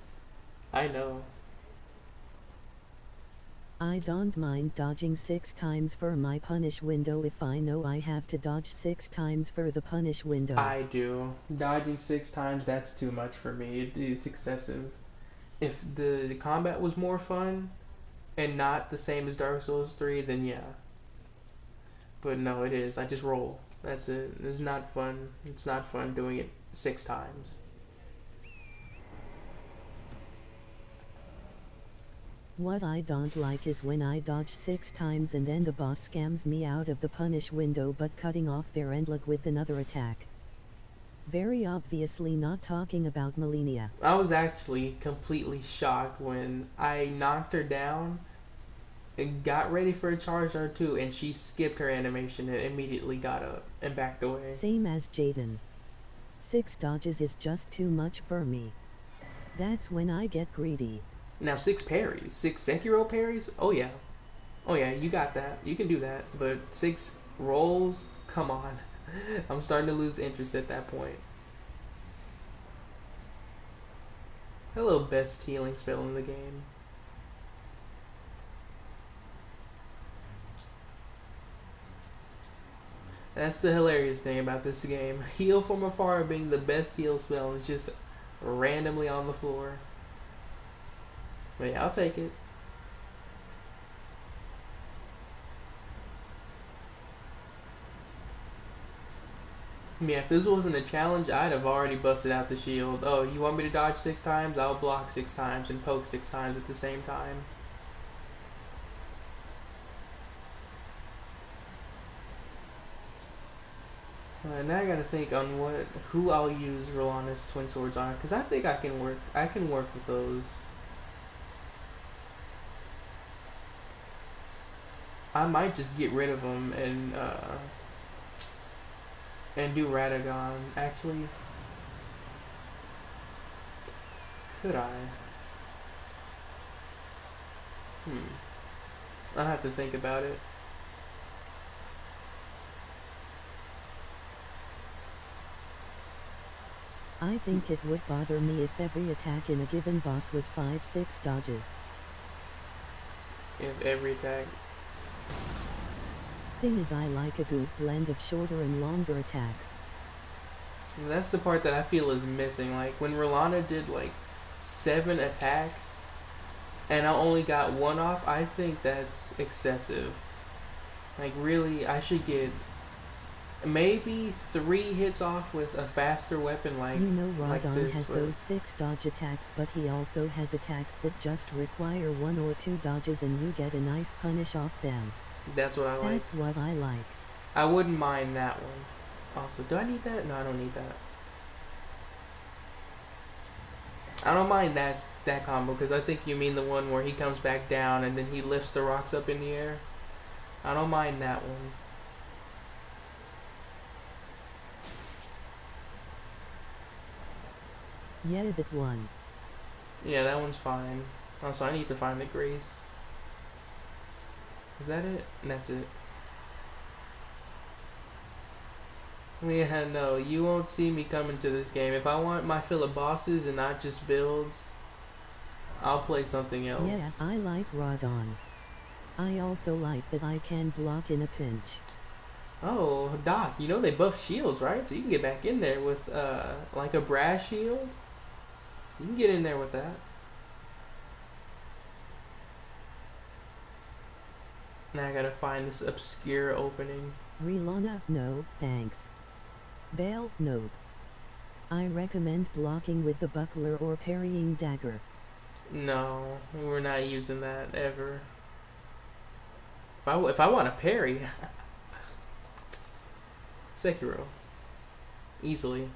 Speaker 5: I know.
Speaker 1: I don't mind dodging 6 times for my punish window if I know I have to dodge 6 times for the punish window.
Speaker 5: I do. Dodging 6 times, that's too much for me. It's excessive. If the combat was more fun and not the same as Dark Souls 3, then yeah. But no, it is. I just roll. That's it. It's not fun. It's not fun doing it 6 times.
Speaker 1: What I don't like is when I dodge 6 times and then the boss scams me out of the punish window but cutting off their endlock with another attack. Very obviously not talking about Malenia.
Speaker 5: I was actually completely shocked when I knocked her down and got ready for a charge R2 and she skipped her animation and immediately got up and backed away.
Speaker 1: Same as Jaden. 6 dodges is just too much for me. That's when I get greedy.
Speaker 5: Now 6 parries, 6 Sekiro parries? Oh yeah. Oh yeah, you got that. You can do that. But 6 rolls? Come on. I'm starting to lose interest at that point. Hello, best healing spell in the game. That's the hilarious thing about this game. Heal from afar being the best heal spell is just randomly on the floor. But yeah, I'll take it. Yeah, if this wasn't a challenge, I'd have already busted out the shield. Oh, you want me to dodge 6 times? I'll block 6 times and poke 6 times at the same time. Now I gotta think on who I'll use Rolana's twin swords on, because I think I can work with those. I might just get rid of them and do Radagon. Actually, could I? I'll have to think about it.
Speaker 1: I think it would bother me if every attack in a given boss was 5-6 dodges.
Speaker 5: If every attack.
Speaker 1: Thing is, I like a good blend of shorter and longer attacks.
Speaker 5: And that's the part that I feel is missing. Like when Rolana did like 7 attacks and I only got 1 off, I think that's excessive. Like really, I should get maybe 3 hits off with a faster weapon like
Speaker 1: You know,
Speaker 5: like
Speaker 1: Radon
Speaker 5: this,
Speaker 1: has
Speaker 5: but
Speaker 1: those 6 dodge attacks, but he also has attacks that just require 1 or 2 dodges and you get a nice punish off them.
Speaker 5: that's what I like.
Speaker 1: That's what I like.
Speaker 5: I wouldn't mind that one. Also, do I need that? No, I don't need that. I don't mind that combo because I think you mean the one where he comes back down and then he lifts the rocks up in the air. I don't mind that one.
Speaker 1: Yeah, that one.
Speaker 5: Yeah, that one's fine. Also, I need to find the Grace. Is that it? And that's it. Yeah, no, you won't see me coming to this game. If I want my fill of bosses and not just builds, I'll play something else.
Speaker 1: Yeah, I like Radon. I also like that I can block in a pinch.
Speaker 5: Oh, Doc, you know they buff shields, right? So you can get back in there with, like a brass shield. You can get in there with that. Now I gotta find this obscure opening.
Speaker 1: Relana, no, thanks. Bale, nope. I recommend blocking with the buckler or parrying dagger.
Speaker 5: No, we're not using that ever. If I want to parry, Sekiro, easily.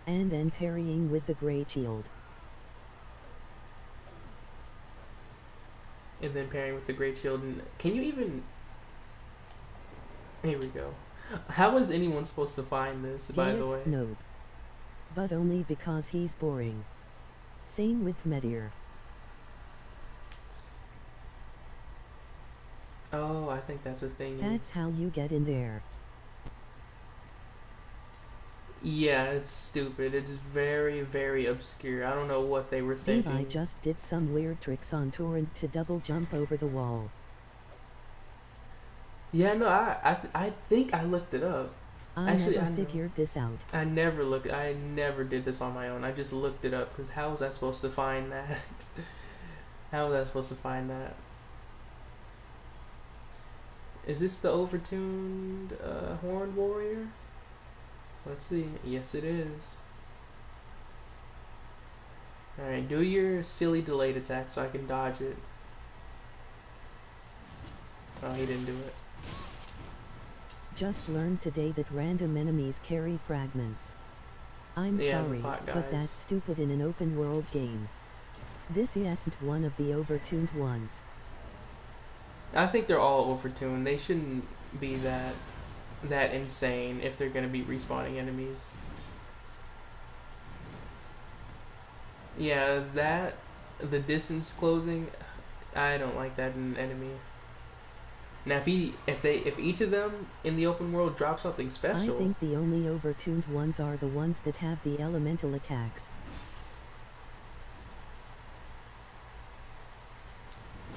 Speaker 1: And then parrying with the great shield.
Speaker 5: And then pairing with the Great Shield. And can you even... Here we go. How is anyone supposed to find this, by the way?
Speaker 1: Nope. But only because he's boring. Same with Meteor.
Speaker 5: Oh, I think that's a thing.
Speaker 1: That's how you get in there.
Speaker 5: Yeah, it's stupid. It's very, very obscure. I don't know what they were
Speaker 1: Dude,
Speaker 5: thinking.
Speaker 1: I just did some weird tricks on Torrent to double jump over the wall.
Speaker 5: Yeah, no, I think I looked it up.
Speaker 1: I
Speaker 5: Actually,
Speaker 1: never
Speaker 5: I know.
Speaker 1: figured this out.
Speaker 5: I never did this on my own. I just looked it up because how was I supposed to find that? How was I supposed to find that? Is this the overtuned Horned Warrior? Let's see. Yes, it is. Alright, do your silly delayed attack so I can dodge it. Oh, he didn't do it.
Speaker 1: Just learned today that random enemies carry fragments. I'm
Speaker 5: Yeah, the
Speaker 1: sorry,
Speaker 5: pot
Speaker 1: but
Speaker 5: guys.
Speaker 1: that's stupid in an open world game. This isn't one of the overtuned ones.
Speaker 5: I think they're all overtuned. They shouldn't be that insane if they're gonna be respawning enemies. Yeah, the distance closing, I don't like that in an enemy. Now if each of them in the open world drop something special,
Speaker 1: I think the only overtuned ones are the ones that have the elemental attacks.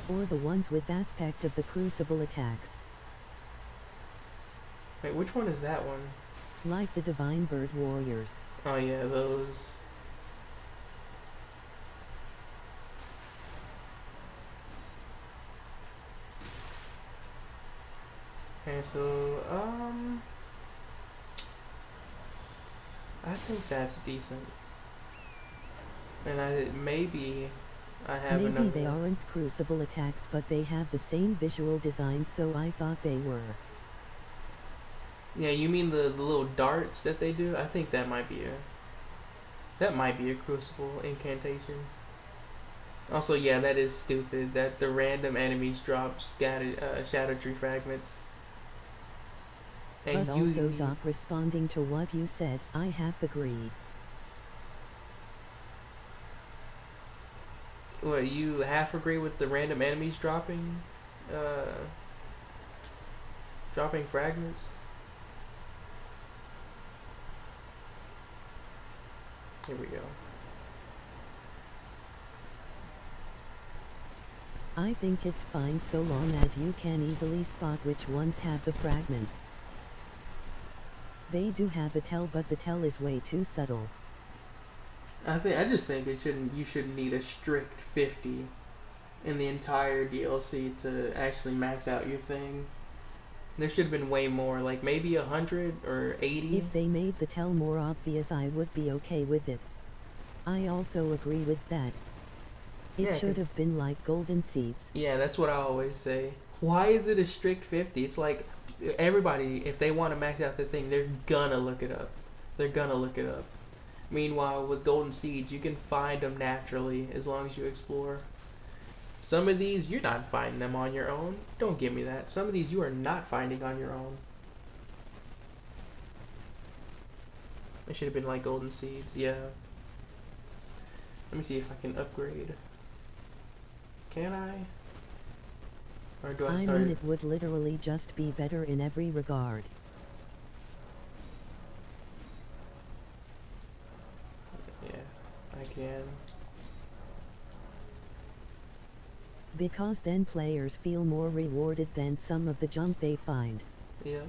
Speaker 1: Or the ones with aspect of the crucible attacks.
Speaker 5: wait, which one is that one?
Speaker 1: Like the Divine Bird Warriors.
Speaker 5: Oh yeah, those. Okay, so I think that's decent. And maybe I have
Speaker 1: Maybe
Speaker 5: enough.
Speaker 1: they aren't crucible attacks, but they have the same visual design, so I thought they were.
Speaker 5: Yeah, you mean the little darts that they do? I think that might be a crucible incantation. Also, yeah, that is stupid that the random enemies drop shadow tree fragments. And
Speaker 1: But also, Doc, responding to what you said, I have agreed.
Speaker 5: What, you half agree with the random enemies uh, dropping fragments? Here we go.
Speaker 1: I think it's fine so long as you can easily spot which ones have the fragments. They do have a tell, but the tell is way too subtle.
Speaker 5: I just think you shouldn't need a strict 50 in the entire DLC to actually max out your thing. There should have been way more, like maybe 100 or 80.
Speaker 1: If they made the tell more obvious, I would be okay with it. I also agree with that. It
Speaker 5: Yeah,
Speaker 1: should
Speaker 5: 'cause-
Speaker 1: have been like golden seeds.
Speaker 5: Yeah, that's what I always say. Why is it a strict 50? It's like everybody, if they want to max out the thing, they're gonna look it up. They're gonna look it up. Meanwhile, with golden seeds, you can find them naturally as long as you explore. Some of these, you're not finding them on your own. Don't give me that. Some of these you are not finding on your own. It should have been like golden seeds, yeah. Let me see if I can upgrade. Can I? Or do I
Speaker 1: I
Speaker 5: start?
Speaker 1: mean, it would literally just be better in every regard.
Speaker 5: Yeah, I can.
Speaker 1: Because then players feel more rewarded than some of the junk they find.
Speaker 5: Yeah.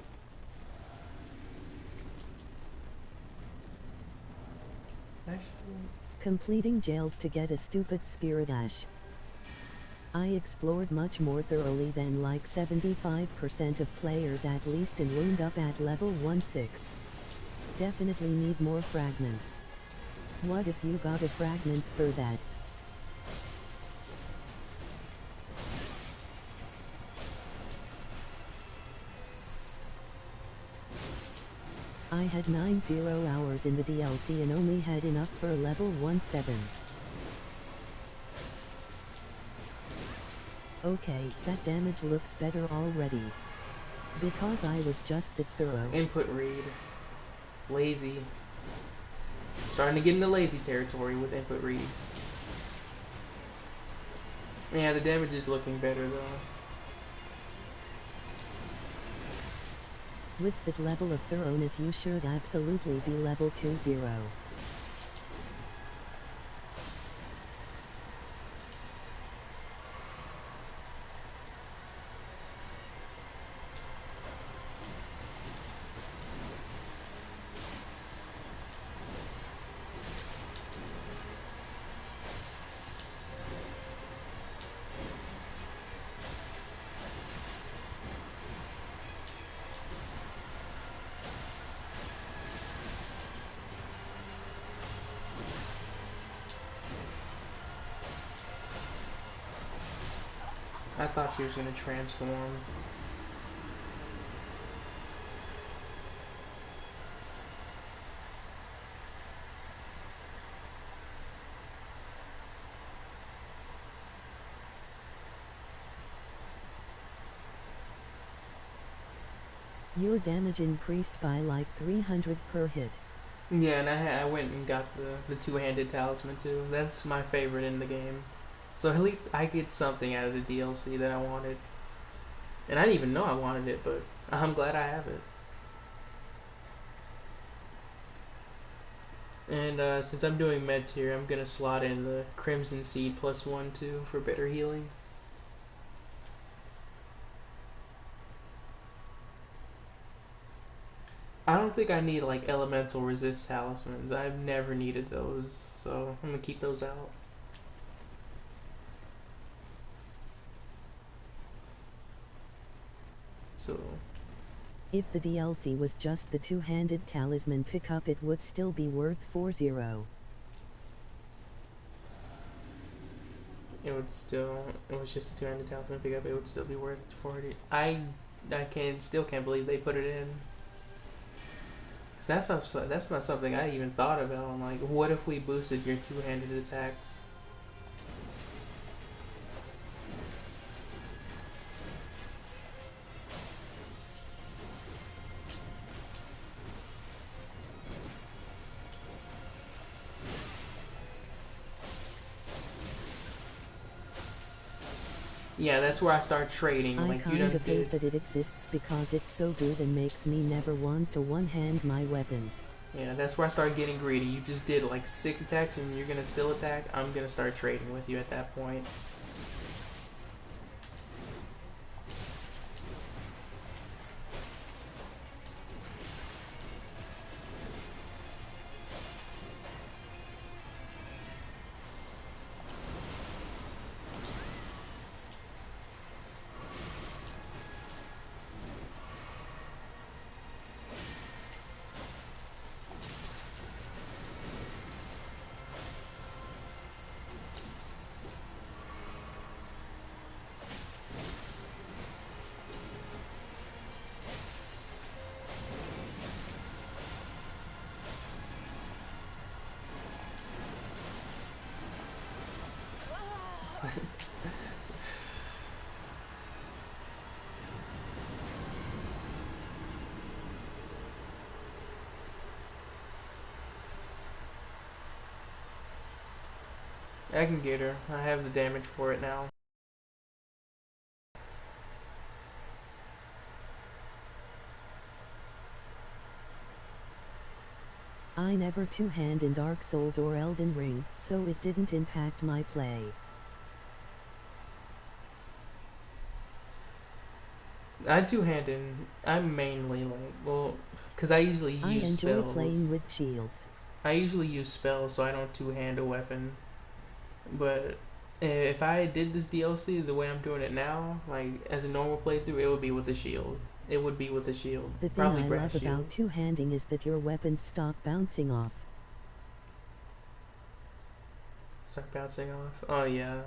Speaker 5: Actually,
Speaker 1: Completing jails to get a stupid spirit ash. I explored much more thoroughly than like 75% of players at least and wound up at level 1-6. Definitely need more fragments. What if you got a fragment for that? I had 90 hours in the DLC and only had enough for a level 1-7. Okay, that damage looks better already. Because I was just that thorough.
Speaker 5: input read. Lazy. Starting to get into lazy territory with input reads. Yeah, the damage is looking better though.
Speaker 1: With that level of thoroughness you should absolutely be level 2-0.
Speaker 5: I thought she was gonna transform.
Speaker 1: Your damage increased by like 300 per hit.
Speaker 5: Yeah, and I went and got the two-handed talisman too. That's my favorite in the game. So at least I get something out of the DLC that I wanted. And I didn't even know I wanted it, but I'm glad I have it. And since I'm doing med tier, I'm gonna slot in the Crimson Seed +1 too for better healing. I don't think I need like elemental resist talismans. I've never needed those, so I'm gonna keep those out. So
Speaker 1: If the DLC was just the two-handed talisman pickup it would still be worth 4-0.
Speaker 5: it was just a two-handed talisman pickup. It would still be worth 40. I still can't believe they put it in. 'Cause that's not something I even thought about. I'm like, what if we boosted your two-handed attacks? Yeah, that's where I start trading.
Speaker 1: I
Speaker 5: Like you
Speaker 1: kind
Speaker 5: done
Speaker 1: of hate
Speaker 5: did.
Speaker 1: that it exists because it's so good and makes me never want to one-hand my weapons.
Speaker 5: Yeah, that's where I start getting greedy. You just did like 6 attacks and you're gonna still attack. I'm gonna start trading with you at that point. I can get her. I have the damage for it now.
Speaker 1: I never two-hand in Dark Souls or Elden Ring, so it didn't impact my play.
Speaker 5: I two-handed. I'm mainly like, well, because I usually
Speaker 1: I
Speaker 5: use
Speaker 1: enjoy
Speaker 5: spells.
Speaker 1: playing with shields.
Speaker 5: I usually use spells, so I don't two-hand a weapon. But if I did this DLC the way I'm doing it now, like as a normal playthrough, it would be with a shield. It would be with a shield.
Speaker 1: The thing
Speaker 5: Probably
Speaker 1: I
Speaker 5: brass
Speaker 1: love
Speaker 5: shield.
Speaker 1: about two-handing is that your weapons stop bouncing off.
Speaker 5: Start bouncing off. Oh yeah.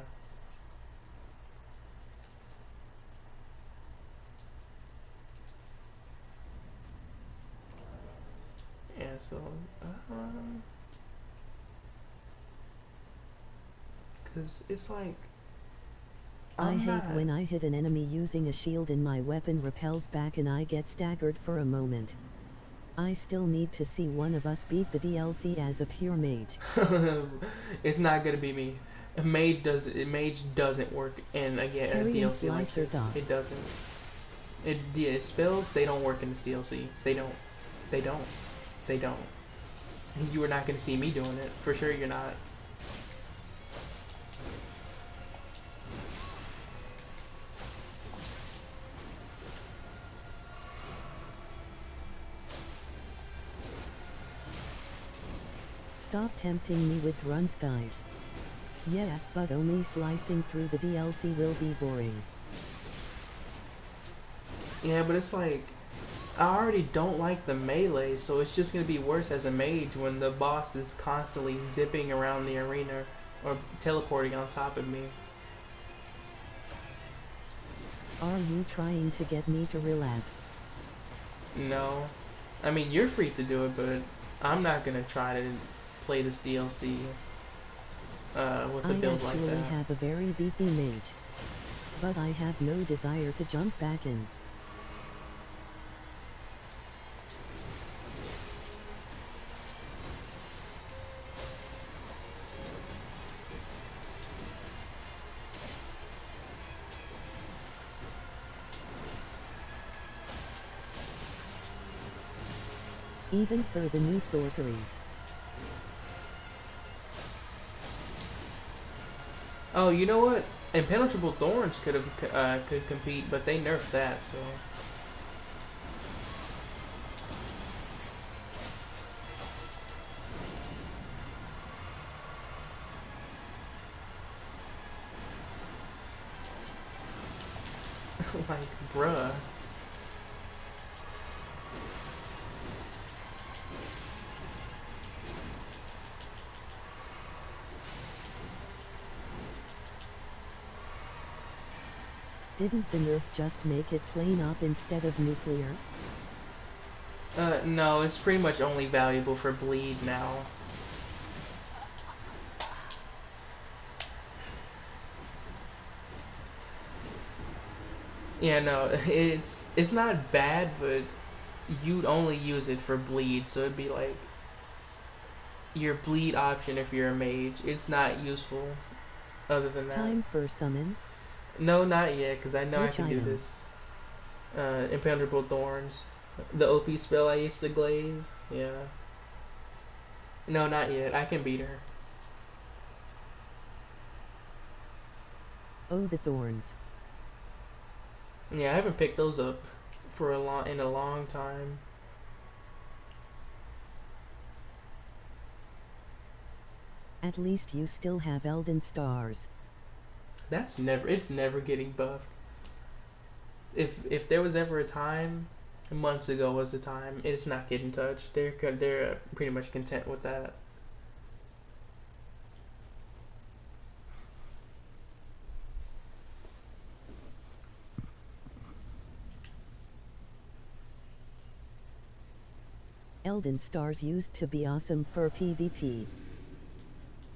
Speaker 5: Yeah. So, cause it's like
Speaker 1: I
Speaker 5: I'm
Speaker 1: hate
Speaker 5: not.
Speaker 1: when I hit an enemy using a shield and my weapon repels back and I get staggered for a moment. I still need to see one of us beat the DLC as a pure mage.
Speaker 5: It's not gonna be me. Mage doesn't work in again a
Speaker 1: Parry and
Speaker 5: DLC like
Speaker 1: slice or
Speaker 5: this.
Speaker 1: dodge.
Speaker 5: It doesn't. Yeah, spells they don't work in this DLC. They don't. They don't. They don't. You are not gonna see me doing it for sure. You're not.
Speaker 1: Stop tempting me with runs, guys. Yeah, but only slicing through the DLC will be boring.
Speaker 5: Yeah, but it's like I already don't like the melee, so it's just gonna be worse as a mage when the boss is constantly zipping around the arena or teleporting on top of me.
Speaker 1: Are you trying to get me to relapse?
Speaker 5: No. I mean, you're free to do it, but I'm not gonna try to play this DLC with a
Speaker 1: I
Speaker 5: build like
Speaker 1: actually
Speaker 5: that.
Speaker 1: have a very beefy mage. But I have no desire to jump back in. Even for the new sorceries.
Speaker 5: Oh, you know what? Impenetrable Thorns could compete, but they nerfed that, so. Like, bruh.
Speaker 1: Didn't the nerf just make it plain up instead of nuclear?
Speaker 5: No, it's pretty much only valuable for bleed now. Yeah, no, it's not bad, but you'd only use it for bleed, so it'd be like your bleed option if you're a mage. It's not useful other than that.
Speaker 1: Time for summons.
Speaker 5: No, not yet, because I know I
Speaker 1: Which
Speaker 5: can do
Speaker 1: item?
Speaker 5: this. Impenetrable Thorns. The OP spell I used to glaze. Yeah. No, not yet. I can beat her.
Speaker 1: Oh, the thorns.
Speaker 5: Yeah, I haven't picked those up for in a long time.
Speaker 1: At least you still have Elden Stars.
Speaker 5: It's never getting buffed. If there was ever a time, months ago was the time. It's not getting touched. They're pretty much content with that.
Speaker 1: Elden Stars used to be awesome for PvP.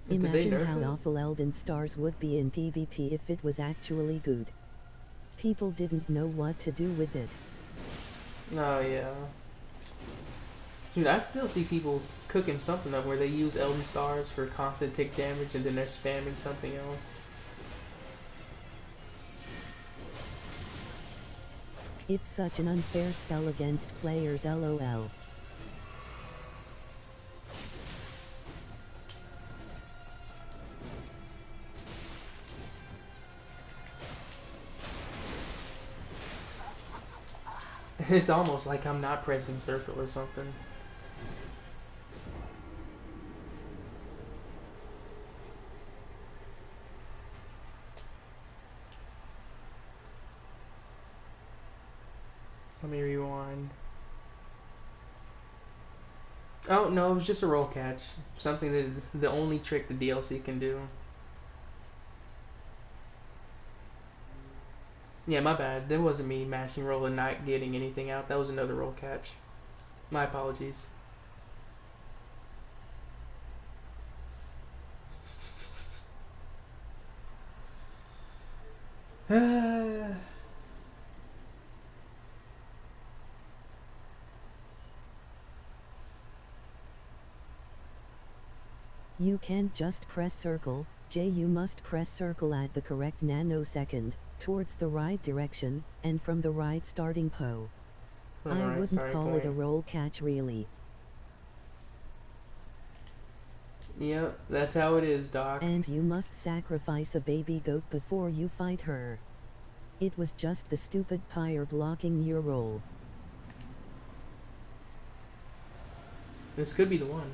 Speaker 5: Did they
Speaker 1: Imagine
Speaker 5: nerf
Speaker 1: how
Speaker 5: it?
Speaker 1: awful Elden Stars would be in PvP if it was actually good. People didn't know what to do with it.
Speaker 5: Oh yeah. Dude, I still see people cooking something up where they use Elden Stars for constant tick damage and then they're spamming something else.
Speaker 1: It's such an unfair spell against players, lol.
Speaker 5: It's almost like I'm not pressing circle or something. Let me rewind. Oh no, it was just a roll catch. Something that the only trick the DLC can do. Yeah, my bad. That wasn't me mashing roll and not getting anything out. That was another roll catch. My apologies.
Speaker 1: You can't just press circle, Jay, you must press circle at the correct nanosecond, towards the right direction, and from the right starting po. I
Speaker 5: Alright,
Speaker 1: wouldn't
Speaker 5: sorry,
Speaker 1: call it a
Speaker 5: point.
Speaker 1: roll catch really.
Speaker 5: Yep, that's how it is, Doc.
Speaker 1: And you must sacrifice a baby goat before you fight her. It was just the stupid pyre blocking your roll.
Speaker 5: This could be the one.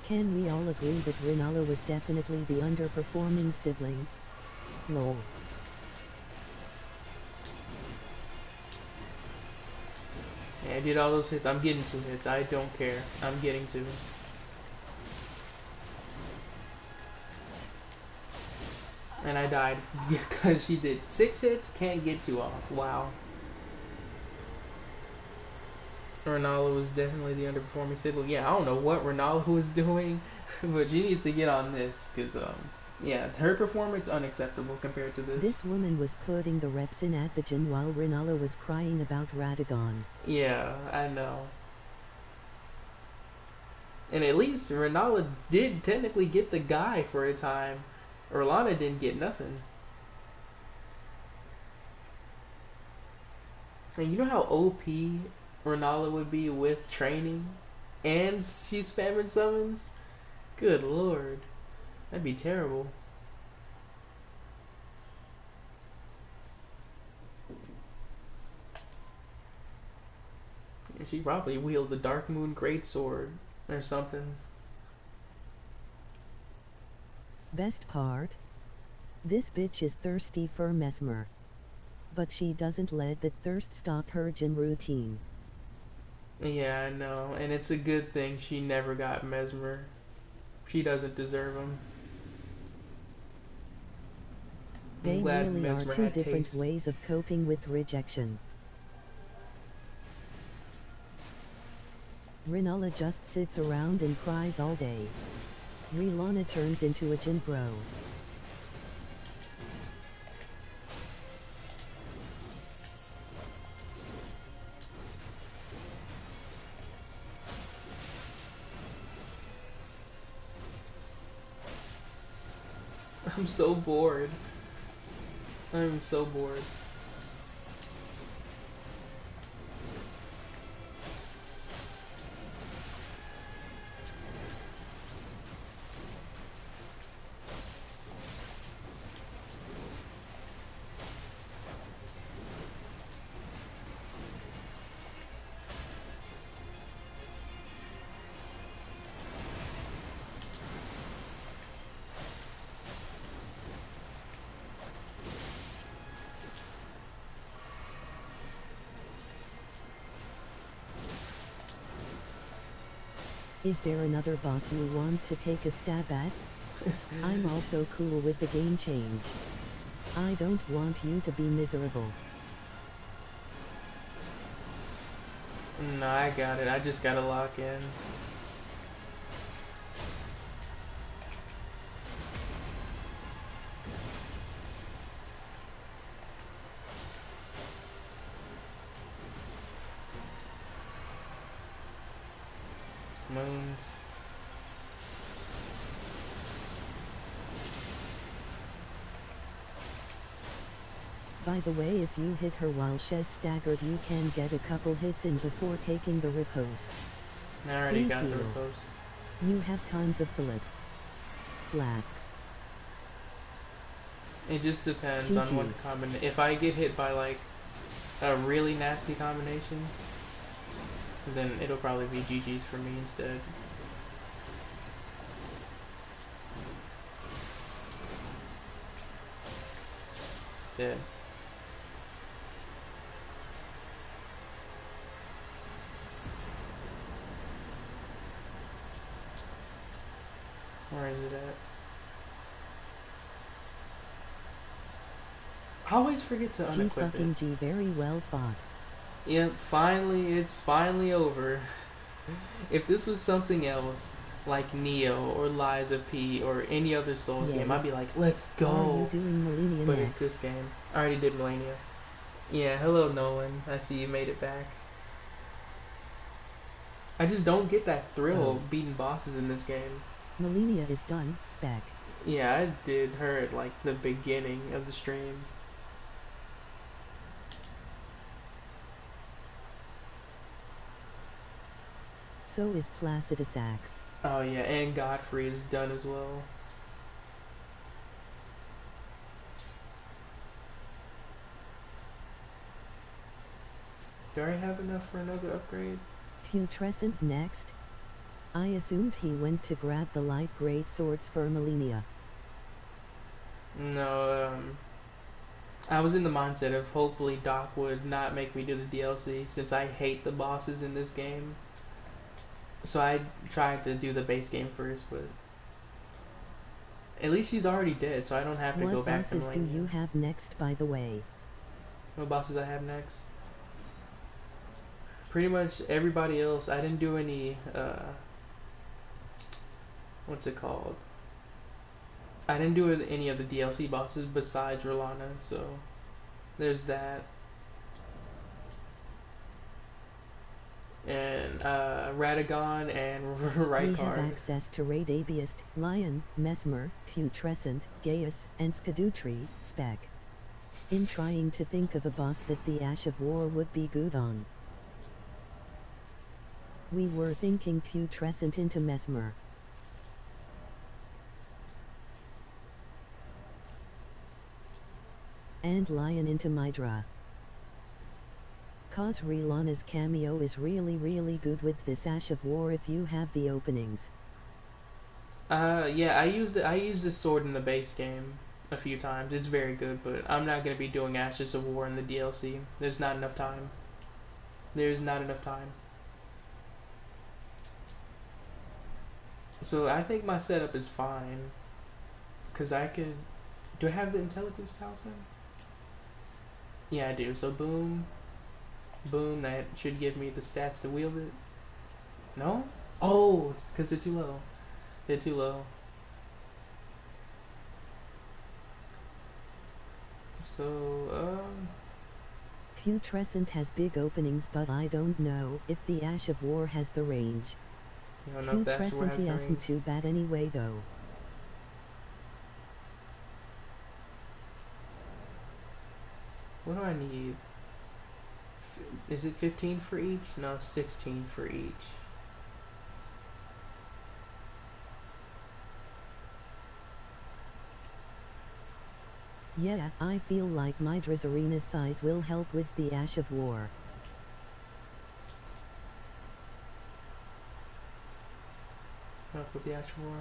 Speaker 1: Can we all agree that Rinala was definitely the underperforming sibling? Lol.
Speaker 5: Yeah, I did all those hits. I'm getting 2 hits. I don't care. I'm getting 2. And I died because she did 6 hits, can't get 2 off. Wow. Ronaldo was definitely the underperforming sibling. Yeah, I don't know what Ronaldo was doing, but she needs to get on this because, yeah, her performance unacceptable compared to this.
Speaker 1: This woman was putting the reps in at the gym while Rinala was crying about Radagon.
Speaker 5: Yeah, I know. And at least Ronaldo did technically get the guy for a time. Orlana didn't get nothing. And you know how OP Ronaldo would be with training? And she's spamming summons? Good lord. That'd be terrible. And she probably wield the Dark Moon Greatsword or something.
Speaker 1: Best part? This bitch is thirsty for Mesmer. But she doesn't let that thirst stop her gym routine.
Speaker 5: Yeah, I know, and it's a good thing she never got Mesmer. She doesn't deserve him. I'm
Speaker 1: They
Speaker 5: glad
Speaker 1: really are
Speaker 5: Mesmer
Speaker 1: two
Speaker 5: had
Speaker 1: different
Speaker 5: taste.
Speaker 1: ways of coping with rejection. Rinola just sits around and cries all day. Rilana turns into a gym bro.
Speaker 5: I'm so bored. I'm so bored.
Speaker 1: Is there another boss you want to take a stab at? I'm also cool with the game change. I don't want you to be miserable.
Speaker 5: No, I got it. I just gotta lock in. Moons.
Speaker 1: By the way, if you hit her while she's staggered, you can get a couple hits in before taking the riposte.
Speaker 5: I already
Speaker 1: Please
Speaker 5: got the
Speaker 1: heal.
Speaker 5: riposte.
Speaker 1: You have tons of bullets. Flasks.
Speaker 5: It just depends on what
Speaker 1: GG.
Speaker 5: combination. If I get hit by like a really nasty combination, then it'll probably be GG's for me instead. Dead. Where is it at? I always forget to
Speaker 1: G
Speaker 5: unequip
Speaker 1: fucking
Speaker 5: it.
Speaker 1: G, very well fought.
Speaker 5: Yep, finally, it's finally over. If this was something else, like Neo or Lies of P or any other Souls game,
Speaker 1: Yay.
Speaker 5: I'd be like, let's
Speaker 1: Are you
Speaker 5: go.
Speaker 1: doing Millennia
Speaker 5: But
Speaker 1: next?
Speaker 5: it's this game. I already did Millennia. Yeah, hello Nolan. I see you made it back. I just don't get that thrill
Speaker 1: Oh.
Speaker 5: of beating bosses in this game.
Speaker 1: Millennia is done, spec.
Speaker 5: Yeah, I did her at like the beginning of the stream.
Speaker 1: So is Placidus Axe.
Speaker 5: Oh yeah, and Godfrey is done as well. Do I have enough for another upgrade?
Speaker 1: Putrescent next. I assumed he went to grab the light great swords for Millennia.
Speaker 5: No, I was in the mindset of hopefully Doc would not make me do the DLC since I hate the bosses in this game. So I tried to do the base game first, but at least she's already dead, so I don't have to go
Speaker 1: What
Speaker 5: back to
Speaker 1: bosses do
Speaker 5: Millennia.
Speaker 1: you have next, by the way?
Speaker 5: What bosses I have next? Pretty much everybody else. I didn't do any, what's it called? I didn't do any of the DLC bosses besides Rolana, so there's that. And Radagon and
Speaker 1: We have
Speaker 5: Rykard.
Speaker 1: access to Raid Abiest, Lion, Mesmer, Putrescent, Gaius, and Skadutri, spec. In trying to think of a boss that the Ash of War would be good on. We were thinking Putrescent into Mesmer. And Lion into Mydra. Cause Rilana's cameo is really good with this Ash of War if you have the openings.
Speaker 5: Yeah, I used this sword in the base game a few times. It's very good, but I'm not gonna be doing Ashes of War in the DLC. There's not enough time. There's not enough time. So I think my setup is fine. Because I could... Do I have the intelligence talisman? Yeah, I do. So boom. Boom. That should give me the stats to wield it. No? Oh, it's because they're too low. They're too low. So,
Speaker 1: Putrescent has big openings, but I don't know if the Ash of War has the range.
Speaker 5: you don't know if the actual has
Speaker 1: Putrescent
Speaker 5: the
Speaker 1: isn't
Speaker 5: range.
Speaker 1: too bad anyway though.
Speaker 5: What do I need? Is it 15 for each? No, 16 for each.
Speaker 1: Yeah, I feel like Mydra's arena's size will help with the Ash of War.
Speaker 5: Up with the actual war.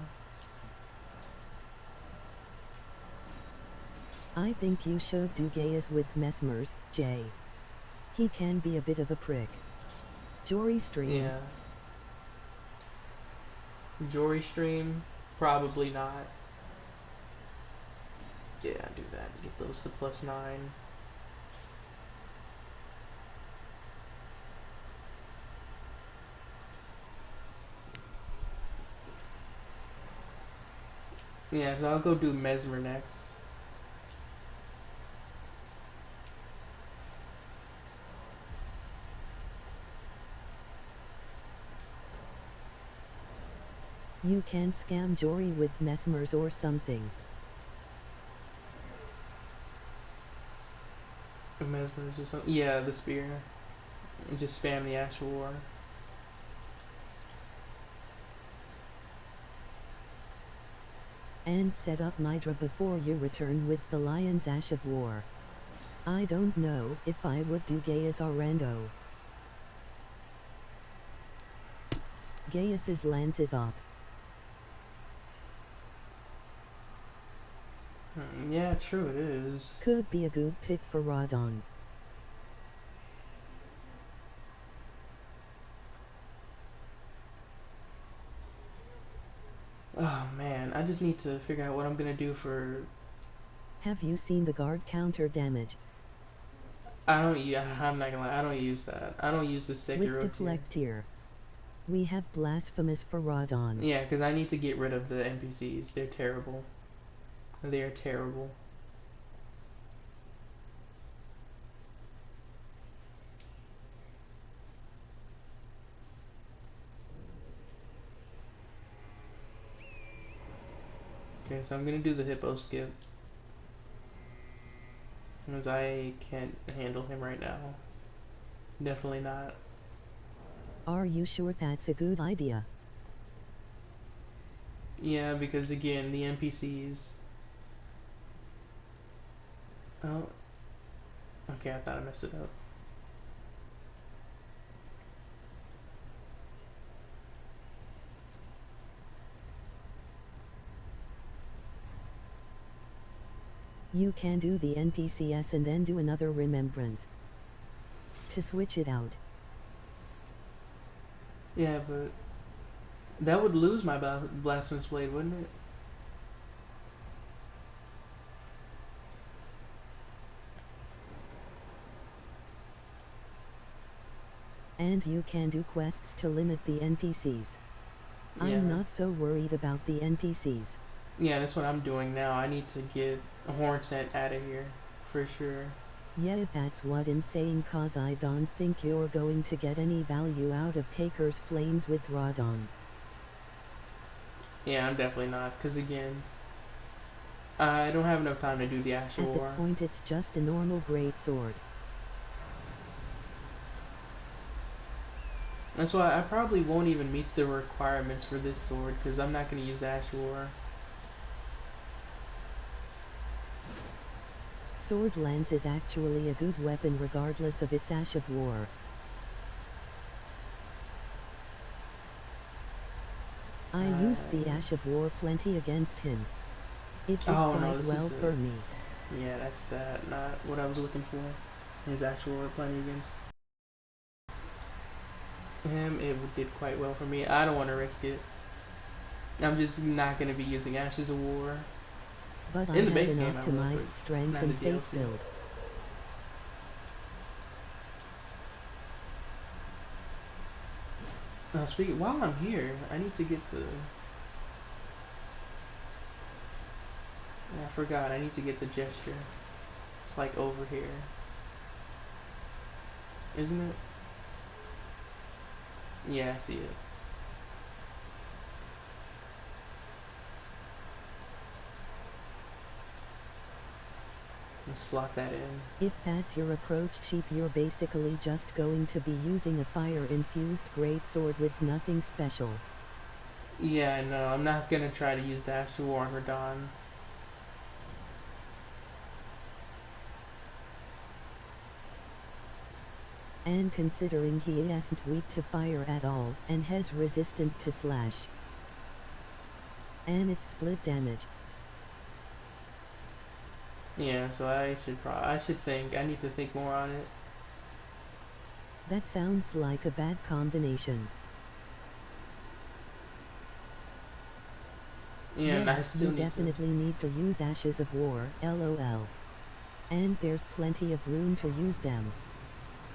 Speaker 1: I think you should do Gaius with Mesmers, Jay. He can be a bit of a prick. Jory stream.
Speaker 5: Yeah. Jory stream? Probably not. Yeah, do that. Get those to +9. Yeah, so I'll go do Mesmer next.
Speaker 1: You can scam Jory with Mesmers or something.
Speaker 5: Mesmer's or something. Yeah, the spear. And just spam the actual war.
Speaker 1: And set up Mydra before you return with the Lion's Ash of War. I don't know if I would do Gaius or Rando. Gaius's lance is up.
Speaker 5: Yeah, true it is.
Speaker 1: Could be a good pick for Radon.
Speaker 5: Oh man, I just need to figure out what I'm gonna do for...
Speaker 1: Have you seen the guard counter damage?
Speaker 5: I'm not gonna lie, I don't use that. I don't use the
Speaker 1: With
Speaker 5: Sekiro tier.
Speaker 1: deflect here. We have Blasphemous for Radon.
Speaker 5: Yeah, because I need to get rid of the NPCs. They're terrible. They're terrible. Okay, so I'm gonna do the hippo skip. Because I can't handle him right now. Definitely not.
Speaker 1: Are you sure that's a good idea?
Speaker 5: Yeah, because again, the NPCs... Oh. Okay, I thought I messed it up.
Speaker 1: You can do the NPCS and then do another remembrance. To switch it out.
Speaker 5: Yeah, but... That would lose my Blasphemous Blade, wouldn't it?
Speaker 1: And you can do quests to limit the NPCs.
Speaker 5: Yeah.
Speaker 1: I'm not so worried about the NPCs.
Speaker 5: Yeah, that's what I'm doing now. I need to get a Hornsent out of here. For sure.
Speaker 1: Yeah, that's what I'm saying, cause I don't think you're going to get any value out of Taker's Flames with Radon.
Speaker 5: Yeah, I'm definitely not. Because again... I don't have enough time to do the actual
Speaker 1: At the
Speaker 5: war.
Speaker 1: point it's just a normal greatsword.
Speaker 5: That's why I probably won't even meet the requirements for this sword, because I'm not going to use Ash War.
Speaker 1: Sword lance is actually a good weapon regardless of its Ash of War. I used the Ash of War plenty against him. It did
Speaker 5: Oh, no,
Speaker 1: quite
Speaker 5: this
Speaker 1: well
Speaker 5: is
Speaker 1: for me.
Speaker 5: Yeah, that's that. Not what I was looking for. His actual war plenty against him. It did quite well for me. I don't want to risk it. I'm just not gonna be using Ashes of War.
Speaker 1: But I
Speaker 5: In the
Speaker 1: had
Speaker 5: base
Speaker 1: an
Speaker 5: game I will,
Speaker 1: optimized
Speaker 5: but
Speaker 1: strength
Speaker 5: not
Speaker 1: and
Speaker 5: in the
Speaker 1: fate
Speaker 5: DLC.
Speaker 1: build.
Speaker 5: Speaking, while I'm here, I need to get the. I forgot. I need to get the gesture. It's like over here, isn't it? Yeah, I see it. Let's slot that in.
Speaker 1: If that's your approach, cheap, you're basically just going to be using a fire-infused greatsword with nothing special.
Speaker 5: Yeah, no, I'm not gonna try to use the Ashes of War on Radahn.
Speaker 1: And considering he isn't weak to fire at all, and has resistant to slash. And it's split damage.
Speaker 5: Yeah, so I need to think more on it.
Speaker 1: That sounds like a bad combination.
Speaker 5: Yeah, and I still
Speaker 1: you
Speaker 5: need to.
Speaker 1: definitely need to use Ashes of War, lol. And there's plenty of room to use them.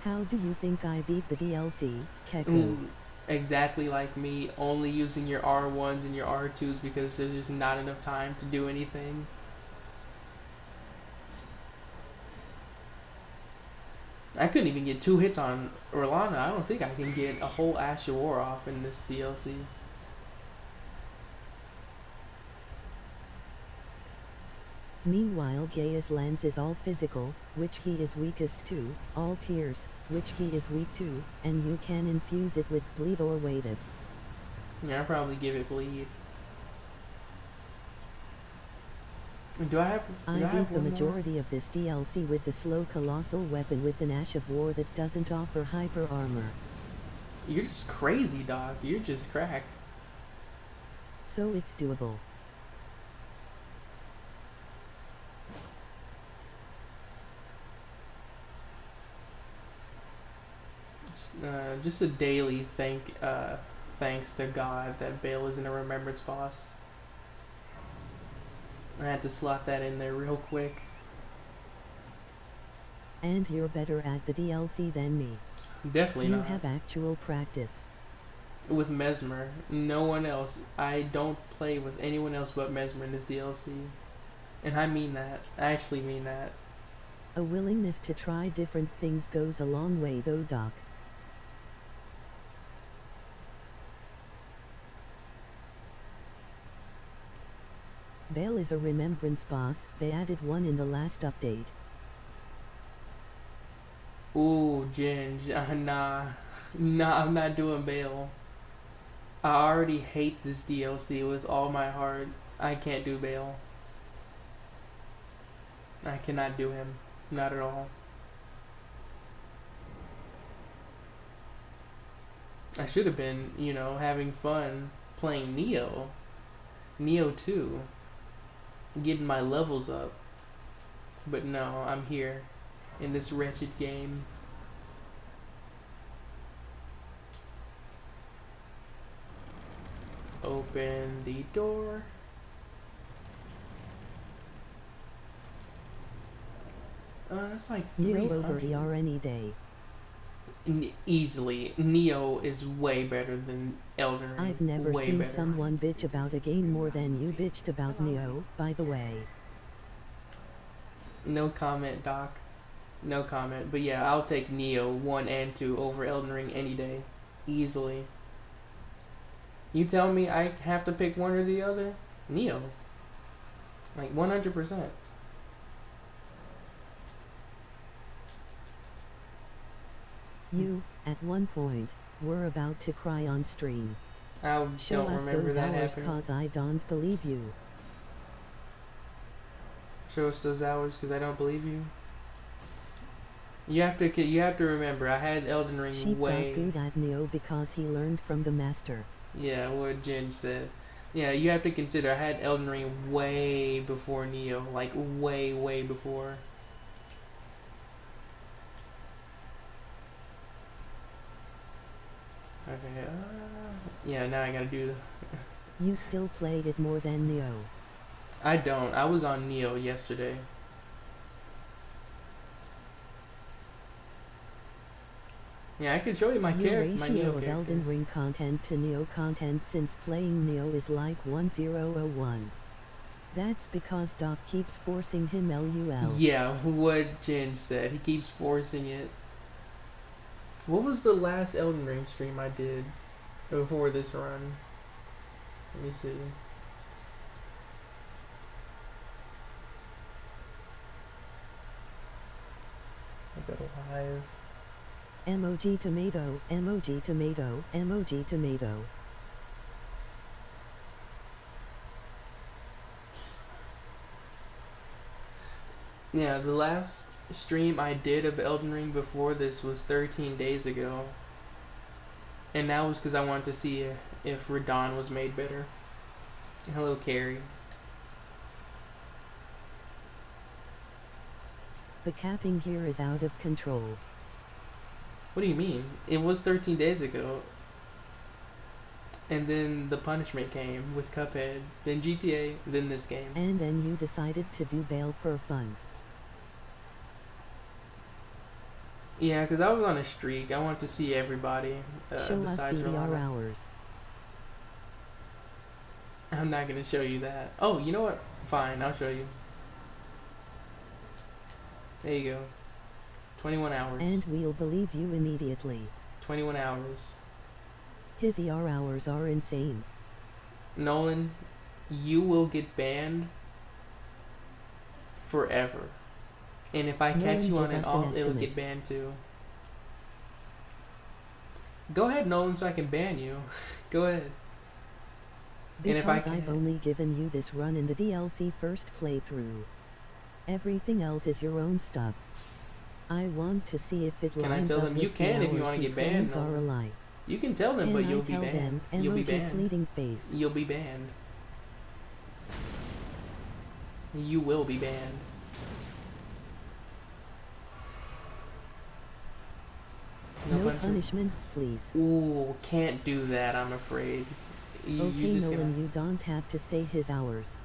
Speaker 1: How do you think I beat the DLC, Keko?
Speaker 5: Ooh, exactly like me, only using your R1s and your R2s because there's just not enough time to do anything. I couldn't even get 2 hits on Orlana. I don't think I can get a whole Ash of War off in this DLC.
Speaker 1: Meanwhile, Gaius Lance is all physical, which he is weakest to, all pierce, which he is weak to, and you can infuse it with bleed or weighted.
Speaker 5: Yeah, I'll probably give it bleed. Do I have?
Speaker 1: I
Speaker 5: Do I have
Speaker 1: beat the
Speaker 5: one more?
Speaker 1: majority of this DLC with the slow colossal weapon with an Ash of War that doesn't offer hyper armor.
Speaker 5: You're just crazy, Doc. You're just cracked.
Speaker 1: So it's doable.
Speaker 5: Just a daily thanks to God that Bale isn't a remembrance boss. I had to slot that in there real quick.
Speaker 1: And you're better at the DLC than me.
Speaker 5: Definitely
Speaker 1: You
Speaker 5: not.
Speaker 1: have actual practice.
Speaker 5: With Mesmer, no one else. I don't play with anyone else but Mesmer in this DLC. And I mean that. I actually mean that.
Speaker 1: A willingness to try different things goes a long way though, Doc. Bale is a remembrance boss, they added one in the last update.
Speaker 5: Ooh, Ginge. Nah. Nah, I'm not doing Bale. I already hate this DLC with all my heart. I can't do Bale. I cannot do him. Not at all. I should have been, having fun playing Neo. Neo 2. Getting my levels up. But no, I'm here in this wretched game. Open the door. That's like
Speaker 1: Neo over
Speaker 5: 300.
Speaker 1: ER any day.
Speaker 5: Easily, Neo is way better than Elden Ring.
Speaker 1: I've never
Speaker 5: way
Speaker 1: seen
Speaker 5: better.
Speaker 1: someone bitch about a game more than you bitched about Neo, by the way.
Speaker 5: No comment, Doc. No comment. But yeah, I'll take Neo 1 and 2 over Elden Ring any day. Easily. You tell me I have to pick one or the other? Neo. Like 100%.
Speaker 1: You, at one point, were about to cry on stream.
Speaker 5: I
Speaker 1: Show
Speaker 5: don't
Speaker 1: us
Speaker 5: remember
Speaker 1: those
Speaker 5: that
Speaker 1: hours
Speaker 5: happening.
Speaker 1: cause I don't believe you.
Speaker 5: Show us those hours because I don't believe you. You have to remember I had Elden Ring
Speaker 1: Sheep
Speaker 5: way.
Speaker 1: got good at Neo because he learned from the master.
Speaker 5: Yeah, what Jen said. Yeah, you have to consider I had Elden Ring way before Neo, like way, way before. Okay, yeah, now I gotta do
Speaker 1: You still play it more than Neo.
Speaker 5: I don't. I was on Neo yesterday. Yeah, I can show you my
Speaker 1: Your
Speaker 5: character, my
Speaker 1: ratio
Speaker 5: Neo
Speaker 1: of
Speaker 5: character.
Speaker 1: Elden Ring content to Neo content since playing Neo is like 1001. That's because Doc keeps forcing him LUL.
Speaker 5: Yeah, what Jin said. He keeps forcing it. What was the last Elden Ring stream I did before this run? Let me see. I got live.
Speaker 1: Emoji tomato, emoji tomato, emoji tomato.
Speaker 5: Yeah, the last stream I did of Elden Ring before this was 13 days ago. And that was because I wanted to see if Radon was made better. Hello, Carrie.
Speaker 1: The capping here is out of control.
Speaker 5: What do you mean? It was 13 days ago. And then the punishment came with Cuphead, then GTA, then this game.
Speaker 1: And then you decided to do bail for fun.
Speaker 5: Yeah, because I was on a streak. I wanted to see everybody
Speaker 1: Show us
Speaker 5: besides
Speaker 1: the ER
Speaker 5: Rolanda.
Speaker 1: hours.
Speaker 5: I'm not going to show you that. Oh, you know what? Fine, I'll show you. There you go. 21 hours.
Speaker 1: And we'll believe you immediately.
Speaker 5: 21 hours.
Speaker 1: His ER hours are insane.
Speaker 5: Nolan, you will get banned forever. And if I catch
Speaker 1: Nolan,
Speaker 5: you on
Speaker 1: give
Speaker 5: an
Speaker 1: us an
Speaker 5: alt, it'll
Speaker 1: estimate.
Speaker 5: get banned too. Go ahead, Nolan, so I can ban you. Go ahead. And if I
Speaker 1: Because I've
Speaker 5: can-
Speaker 1: only given you this run in the DLC first playthrough. Everything else is your own stuff. I want to see if it
Speaker 5: Can I
Speaker 1: lines
Speaker 5: tell
Speaker 1: up
Speaker 5: them?
Speaker 1: with
Speaker 5: You can
Speaker 1: the
Speaker 5: if you
Speaker 1: hours
Speaker 5: wanna
Speaker 1: he
Speaker 5: get banned,
Speaker 1: claims are
Speaker 5: no.
Speaker 1: a lie.
Speaker 5: You can tell them,
Speaker 1: Can
Speaker 5: but
Speaker 1: I
Speaker 5: you'll be
Speaker 1: tell
Speaker 5: banned.
Speaker 1: them,
Speaker 5: You'll be
Speaker 1: emoji
Speaker 5: banned.
Speaker 1: pleading face.
Speaker 5: You'll be banned. You will be banned.
Speaker 1: No
Speaker 5: punishment?
Speaker 1: punishments, please.
Speaker 5: Ooh, can't do that, I'm afraid.
Speaker 1: Okay,
Speaker 5: just
Speaker 1: Nolan, you don't have to say his hours.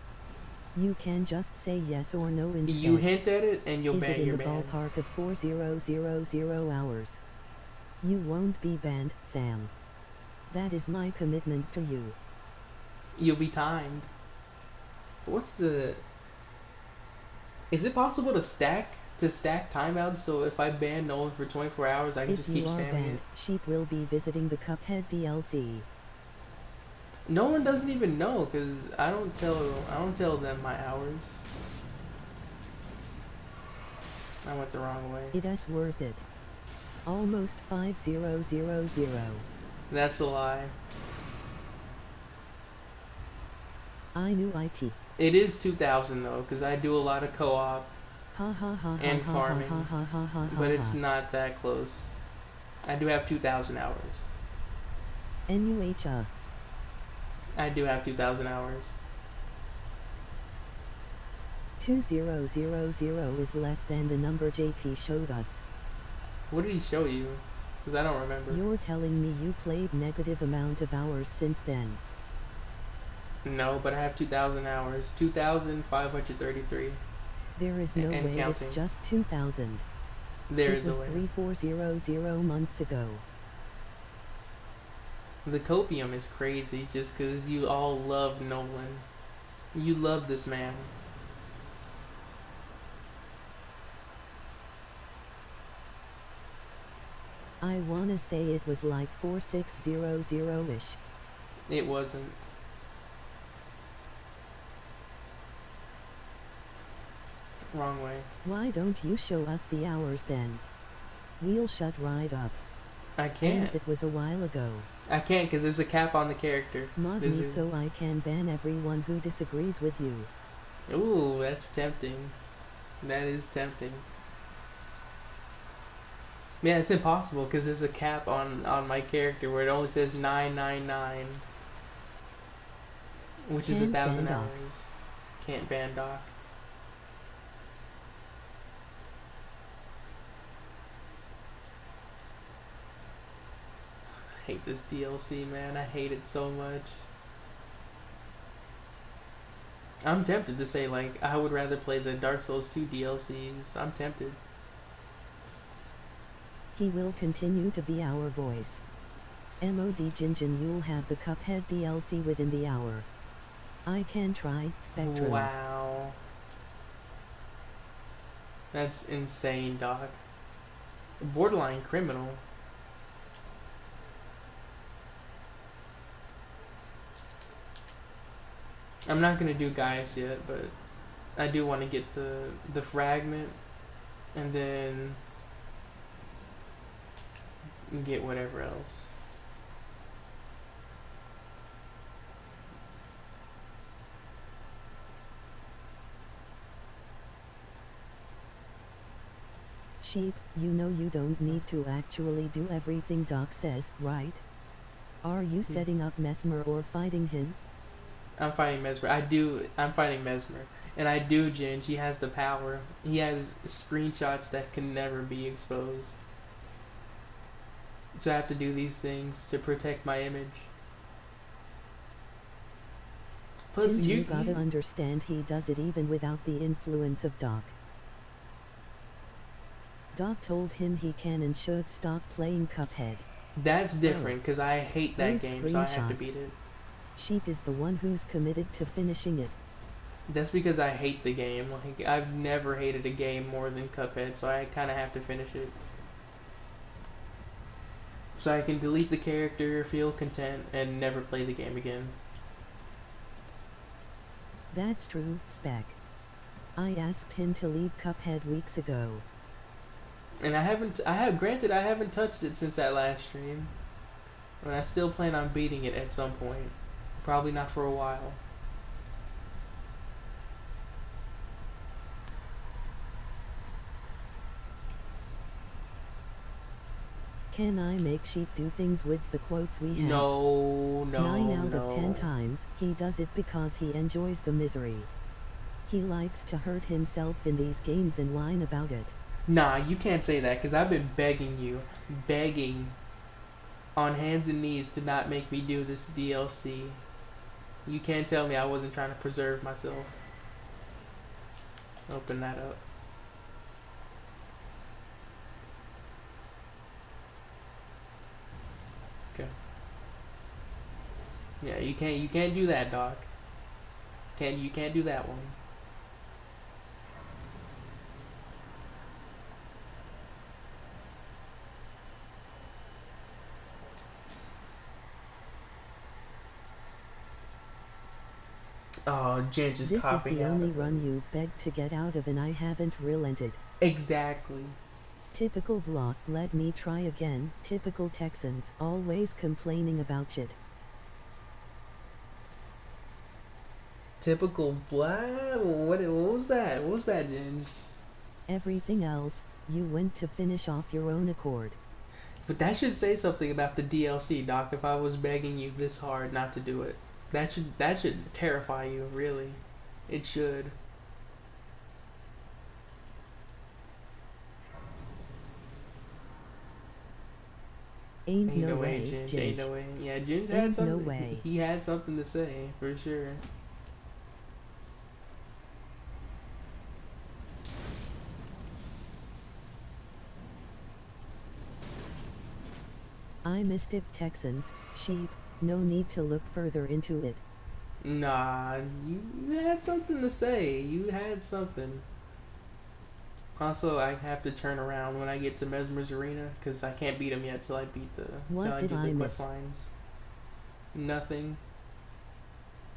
Speaker 1: You can just say yes or no instead.
Speaker 5: You hint at it and you'll
Speaker 1: Is
Speaker 5: ban
Speaker 1: it in
Speaker 5: your
Speaker 1: the
Speaker 5: ban.
Speaker 1: ballpark of 4000 hours? You won't be banned, Sam. That is my commitment to you.
Speaker 5: You'll be timed. What's the... Is it possible to stack timeouts so if I ban Nolan for 24 hours I can
Speaker 1: If
Speaker 5: just
Speaker 1: you
Speaker 5: keep
Speaker 1: are
Speaker 5: spamming
Speaker 1: banned,
Speaker 5: it?
Speaker 1: Sheep will be visiting the Cuphead DLC.
Speaker 5: No one doesn't even know because I don't tell them my hours. I went the wrong way.
Speaker 1: It is worth it. Almost 5000.
Speaker 5: That's a lie.
Speaker 1: I knew IT.
Speaker 5: It is 2,000 though because I do a lot of co-op,
Speaker 1: Ha ha ha ha
Speaker 5: And
Speaker 1: ha
Speaker 5: farming.
Speaker 1: ha ha ha ha ha.
Speaker 5: but it's not that close. I do have 2,000 hours.
Speaker 1: NUHA.
Speaker 5: I do have 2,000 hours.
Speaker 1: 2000 is less than the number JP showed us.
Speaker 5: What did he show you? Because I don't remember.
Speaker 1: You're telling me you played negative amount of hours since then.
Speaker 5: No, but I have 2,000 hours. 2,533.
Speaker 1: There is no
Speaker 5: And
Speaker 1: way
Speaker 5: counting.
Speaker 1: it's just 2000.
Speaker 5: There
Speaker 1: It
Speaker 5: is
Speaker 1: was
Speaker 5: a way.
Speaker 1: 3400 months ago.
Speaker 5: The copium is crazy just because you all love Nolan. You love this man.
Speaker 1: I wanna say it was like 4600-ish.
Speaker 5: It wasn't. Wrong way.
Speaker 1: Why don't you show us the hours then? We'll shut right up.
Speaker 5: I
Speaker 1: And
Speaker 5: can't.
Speaker 1: it was a while ago.
Speaker 5: I can't because there's a cap on the character.
Speaker 1: Mod me
Speaker 5: There's a-
Speaker 1: so I can ban everyone who disagrees with you.
Speaker 5: Ooh, that's tempting. That is tempting. Yeah, it's impossible because there's a cap on my character where it only says 999, which is
Speaker 1: Can't ban
Speaker 5: 1,000
Speaker 1: Doc.
Speaker 5: hours. Can't ban Doc. I hate this DLC, man. I hate it so much. I'm tempted to say, like, I would rather play the Dark Souls 2 DLCs. I'm tempted.
Speaker 1: He will continue to be our voice. MOD Jinjin, you'll have the Cuphead DLC within the hour. I can try, Spectrum.
Speaker 5: Wow. That's insane, Doc. Borderline criminal. I'm not gonna do Gaius yet, but I do want to get the fragment and then get whatever else.
Speaker 1: Sheep, you know you don't need to actually do everything Doc says, right? Are you setting up Mesmer or fighting him?
Speaker 5: I'm fighting Mesmer. I'm fighting Mesmer. And I do, Ginge. He has the power. He has screenshots that can never be exposed. So I have to do these things to protect my image. Plus,
Speaker 1: You gotta understand he does it even without the influence of Doc. Doc told him he can and should stop playing Cuphead.
Speaker 5: That's different, because I hate that
Speaker 1: Those
Speaker 5: game, so I have to
Speaker 1: screenshots.
Speaker 5: beat it.
Speaker 1: Sheep is the one who's committed to finishing it.
Speaker 5: That's because I hate the game. Like, I've never hated a game more than Cuphead, so I kind of have to finish it. So I can delete the character, feel content, and never play the game again.
Speaker 1: That's true, Spec. I asked him to leave Cuphead weeks ago.
Speaker 5: And granted, I haven't touched it since that last stream. And I still plan on beating it at some point. Probably not for a while.
Speaker 1: Can I make Sheep do things with the quotes we have?
Speaker 5: No.
Speaker 1: 9 out of 10 times, he does it because he enjoys the misery. He likes to hurt himself in these games and whine about it.
Speaker 5: Nah, you can't say that, because I've been begging on hands and knees to not make me do this DLC. You can't tell me I wasn't trying to preserve myself. Open that up. Okay. Yeah, you can't do that, Doc. You can't do that one. Oh, Jen just
Speaker 1: This is
Speaker 5: copying
Speaker 1: the
Speaker 5: out
Speaker 1: only
Speaker 5: of
Speaker 1: run
Speaker 5: it.
Speaker 1: you've begged to get out of and I haven't relented.
Speaker 5: Exactly.
Speaker 1: Typical block, let me try again. Typical Texans, always complaining about shit.
Speaker 5: Typical black. What was that? What was that, Jen?
Speaker 1: Everything else, you went to finish off your own accord.
Speaker 5: But that should say something about the DLC, Doc. If I was begging you this hard not to do it, that should terrify you. Really, it should.
Speaker 1: Ain't no way,
Speaker 5: Ginge. Ain't no
Speaker 1: Ginge.
Speaker 5: way. Yeah, Ginge had
Speaker 1: Ain't
Speaker 5: something.
Speaker 1: no way.
Speaker 5: He had something to say for sure.
Speaker 1: I missed it, Texans. Sheep, no need to look further into it.
Speaker 5: Nah, you had something to say. You had something. Also, I have to turn around when I get to Mesmer's Arena because I can't beat him yet till I beat the
Speaker 1: What
Speaker 5: till I
Speaker 1: did
Speaker 5: do
Speaker 1: I
Speaker 5: the
Speaker 1: miss?
Speaker 5: quest lines. Nothing.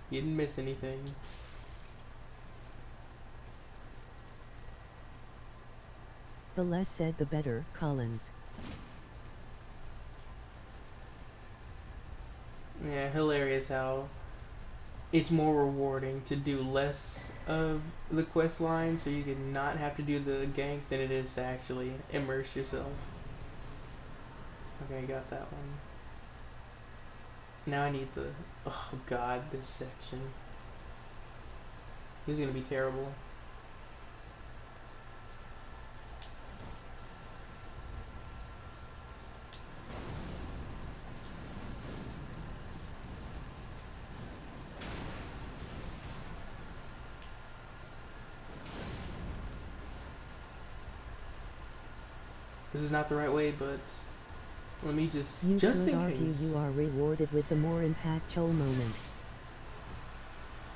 Speaker 5: You didn't miss anything.
Speaker 1: The less said the better, Collins.
Speaker 5: Yeah, hilarious how it's more rewarding to do less of the quest line so you can not have to do the gank than it is to actually immerse yourself. Okay, got that one. Now I need the... Oh god, this section. This is gonna be terrible. this is not the right way, but let me just
Speaker 1: You
Speaker 5: just
Speaker 1: could
Speaker 5: in
Speaker 1: argue
Speaker 5: case.
Speaker 1: you are rewarded with the more impactful moment.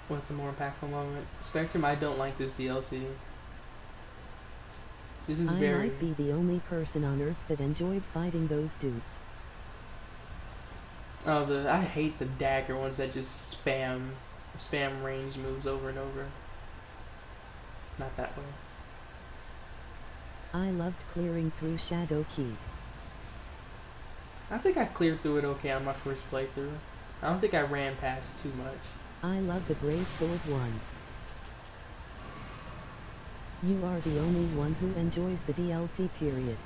Speaker 5: What's the more impactful moment? Spectrum, I don't like this DLC. This is
Speaker 1: I
Speaker 5: very.
Speaker 1: might be the only person on Earth that enjoyed fighting those dudes.
Speaker 5: Oh, I hate the dagger ones that just spam range moves over and over. Not that way.
Speaker 1: I loved clearing through Shadow Keep.
Speaker 5: I think I cleared through it okay on my first playthrough. I don't think I ran past too much.
Speaker 1: I love the Great Sword ones. You are the only one who enjoys the DLC period.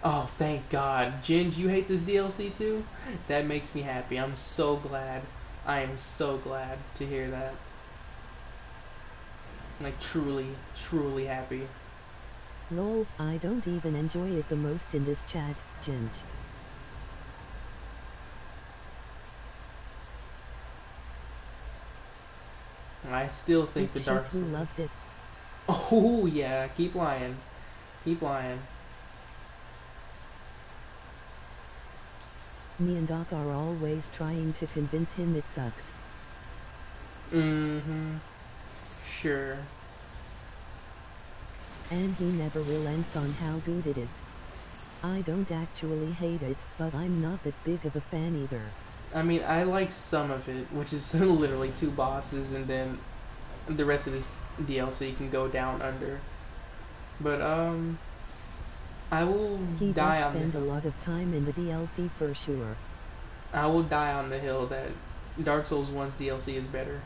Speaker 5: Oh, thank God. Ginge, you hate this DLC too? That makes me happy. I'm so glad. I am so glad to hear that. Like, truly, truly happy.
Speaker 1: Lol, I don't even enjoy it the most in this chat, Ginge.
Speaker 5: I still think
Speaker 1: It's
Speaker 5: the
Speaker 1: Sheep
Speaker 5: Dark
Speaker 1: who
Speaker 5: Souls.
Speaker 1: loves it.
Speaker 5: Oh, yeah. Keep lying. Keep lying.
Speaker 1: Me and Doc are always trying to convince him it sucks.
Speaker 5: Mm-hmm. Sure.
Speaker 1: And he never relents on how good it is. I don't actually hate it, but I'm not that big of a fan either.
Speaker 5: I mean, I like some of it, which is literally 2 bosses, and then the rest of this DLC can go down under. But, I will
Speaker 1: He
Speaker 5: die
Speaker 1: does
Speaker 5: on the
Speaker 1: spend a
Speaker 5: hill.
Speaker 1: lot of time in the DLC for sure.
Speaker 5: I will die on the hill that Dark Souls 1's DLC is better.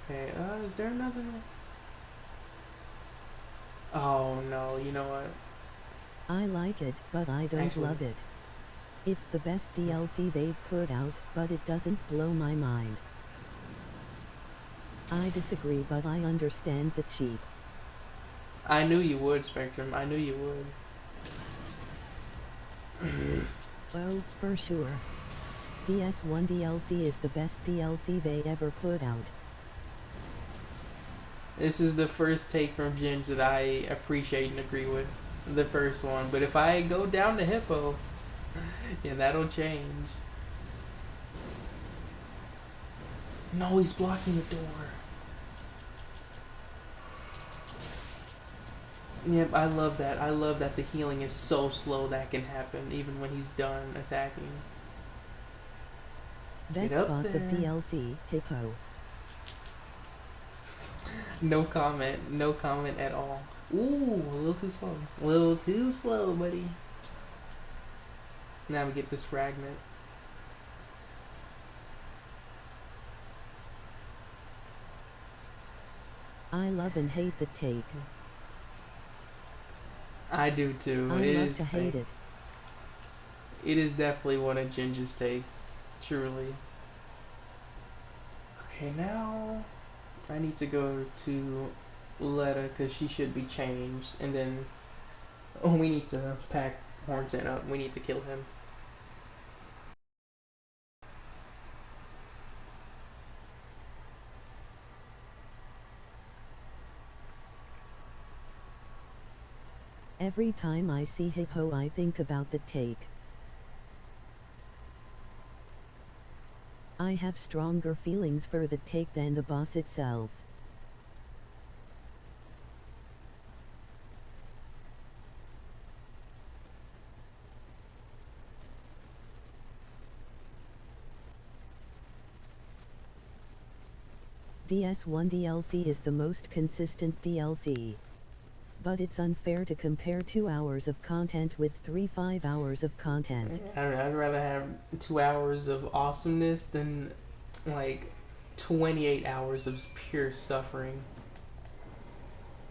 Speaker 5: Okay, is there another? Oh no, you know what?
Speaker 1: I like it, but I don't
Speaker 5: Actually-
Speaker 1: love it. It's the best DLC they've put out, but it doesn't blow my mind. I disagree, but I understand the cheap.
Speaker 5: I knew you would, Spectrum. I knew you would.
Speaker 1: Oh, for sure. DS1 DLC is the best DLC they ever put out.
Speaker 5: This is the first take from Ginge that I appreciate and agree with. The first one. But if I go down to Hippo, yeah, that'll change. No, he's blocking the door. Yep, I love that. I love that the healing is so slow that can happen, even when he's done attacking.
Speaker 1: Best
Speaker 5: up
Speaker 1: boss of
Speaker 5: there.
Speaker 1: DLC, Hippo.
Speaker 5: No comment. No comment at all. Ooh, a little too slow. A little too slow, buddy. Now we get this fragment.
Speaker 1: I love and hate the take.
Speaker 5: I do too.
Speaker 1: I
Speaker 5: It
Speaker 1: love
Speaker 5: is
Speaker 1: to hate it.
Speaker 5: It is definitely one of Ginger's takes. Truly. Okay, now I need to go to Letta because she should be changed, and then we need to pack Hornset up. We need to kill him.
Speaker 1: Every time I see Hippo I think about the take. I have stronger feelings for the take than the boss itself. DS1 DLC is the most consistent DLC. But it's unfair to compare 2 hours of content with 5 hours of content.
Speaker 5: I'd rather have 2 hours of awesomeness than like 28 hours of pure suffering.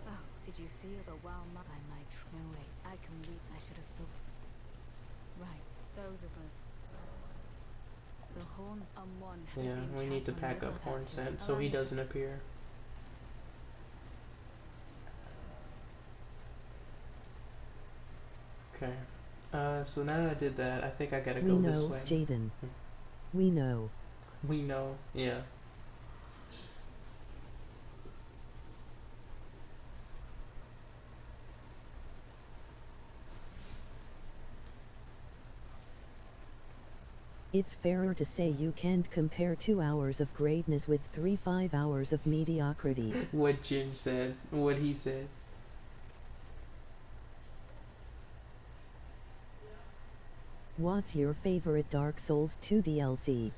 Speaker 4: Oh, did you feel the wow by my no way. I can read. I should have thought. Right, those are the horns on one.
Speaker 5: Yeah, we need to pack up Hornset so he doesn't appear. Okay. So now that I did that, I think I gotta
Speaker 1: We
Speaker 5: go this
Speaker 1: know,
Speaker 5: way.
Speaker 1: Jaden. We know.
Speaker 5: We know. Yeah.
Speaker 1: It's fairer to say you can't compare 2 hours of greatness with 5 hours of mediocrity.
Speaker 5: What Jim said. What he said.
Speaker 1: What's your favorite Dark Souls 2 DLC?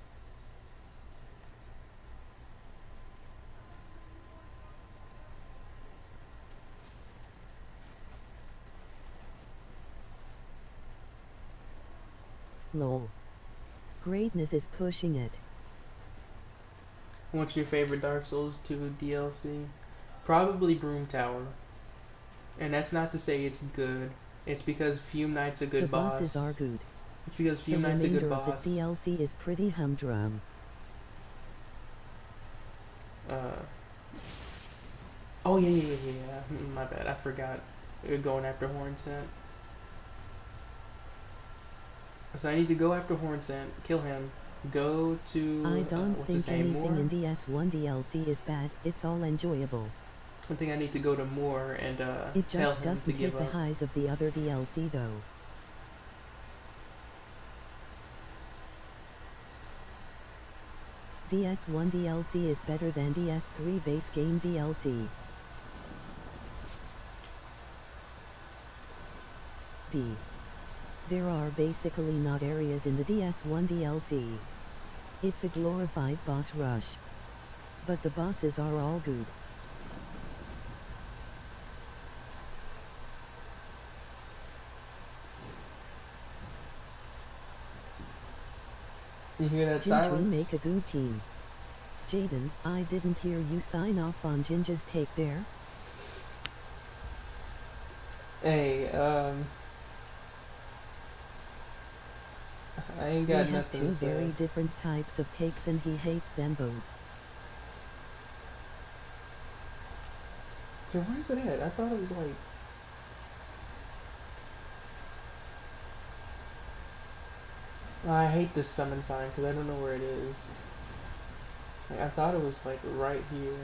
Speaker 1: Lol. Greatness is pushing it.
Speaker 5: What's your favorite Dark Souls 2 DLC? Probably Broom Tower. And that's not to say it's good. It's because Fume Knight's a good
Speaker 1: The
Speaker 5: boss.
Speaker 1: bosses are good.
Speaker 5: It's because
Speaker 1: The
Speaker 5: Fume Knight's a good
Speaker 1: remainder of
Speaker 5: boss.
Speaker 1: the DLC is pretty humdrum.
Speaker 5: Oh yeah. My bad. I forgot. Going after Hornsent. So I need to go after Hornsent, kill him, go to
Speaker 1: I don't
Speaker 5: what's his
Speaker 1: think
Speaker 5: name,
Speaker 1: anything
Speaker 5: Moore.
Speaker 1: in DS1 DLC is bad, it's all enjoyable.
Speaker 5: I think I need to go to Moore and
Speaker 1: It
Speaker 5: tell
Speaker 1: just
Speaker 5: him to
Speaker 1: doesn't
Speaker 5: give
Speaker 1: hit the
Speaker 5: up.
Speaker 1: highs of the other DLC though. DS1 DLC is better than DS3 base game DLC. D. There are basically not areas in the DS1 DLC. It's a glorified boss rush. But the bosses are all good.
Speaker 5: You hear that
Speaker 1: Ginge, we
Speaker 5: silence?
Speaker 1: make a good team. Jaden, I didn't hear you sign off on Ginge's take there.
Speaker 5: Hey, I ain't
Speaker 1: They
Speaker 5: got
Speaker 1: have
Speaker 5: nothing
Speaker 1: two
Speaker 5: to say.
Speaker 1: very different types of takes and he hates them both.
Speaker 5: Okay, where is it at? I thought it was like. I hate this summon sign because I don't know where it is. Like, I thought it was like right here.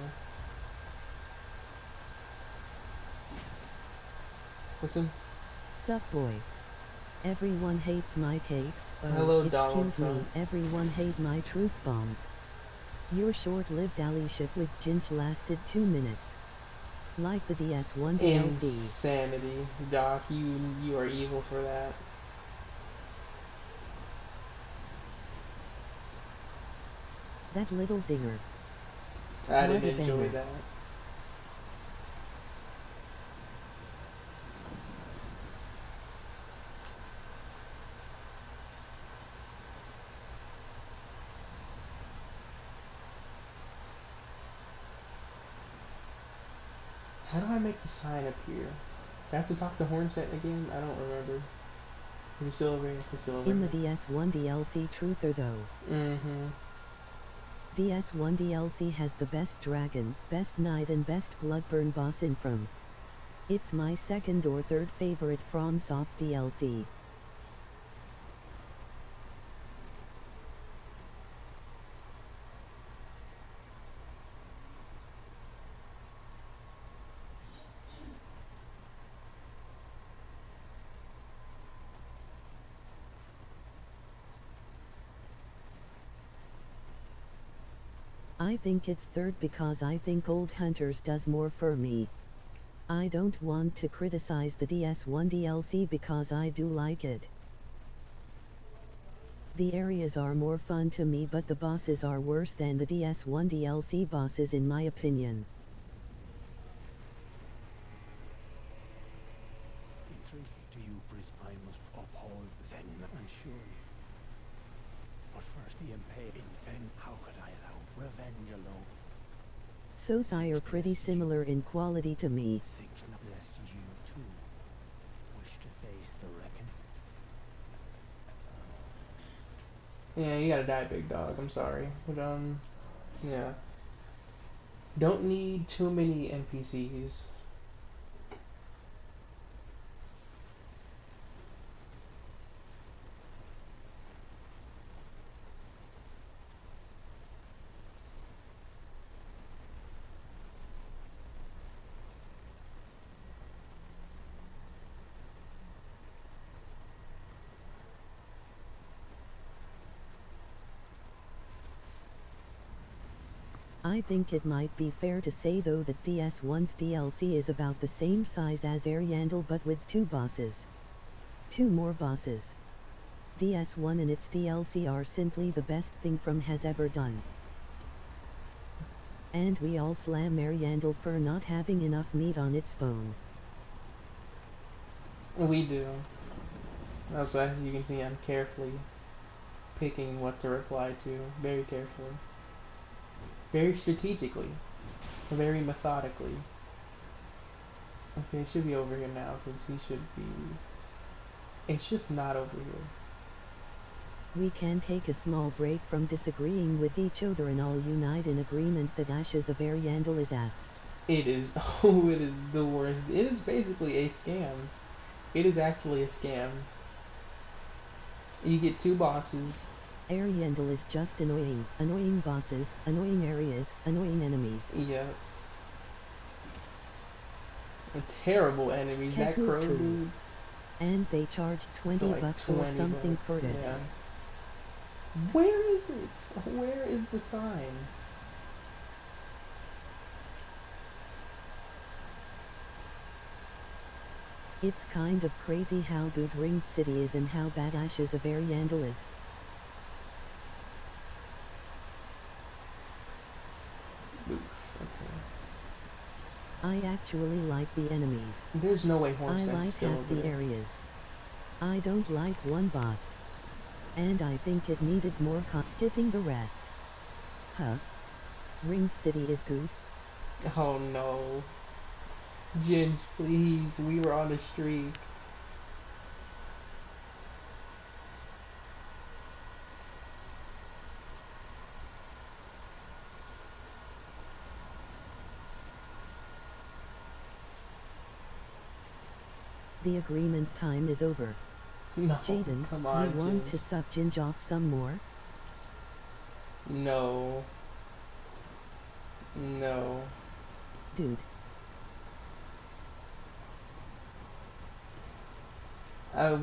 Speaker 5: Listen.
Speaker 1: Sup boy. Everyone hates my takes.
Speaker 5: Hello, Donald
Speaker 1: Excuse me,
Speaker 5: Trump.
Speaker 1: everyone hate my truth bombs. Your short-lived allyship with Ginge lasted 2 minutes. Like the DS1 DLC.
Speaker 5: Insanity, Doc. You are evil for that.
Speaker 1: That little zinger.
Speaker 5: I
Speaker 1: What a
Speaker 5: didn't enjoy
Speaker 1: banger.
Speaker 5: that. How do I make the sign appear? Do I have to talk to Hornsent again? I don't remember. Is it still over here? It's still over
Speaker 1: In the
Speaker 5: here.
Speaker 1: DS1 DLC truther though.
Speaker 5: Mm-hmm.
Speaker 1: DS1 DLC has the best dragon, best knight and best Bloodburn boss in from. It's my second or third favorite FromSoft DLC. I think it's third because I think Old Hunters does more for me. I don't want to criticize the DS1 DLC because I do like it. The areas are more fun to me but the bosses are worse than the DS1 DLC bosses in my opinion.
Speaker 3: Entreaty to you, Pris, I must uphold then and surely. But first the impaired, then how could I allow revenge alone?
Speaker 1: Sothai are pretty similar in quality to me.
Speaker 3: Think not lest you too wish to face the reckoning.
Speaker 5: Yeah, you gotta die, big dog. I'm sorry, but yeah. Don't need too many NPCs.
Speaker 1: I think it might be fair to say though that DS1's DLC is about the same size as Ariandel but with 2 bosses. 2 more bosses. DS1 and its DLC are simply the best thing From has ever done. And we all slam Ariandel for not having enough meat on its bone.
Speaker 5: We do. Also, as you can see, I'm carefully picking what to reply to. Very carefully. Very strategically. Very methodically. Okay, it should be over here now, because he should be... It's just not over here.
Speaker 1: We can take a small break from disagreeing with each other and all unite in agreement that Ashes of Ariandel is ass.
Speaker 5: It is. Oh, it is the worst. It is basically a scam. It is actually a scam. You get 2 bosses.
Speaker 1: Ariandel is just annoying. Annoying bosses, annoying areas, annoying enemies.
Speaker 5: Yeah. Terrible enemies. That
Speaker 1: Keku
Speaker 5: crow
Speaker 1: too.
Speaker 5: dude.
Speaker 1: And they charged 20
Speaker 5: Like
Speaker 1: bucks or
Speaker 5: 20
Speaker 1: something
Speaker 5: bucks,
Speaker 1: for it.
Speaker 5: yeah. Where is it? Where is the sign?
Speaker 1: It's kind of crazy how good Ringed City is and how bad Ashes of Ariandel is.
Speaker 5: Oof, okay.
Speaker 1: I actually like the enemies.
Speaker 5: There's no way
Speaker 1: I
Speaker 5: Hornstein's
Speaker 1: like
Speaker 5: still
Speaker 1: half
Speaker 5: over
Speaker 1: the
Speaker 5: there.
Speaker 1: areas. I don't like one boss. And I think it needed more skipping the rest. Huh? Ringed City is good.
Speaker 5: Oh no. Ginge, please. We were on a streak.
Speaker 1: The agreement time is over.
Speaker 5: No,
Speaker 1: Jaden,
Speaker 5: come on,
Speaker 1: you want
Speaker 5: Ginge.
Speaker 1: to sub Ginge off some more?
Speaker 5: No. No.
Speaker 1: Dude.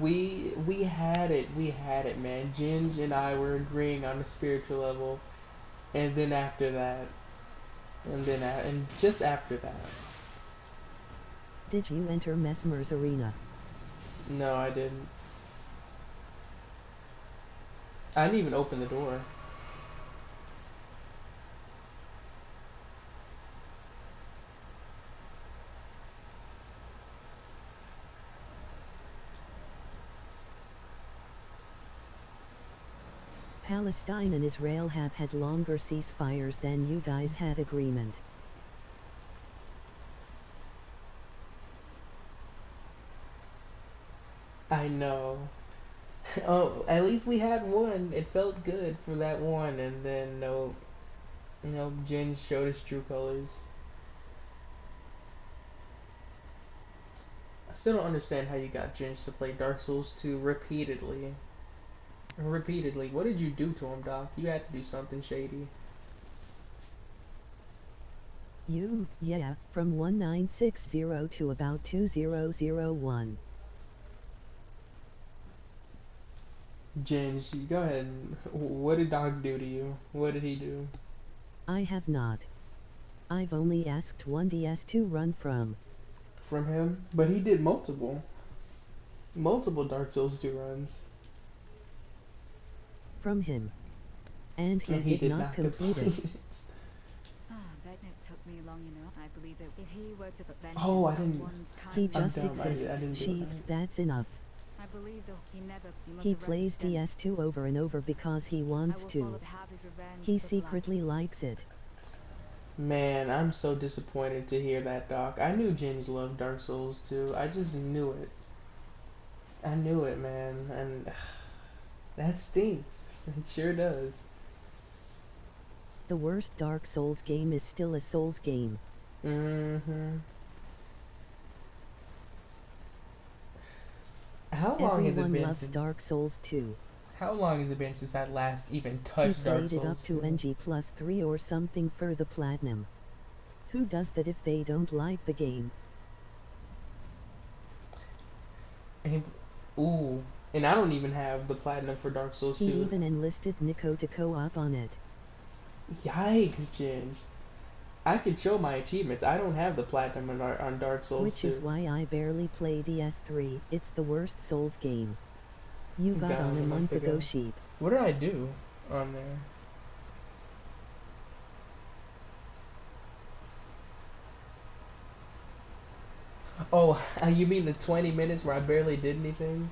Speaker 5: We had it, man. Ginge and I were agreeing on a spiritual level, and then after that, and just after that,
Speaker 1: Did you enter Mesmer's arena?
Speaker 5: no, I didn't. I didn't even open the door.
Speaker 1: Palestine and Israel have had longer ceasefires than you guys had agreement.
Speaker 5: I know. Oh, at least we had one. It felt good for that one, and then no, Ginge showed his true colors. I still don't understand how you got Ginge to play Dark Souls 2 repeatedly. Repeatedly. What did you do to him, Doc? You had to do something shady.
Speaker 1: Yeah, from 1960 to about 2001.
Speaker 5: Ginge, you go ahead and... What did Doc do to you? What did he do?
Speaker 1: I have not. I've only asked one DS to run from.
Speaker 5: From him? But he did multiple. Multiple Dark Souls 2 runs.
Speaker 1: From him. And he did not complete it.
Speaker 4: Ah, that it took me long enough. I believe that if he were to put vengeance
Speaker 5: Oh, I
Speaker 4: on
Speaker 5: didn't-
Speaker 4: one's
Speaker 1: He
Speaker 4: kind,
Speaker 1: just
Speaker 5: dumb. I
Speaker 1: exists,
Speaker 5: didn't do
Speaker 1: Sheev,
Speaker 5: that.
Speaker 1: that's enough.
Speaker 4: I believe that he never. Must
Speaker 1: He
Speaker 4: have read
Speaker 1: plays
Speaker 4: the stems.
Speaker 1: DS2 over and over because he
Speaker 4: I
Speaker 1: wants
Speaker 4: will
Speaker 1: to.
Speaker 4: follow to have his revenge
Speaker 1: He
Speaker 4: for blood.
Speaker 1: secretly likes it.
Speaker 5: Man, I'm so disappointed to hear that, Doc. I knew Ginge loved Dark Souls 2. I just knew it. I knew it, man. And that stinks. It sure does.
Speaker 1: The worst Dark Souls game is still a Souls game.
Speaker 5: Mm-hmm. How long has it
Speaker 1: Everyone
Speaker 5: been
Speaker 1: loves
Speaker 5: since...
Speaker 1: Dark Souls 2.
Speaker 5: How long has it been since I last even
Speaker 1: He
Speaker 5: touched Dark
Speaker 1: played it up
Speaker 5: Souls
Speaker 1: to
Speaker 5: 2?
Speaker 1: NG plus 3 or something for the platinum. Who does that if they don't like the game?
Speaker 5: And- Ooh. And I don't even have the platinum for Dark Souls 2.
Speaker 1: He even enlisted Nico to co-op on it.
Speaker 5: Yikes, Ginge. I can show my achievements. I don't have the platinum on Dark Souls
Speaker 1: Which
Speaker 5: 2.
Speaker 1: is why I barely play DS3. It's the worst Souls game. You got on a month ago, sheep.
Speaker 5: What did I do on there? Oh, you mean the 20 minutes where I barely did anything?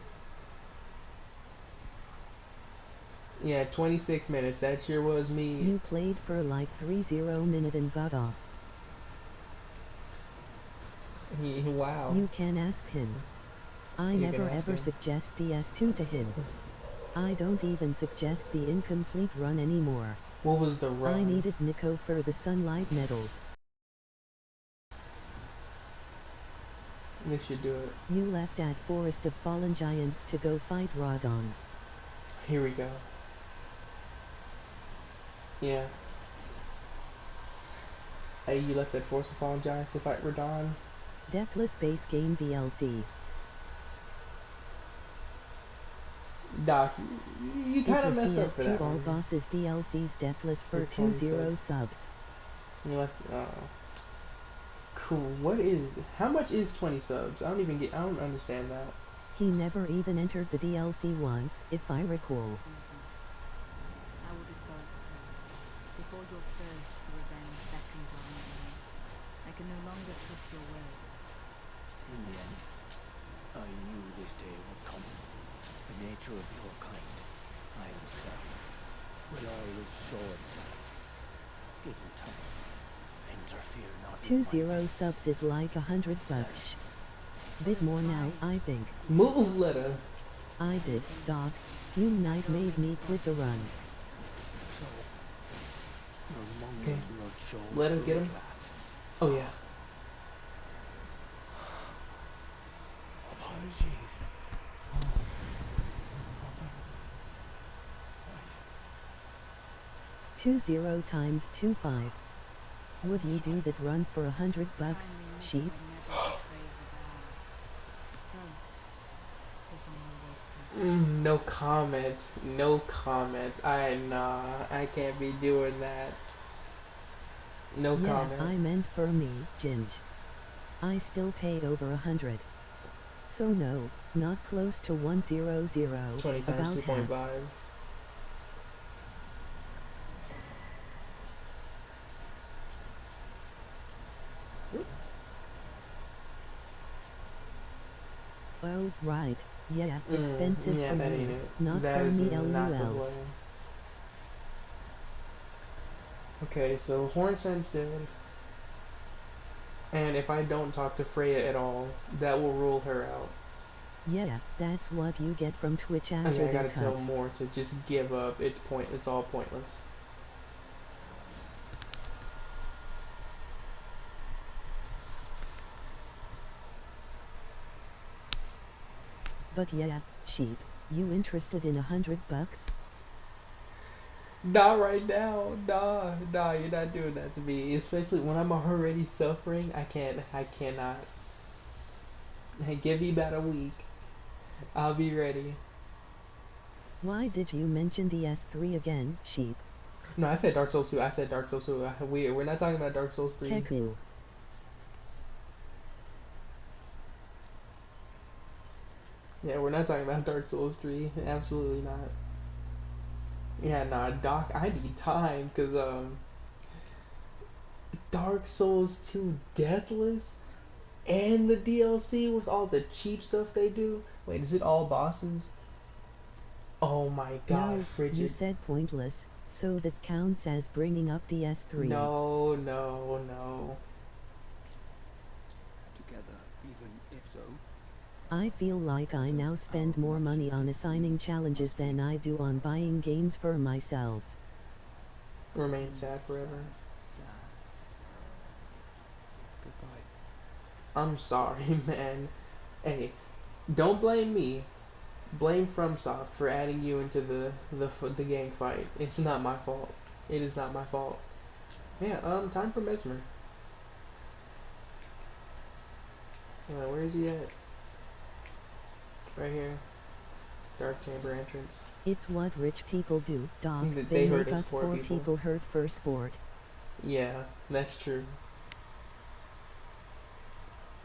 Speaker 5: Yeah, 26 minutes. That sure was me.
Speaker 1: You played for like 30 minutes and got off.
Speaker 5: Wow.
Speaker 1: You can ask him. I
Speaker 5: You
Speaker 1: never
Speaker 5: can ask
Speaker 1: ever
Speaker 5: him.
Speaker 1: suggest DS2 to him. I don't even suggest the incomplete run anymore.
Speaker 5: What was the run?
Speaker 1: I needed Nico for the Sunlight Medals.
Speaker 5: We should do it.
Speaker 1: You left at Forest of Fallen Giants to go fight Radon.
Speaker 5: Here we go. Yeah. Hey, you left that Force of Fallen Giants to fight Radon?
Speaker 1: Deathless Base Game DLC.
Speaker 5: Doc, you
Speaker 1: It
Speaker 5: kind of
Speaker 1: was
Speaker 5: messed up for
Speaker 1: DS2
Speaker 5: that
Speaker 1: All
Speaker 5: one.
Speaker 1: Bosses DLC's Deathless for
Speaker 5: For
Speaker 1: 20
Speaker 5: 26.
Speaker 1: subs.
Speaker 5: You left. Cool. What is? How much is 20 subs? I don't understand that.
Speaker 1: He never even entered the DLC once, if I recall.
Speaker 4: I will dispose of her. Before your thirst for revenge beckons on me. I can no longer trust your word.
Speaker 3: In the end, I knew this day would come. The nature of your kind, I am certain, will always show itself. Give it time. Interfere not with
Speaker 1: 20
Speaker 3: my peace.
Speaker 1: subs is like $100. Bit more now, I think.
Speaker 5: Move, letter.
Speaker 1: I did, Doc. Hume Knight made me quit the run.
Speaker 3: So, your
Speaker 5: Okay.
Speaker 3: mongrel's blood shows
Speaker 5: Let him
Speaker 3: through
Speaker 5: get
Speaker 3: at
Speaker 5: him.
Speaker 3: last.
Speaker 5: Oh yeah.
Speaker 3: Apologies. Mother. Wife.
Speaker 1: 20 times 25. Would you do that run for $100, sheep?
Speaker 5: No comment. No comment. I can't be doing that. No
Speaker 1: Yeah,
Speaker 5: comment.
Speaker 1: I meant for me, Ginge. I still paid over 100. So no, not close to 100.
Speaker 5: 20 times
Speaker 1: about half.
Speaker 5: 2.5.
Speaker 1: Oh, right. Yeah, expensive
Speaker 5: yeah,
Speaker 1: for
Speaker 5: that ain't
Speaker 1: you,
Speaker 5: it.
Speaker 1: not
Speaker 5: That
Speaker 1: for
Speaker 5: is
Speaker 1: me,
Speaker 5: not the
Speaker 1: LUL.
Speaker 5: way. Okay, so Hornsense dead. And if I don't talk to Freya at all, that will rule her out.
Speaker 1: Yeah, that's what you get from Twitch after
Speaker 5: Okay, I
Speaker 1: the
Speaker 5: gotta
Speaker 1: cut.
Speaker 5: tell more to just give up. It's all pointless.
Speaker 1: But yeah, sheep, you interested in $100?
Speaker 5: Not right now. Nah, you're not doing that to me. Especially when I'm already suffering. I cannot. Hey, give me about a week. I'll be ready.
Speaker 1: Why did you mention DS3 again, sheep?
Speaker 5: No, I said Dark Souls 2. I said Dark Souls 2. We're not talking about Dark Souls 3.
Speaker 1: Keku.
Speaker 5: Yeah, we're not talking about Dark Souls 3. Absolutely not. Yeah, nah, Doc, I need time, because, Dark Souls 2 Deathless and the DLC with all the cheap stuff they do. Wait, is it all bosses? Oh my god,
Speaker 1: No,
Speaker 5: Frigid.
Speaker 1: you said pointless, so that counts as bringing up DS3.
Speaker 5: No.
Speaker 3: Together, even if so.
Speaker 1: I feel like I now spend more money on assigning challenges than I do on buying games for myself.
Speaker 5: Remain sad forever.
Speaker 3: Sad. Goodbye.
Speaker 5: I'm sorry, man. Hey, don't blame me. Blame FromSoft for adding you into the gang fight. It's not my fault. It is not my fault. Yeah, time for Mesmer. Where is he at? Right here. Dark chamber entrance.
Speaker 1: It's what rich people do, Doc.
Speaker 5: They
Speaker 1: They
Speaker 5: hurt
Speaker 1: make
Speaker 5: us
Speaker 1: us
Speaker 5: poor
Speaker 1: poor
Speaker 5: people.
Speaker 1: people hurt for sport.
Speaker 5: Yeah, that's true.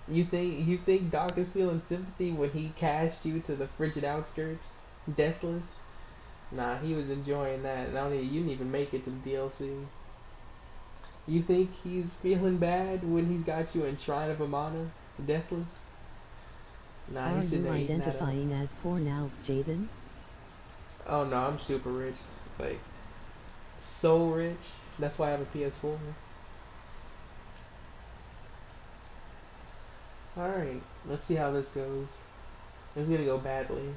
Speaker 5: You think Doc is feeling sympathy when he cast you to the frigid outskirts, deathless? Nah, he was enjoying that. And I don't even, you didn't even make it to the DLC. You think he's feeling bad when he's got you in Shrine of Amana, deathless? Nah,
Speaker 1: Are
Speaker 5: he's sitting
Speaker 1: you
Speaker 5: there eating that up.
Speaker 1: identifying as poor now, Jaden?
Speaker 5: Oh no, I'm super rich. Like, so rich. That's why I have a PS4. Alright, let's see how this goes. It's gonna go badly.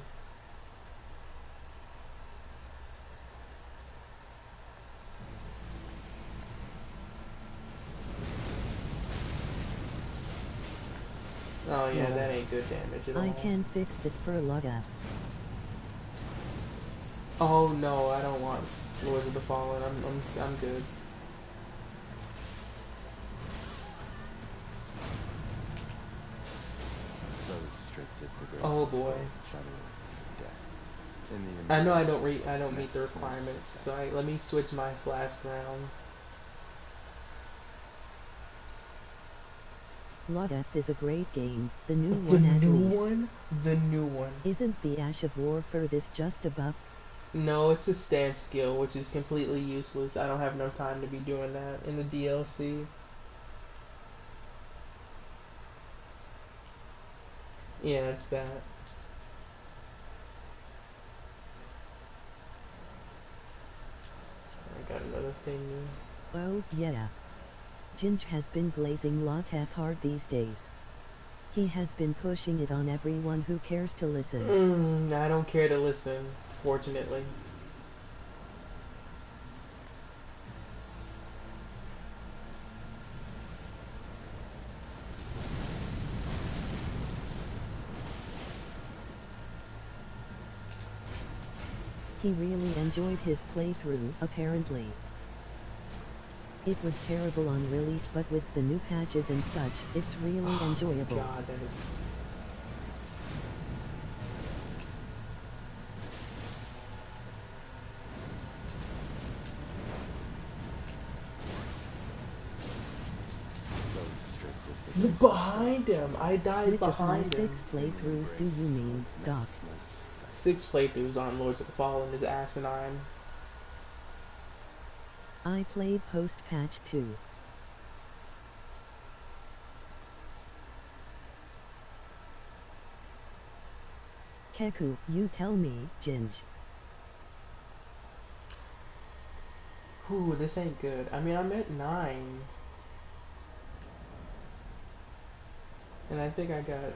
Speaker 5: Oh yeah, that ain't good damage at all.
Speaker 1: I can fix it for Lugga.
Speaker 5: Oh no, I don't want Lords of the Fallen. I'm good.
Speaker 6: So restricted to grace
Speaker 5: Oh
Speaker 6: of
Speaker 5: boy.
Speaker 6: gold, shadow of death. In the
Speaker 5: I know I
Speaker 6: embrace
Speaker 5: don't
Speaker 6: of
Speaker 5: meet the
Speaker 6: Smith,
Speaker 5: requirements,
Speaker 6: Smith,
Speaker 5: so let me switch my flask around.
Speaker 1: Lugga is a great game, the new
Speaker 5: The
Speaker 1: one at
Speaker 5: new
Speaker 1: least.
Speaker 5: one? The new one.
Speaker 1: Isn't the Ash of War for this just a buff?
Speaker 5: No, it's a stance skill, which is completely useless. I don't have no time to be doing that in the DLC. Yeah, it's that. I got another thing.
Speaker 1: Oh, yeah. Ginge has been glazing Lotef hard these days. He has been pushing it on everyone who cares to listen.
Speaker 5: I don't care to listen, fortunately.
Speaker 1: He really enjoyed his playthrough, apparently. It was terrible on release, but with the new patches and such, it's really enjoyable.
Speaker 5: God, that is...
Speaker 6: so restricted to grace of
Speaker 5: Behind him! I died
Speaker 1: Which of my
Speaker 5: behind him.
Speaker 1: 6 playthroughs do you mean, Doc?
Speaker 5: 6 playthroughs on Lords of the Fallen is asinine.
Speaker 1: I played post-patch 2. Keku, you tell me, Ginge.
Speaker 5: Ooh, this ain't good. I mean, I'm at 9. And I think I got...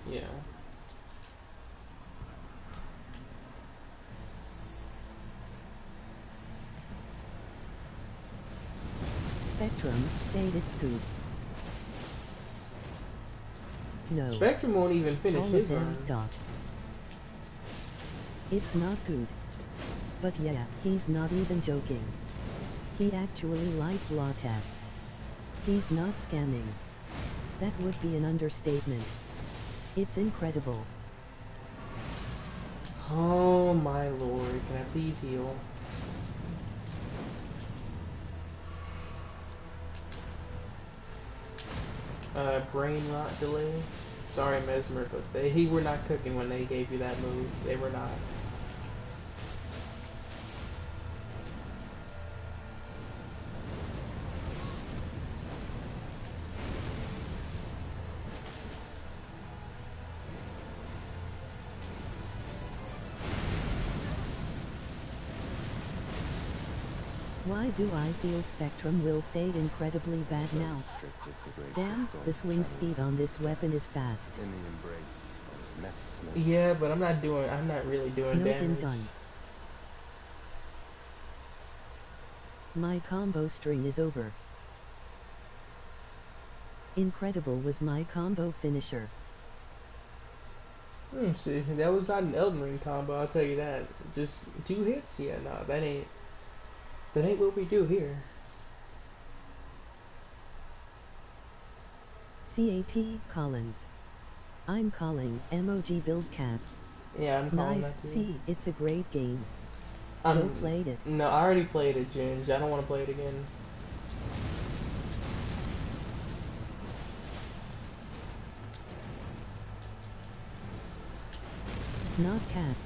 Speaker 5: Yeah.
Speaker 1: Spectrum, say it's good. No.
Speaker 5: Spectrum won't even finish
Speaker 1: All
Speaker 5: his
Speaker 1: of them,
Speaker 5: run.
Speaker 1: Doc. It's not good. But yeah, he's not even joking. He actually liked Lotef. He's not scamming. That would be an understatement. It's incredible.
Speaker 5: Oh my lord, can I please heal? Brain rot delay. Sorry, Mesmer, but they were not cooking when they gave you that move. They were not.
Speaker 1: Why do I feel Spectrum will say incredibly bad now? Damn, the swing speed on this weapon is fast.
Speaker 6: In the embrace of Smith.
Speaker 5: Yeah, but I'm not really doing
Speaker 1: Nope, and
Speaker 5: damage.
Speaker 1: done. My combo string is over. Incredible was my combo finisher.
Speaker 5: See, that was not an Elden Ring combo, I'll tell you that. Just 2 hits? Yeah, no, that ain't what we do here.
Speaker 1: CAP Collins. I'm calling MOG build cap.
Speaker 5: Yeah, I'm calling
Speaker 1: Nice.
Speaker 5: that too.
Speaker 1: See, it's a great game. Go played it.
Speaker 5: No, I already played it, Ginge. I don't want to play it again.
Speaker 1: Not cat.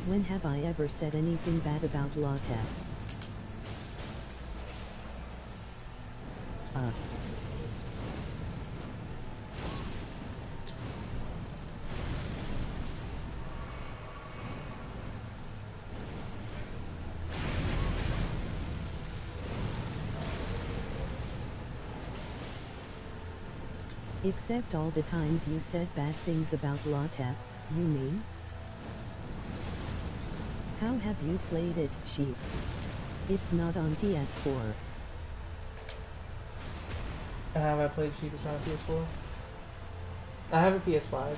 Speaker 1: When have I ever said anything bad about Lateef? Except all the times you said bad things about Lateef, you mean? How have you played it, Sheep? It's not on PS4.
Speaker 5: Have I played Sheep's on PS4? I have a PS5.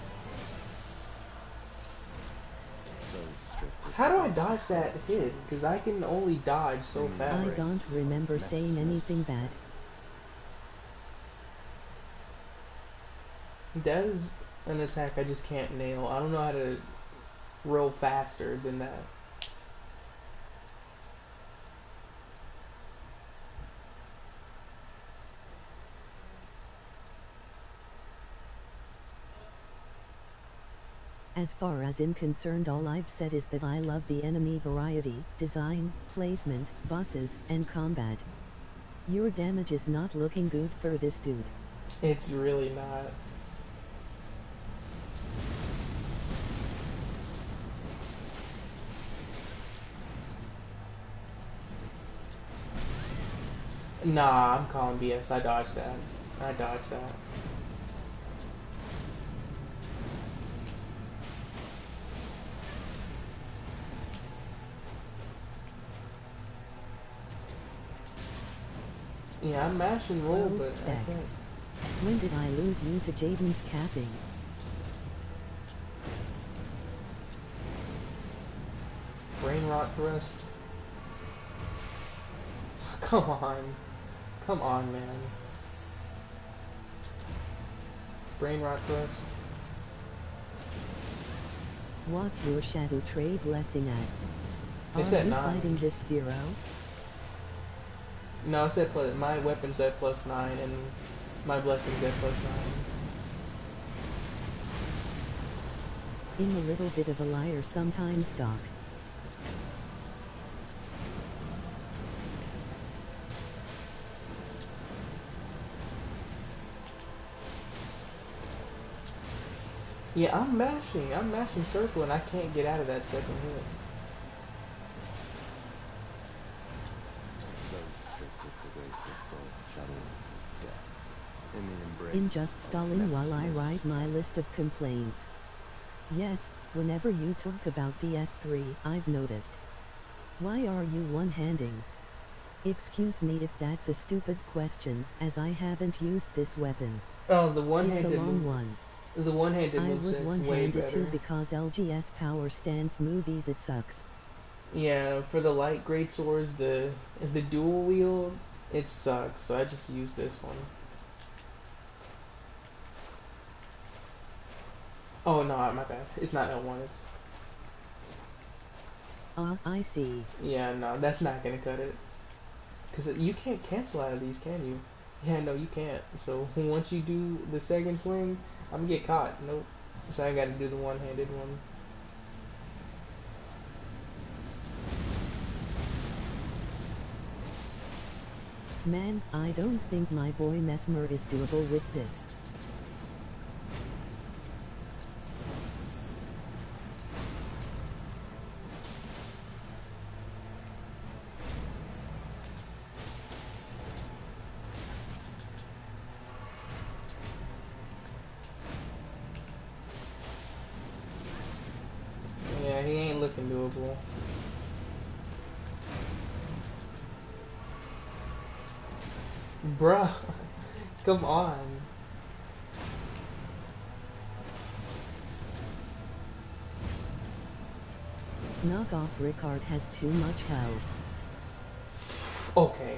Speaker 5: How do I dodge that hit? Because I can only dodge so
Speaker 1: I
Speaker 5: fast.
Speaker 1: don't remember saying anything bad.
Speaker 5: That is an attack I just can't nail. I don't know how to roll faster than that.
Speaker 1: As far as I'm concerned, all I've said is that I love the enemy variety, design, placement, bosses, and combat. Your damage is not looking good for this dude.
Speaker 5: It's really not. Nah, I'm calling BS. I dodged that. I dodged that. Yeah, I'm mashing roll,
Speaker 1: Well,
Speaker 5: but I
Speaker 1: Spec.
Speaker 5: can't.
Speaker 1: When did I lose you to Jaden's capping?
Speaker 5: Brain rot thrust. Come on. Come on, man. Brain rot thrust.
Speaker 1: What's your shadow trade blessing at?
Speaker 5: It's
Speaker 1: Are
Speaker 5: at
Speaker 1: you
Speaker 5: 9.
Speaker 1: fighting this 0?
Speaker 5: No, it's at plus. My weapon's at +9, and my blessing's at +9.
Speaker 1: I'm a little bit of a liar sometimes, Doc.
Speaker 5: Yeah, I'm mashing circle, and I can't get out of that second hit.
Speaker 6: So restricted to grace of God, shadow, death. In the embrace
Speaker 1: I'm just
Speaker 6: of
Speaker 1: stalling while I
Speaker 6: messiness.
Speaker 1: write my list of complaints. Yes, whenever you talk about DS3, I've noticed. Why are you one-handing? Excuse me if that's a stupid question, as I haven't used this weapon.
Speaker 5: Oh, the
Speaker 1: It's a
Speaker 5: one-handed
Speaker 1: long
Speaker 5: move.
Speaker 1: one.
Speaker 5: The one-handed
Speaker 1: I would
Speaker 5: moveset's way
Speaker 1: one-hand it too
Speaker 5: better.
Speaker 1: because LGS Power Stance movies it sucks.
Speaker 5: Yeah, for the light great swords, the dual wield, it sucks. So I just use this one. Oh no, my bad. It's not L1. It's
Speaker 1: I see.
Speaker 5: yeah, no, that's not gonna cut it. Cause you can't cancel out of these, can you? Yeah, no, you can't. So once you do the second swing, I'm gonna get caught. Nope. So I gotta do the one-handed one.
Speaker 1: Man, I don't think my boy Mesmer is doable with this.
Speaker 5: Yeah, he ain't looking doable. Bruh, come on.
Speaker 1: Knockoff Ricard has too much health.
Speaker 5: Okay.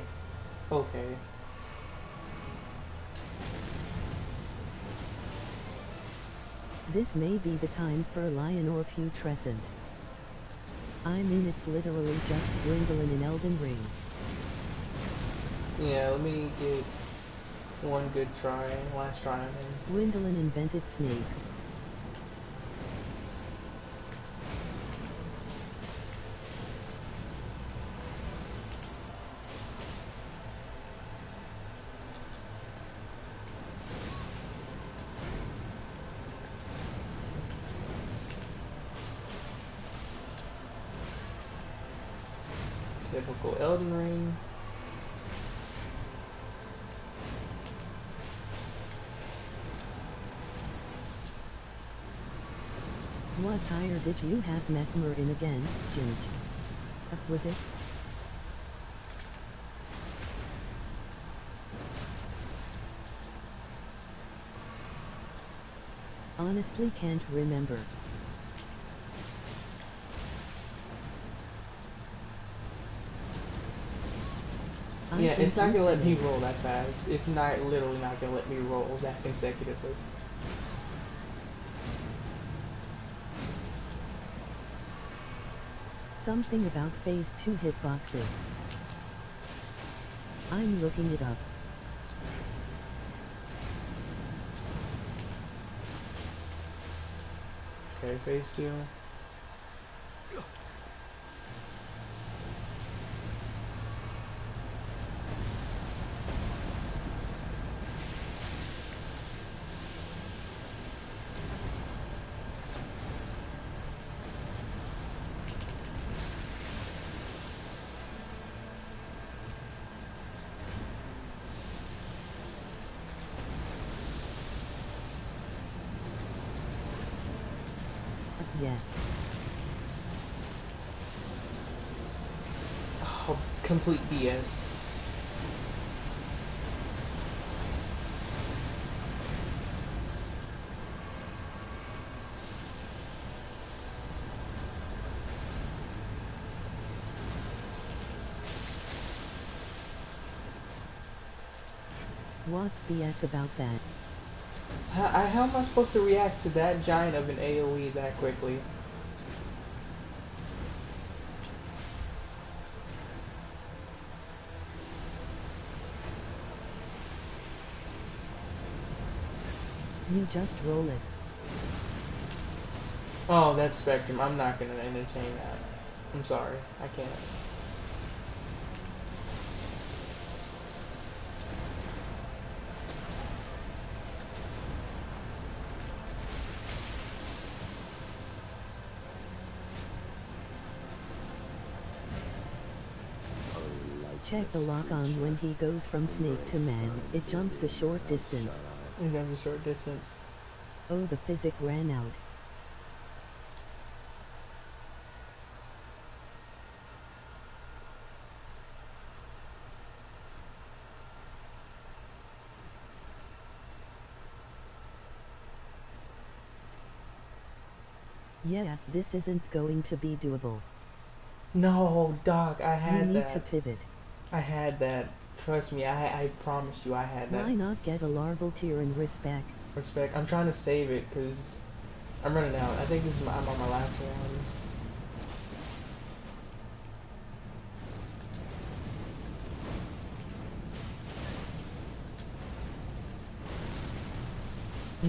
Speaker 5: Okay.
Speaker 1: This may be the time for a lion or putrescent. I mean, it's literally just Gwendolyn in Elden Ring.
Speaker 5: Yeah, let me get one good try, last try on him.
Speaker 1: Gwendolyn invented snakes.
Speaker 5: Typical Elden Ring.
Speaker 1: What tire did you have Mesmer in again, Ginge? Was it? Honestly can't remember. I
Speaker 5: Yeah,
Speaker 1: think
Speaker 5: it's not
Speaker 1: you
Speaker 5: gonna let
Speaker 1: said
Speaker 5: me
Speaker 1: it.
Speaker 5: roll that fast. It's not literally not gonna let me roll that consecutively.
Speaker 1: Something about phase 2 hitboxes. I'm looking it up.
Speaker 5: Okay, phase 2.
Speaker 1: Yes.
Speaker 5: Oh, complete BS.
Speaker 1: What's BS about that?
Speaker 5: How am I supposed to react to that giant of an AoE that quickly?
Speaker 1: You just roll it.
Speaker 5: Oh, that's Spectrum. I'm not gonna entertain that. I'm sorry. I can't.
Speaker 1: Check the lock on when he goes from snake to man. It jumps a short distance.
Speaker 5: It goes a short distance.
Speaker 1: Oh, the physic ran out. Yeah, this isn't going to be doable.
Speaker 5: No, Doc, I
Speaker 1: You
Speaker 5: had
Speaker 1: need to
Speaker 5: that.
Speaker 1: pivot.
Speaker 5: I had that. Trust me, I promised you I had that.
Speaker 1: Why not get a larval tier and respec?
Speaker 5: Respect. I'm trying to save it because I'm running out. I think this is I'm on my last one.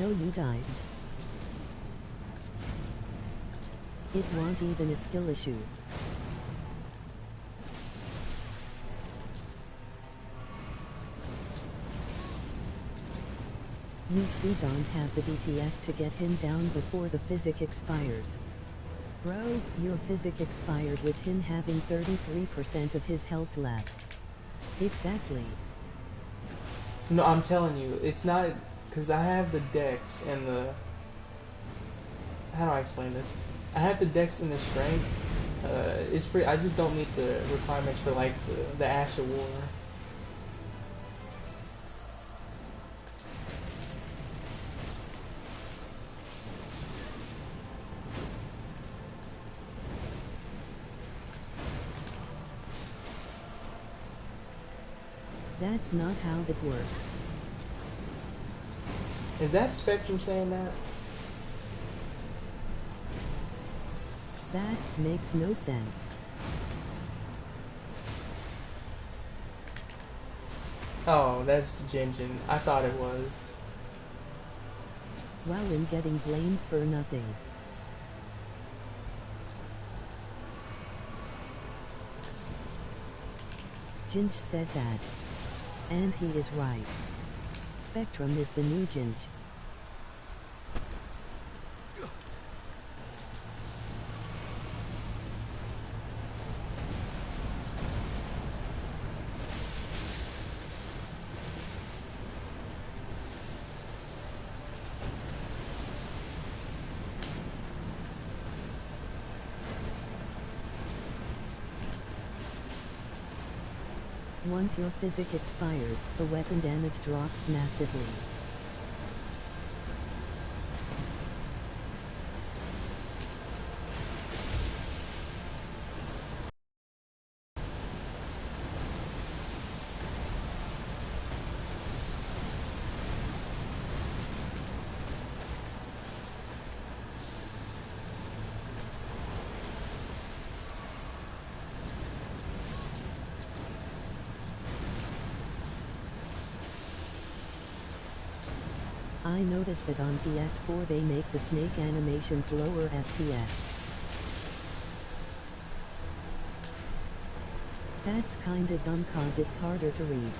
Speaker 1: No, you died. It wasn't even a skill issue. You see don't have the DPS to get him down before the physic expires. Bro, your physic expired with him having 33% of his health left. Exactly.
Speaker 5: No, I'm telling you, it's not because I have the dex and the. How do I explain this? I have the dex and the strength. It's pretty. I just don't meet the requirements for like the Ash of War.
Speaker 1: That's not how that works.
Speaker 5: Is that Spectrum saying that?
Speaker 1: That makes no sense.
Speaker 5: Oh, that's Jinjin. I thought it was.
Speaker 1: While in getting blamed for nothing. Jinj said that. And he is right. Spectrum is the new Jinj. Once your physic expires, the weapon damage drops massively. I noticed that on PS4 they make the snake animations lower FPS. That's kinda dumb cause it's harder to read.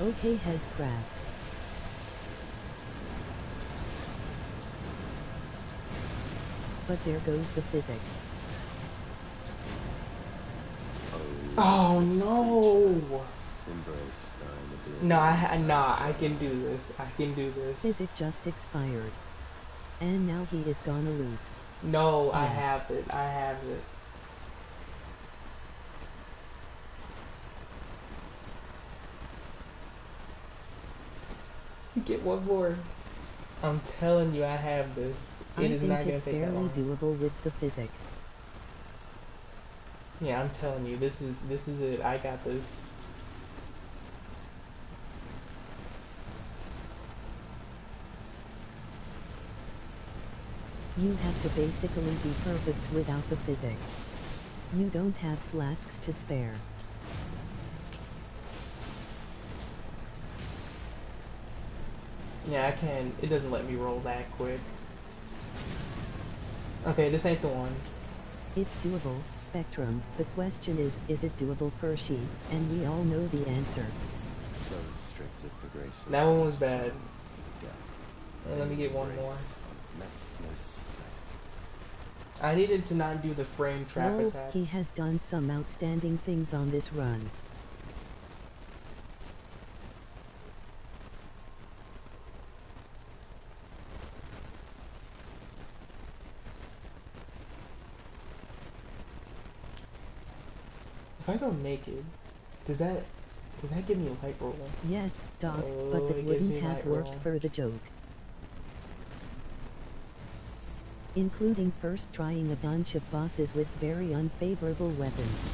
Speaker 1: Okay, has craft. But there goes the physics.
Speaker 5: Oh no!
Speaker 6: Embrace thine ability.
Speaker 5: No, I can do this. I can do this.
Speaker 1: Physic just expired. And now he is gonna lose.
Speaker 5: No, I
Speaker 1: Yeah.
Speaker 5: have it. I have it. Get one more. I'm telling you, I have this.
Speaker 1: I
Speaker 5: It is
Speaker 1: think
Speaker 5: not gonna
Speaker 1: it's
Speaker 5: take that
Speaker 1: barely
Speaker 5: long.
Speaker 1: doable with the physic.
Speaker 5: Yeah, I'm telling you, this is it. I got this.
Speaker 1: You have to basically be perfect without the physic. You don't have flasks to spare.
Speaker 5: Yeah, I can. It doesn't let me roll that quick. Okay, this ain't the one.
Speaker 1: It's doable, Spectrum. The question is it doable for she? And we all know the answer.
Speaker 6: So restricted for grace.
Speaker 5: That one was bad.
Speaker 6: Yeah.
Speaker 5: Let me get one more.
Speaker 6: Of messiness.
Speaker 5: I needed to not do the frame trap
Speaker 1: Lol,
Speaker 5: attacks.
Speaker 1: he has done some outstanding things on this run.
Speaker 5: If I go naked, does that give me a light roll?
Speaker 1: Yes, Doc,
Speaker 5: Oh,
Speaker 1: but
Speaker 5: it
Speaker 1: that
Speaker 5: gives
Speaker 1: wouldn't
Speaker 5: me
Speaker 1: have
Speaker 5: light
Speaker 1: worked
Speaker 5: roll.
Speaker 1: for the joke. Including first trying a bunch of bosses with very unfavorable weapons.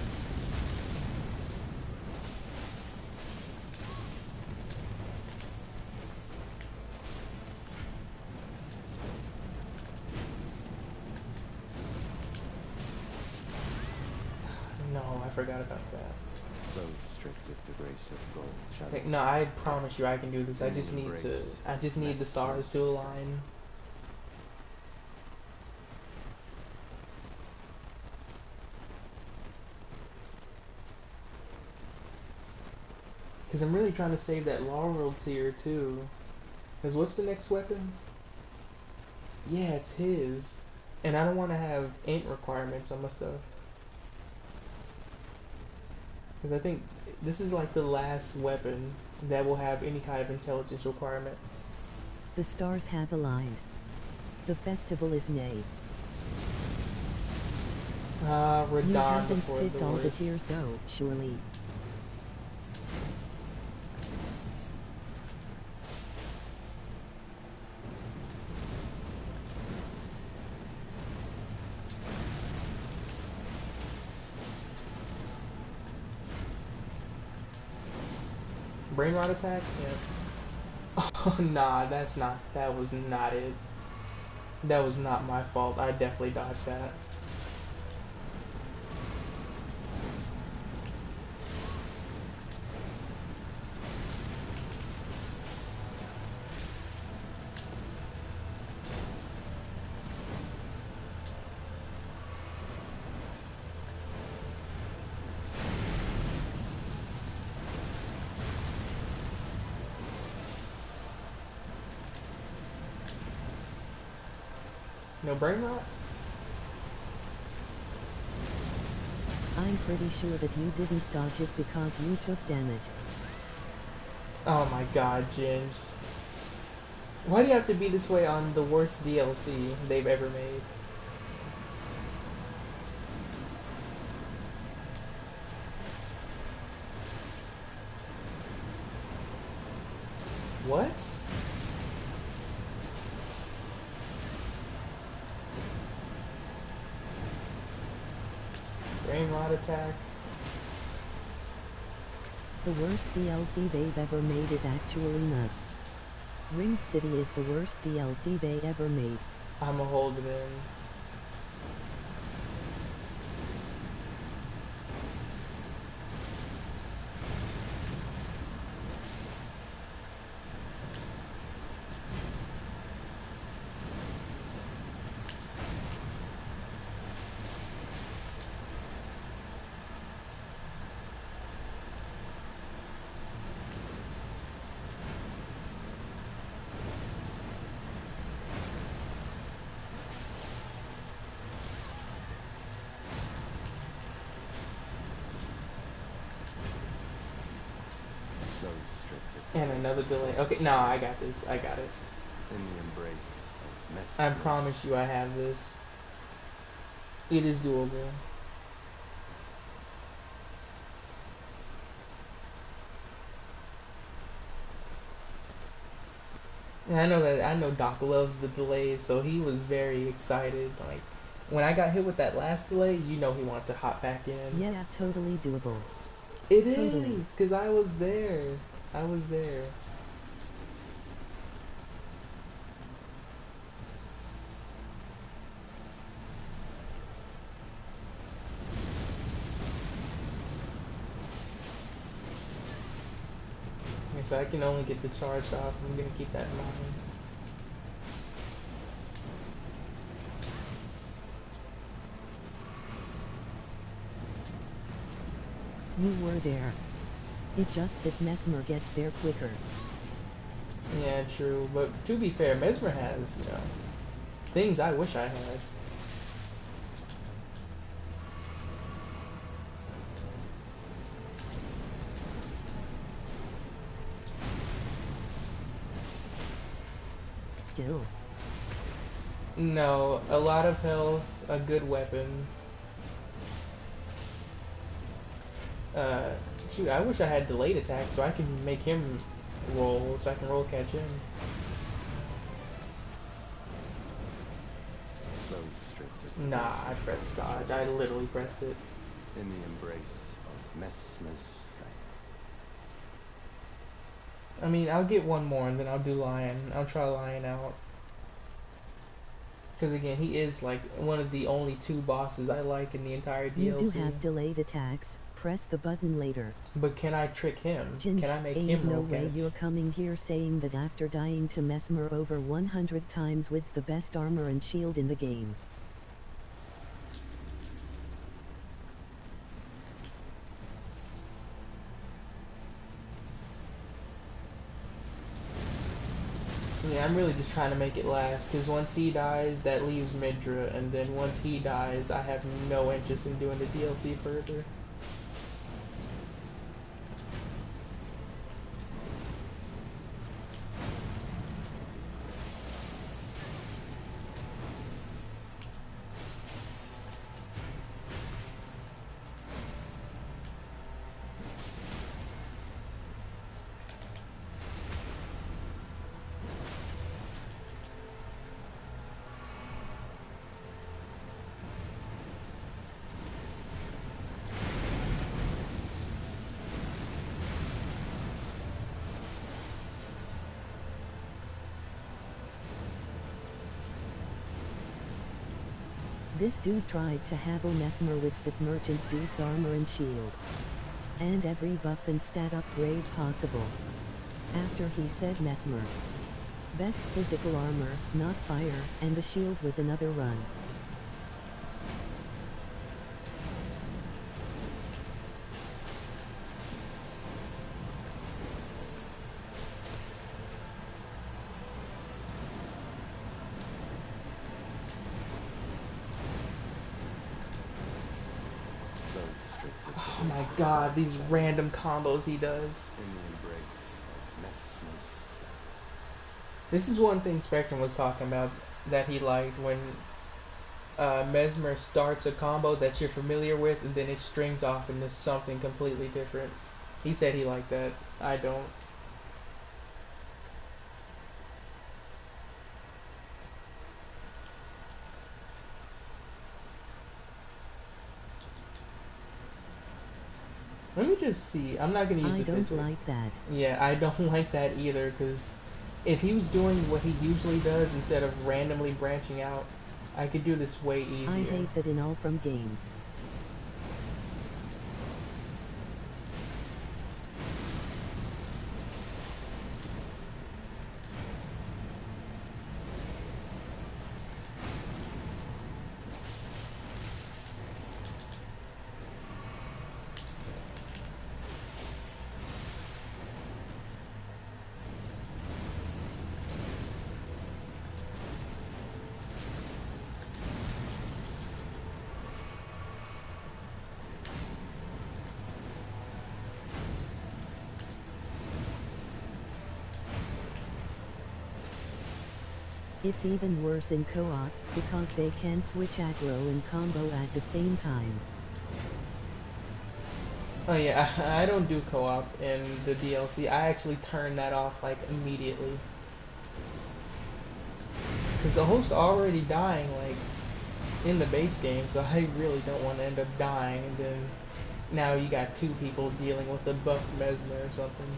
Speaker 5: No, I forgot about that.
Speaker 6: So restricted for grace of gold. Shadow.
Speaker 5: Like, no, I promise you I can do this. I just need the stars to align. Because I'm really trying to save that Laurel tier too. Because what's the next weapon? Yeah, it's his. And I don't want to have int requirements on my stuff. Because I think this is like the last weapon that will have any kind of intelligence requirement.
Speaker 1: The stars have aligned. The festival is nay.
Speaker 5: Ah,
Speaker 1: You
Speaker 5: Radon
Speaker 1: haven't
Speaker 5: before
Speaker 1: picked
Speaker 5: the
Speaker 1: all the
Speaker 5: worst.
Speaker 1: tiers though, surely.
Speaker 5: Brain rot attack? Yeah. Oh, nah, that was not it. That was not my fault. I definitely dodged that. No brain rot?
Speaker 1: I'm pretty sure that you didn't dodge it because you took damage.
Speaker 5: Oh my god, Ginge. Why do you have to be this way on the worst DLC they've ever made? What? Brain rot attack?
Speaker 1: The worst DLC they've ever made is actually nuts. Ringed City is the worst DLC they ever made.
Speaker 5: I'ma hold it in.
Speaker 6: So strict
Speaker 5: And another delay. Okay, no, I got this. I got it.
Speaker 6: in the embrace of mess.
Speaker 5: I promise you I have this. It is doable. And I know Doc loves the delays, so he was very excited. Like when I got hit with that last delay, you know he wanted to hop back in.
Speaker 1: Yeah, totally doable.
Speaker 5: It
Speaker 1: Totally.
Speaker 5: is, because I was there. I was there. Okay, so I can only get the charge off. I'm gonna keep that in mind.
Speaker 1: You were there. It just that Mesmer gets there quicker.
Speaker 5: Yeah, true. But to be fair, Mesmer has, you know, things I wish I had.
Speaker 1: Skill.
Speaker 5: No, a lot of health, a good weapon. Shoot, I wish I had delayed attack so I can make him roll, so I can roll catch him.
Speaker 6: So strict
Speaker 5: Nah, I pressed dodge. I literally pressed it.
Speaker 6: in the embrace of Mesmer's fame.
Speaker 5: I mean, I'll get one more and then I'll do Lion. I'll try Lion out. Because again, he is like one of the only two bosses I like in the entire DLC.
Speaker 1: You do have delayed attacks. Press the button later.
Speaker 5: But can I trick him?
Speaker 1: Ginge,
Speaker 5: Can I make
Speaker 1: ain't
Speaker 5: him
Speaker 1: no
Speaker 5: roll
Speaker 1: way
Speaker 5: catch?
Speaker 1: you're coming here saying that after dying to Mesmer over 100 times with the best armor and shield in the game.
Speaker 5: Yeah, I'm really just trying to make it last, because once he dies, that leaves Midra, and then once he dies, I have no interest in doing the DLC further.
Speaker 1: This dude tried to have Mesmer with that merchant dude's armor and shield. And every buff and stat upgrade possible. After he said Mesmer. Best physical armor, not fire, and the shield was another run.
Speaker 5: Oh my god, these random combos he does.
Speaker 6: In the embrace of Mesmer's flame.
Speaker 5: This is one thing Spectrum was talking about that he liked when Mesmer starts a combo that you're familiar with and then it strings off into something completely different. He said he liked that. I don't. Let me just see. I'm not going to use
Speaker 1: I
Speaker 5: it this
Speaker 1: don't
Speaker 5: way.
Speaker 1: like that.
Speaker 5: Yeah, I don't like that either, because if he was doing what he usually does instead of randomly branching out, I could do this way easier.
Speaker 1: I hate that in all from games. It's even worse in co-op, because they can switch aggro and combo at the same time.
Speaker 5: Oh yeah, I don't do co-op in the DLC. I actually turn that off like immediately. Because the host's already dying like in the base game, so I really don't want to end up dying and then now you got two people dealing with the buff Mesmer or something.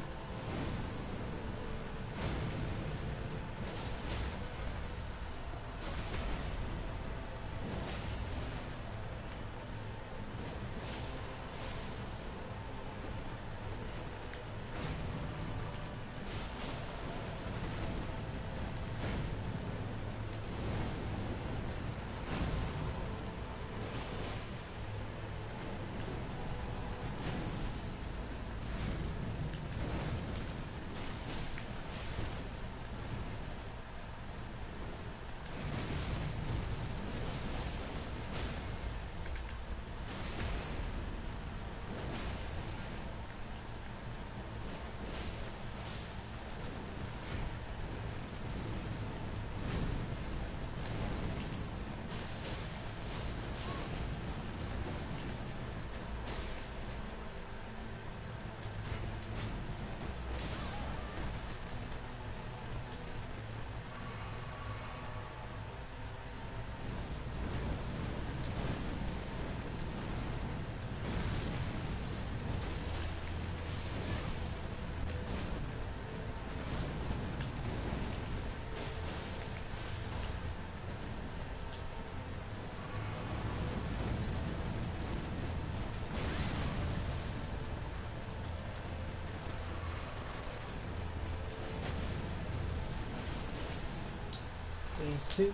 Speaker 5: These two.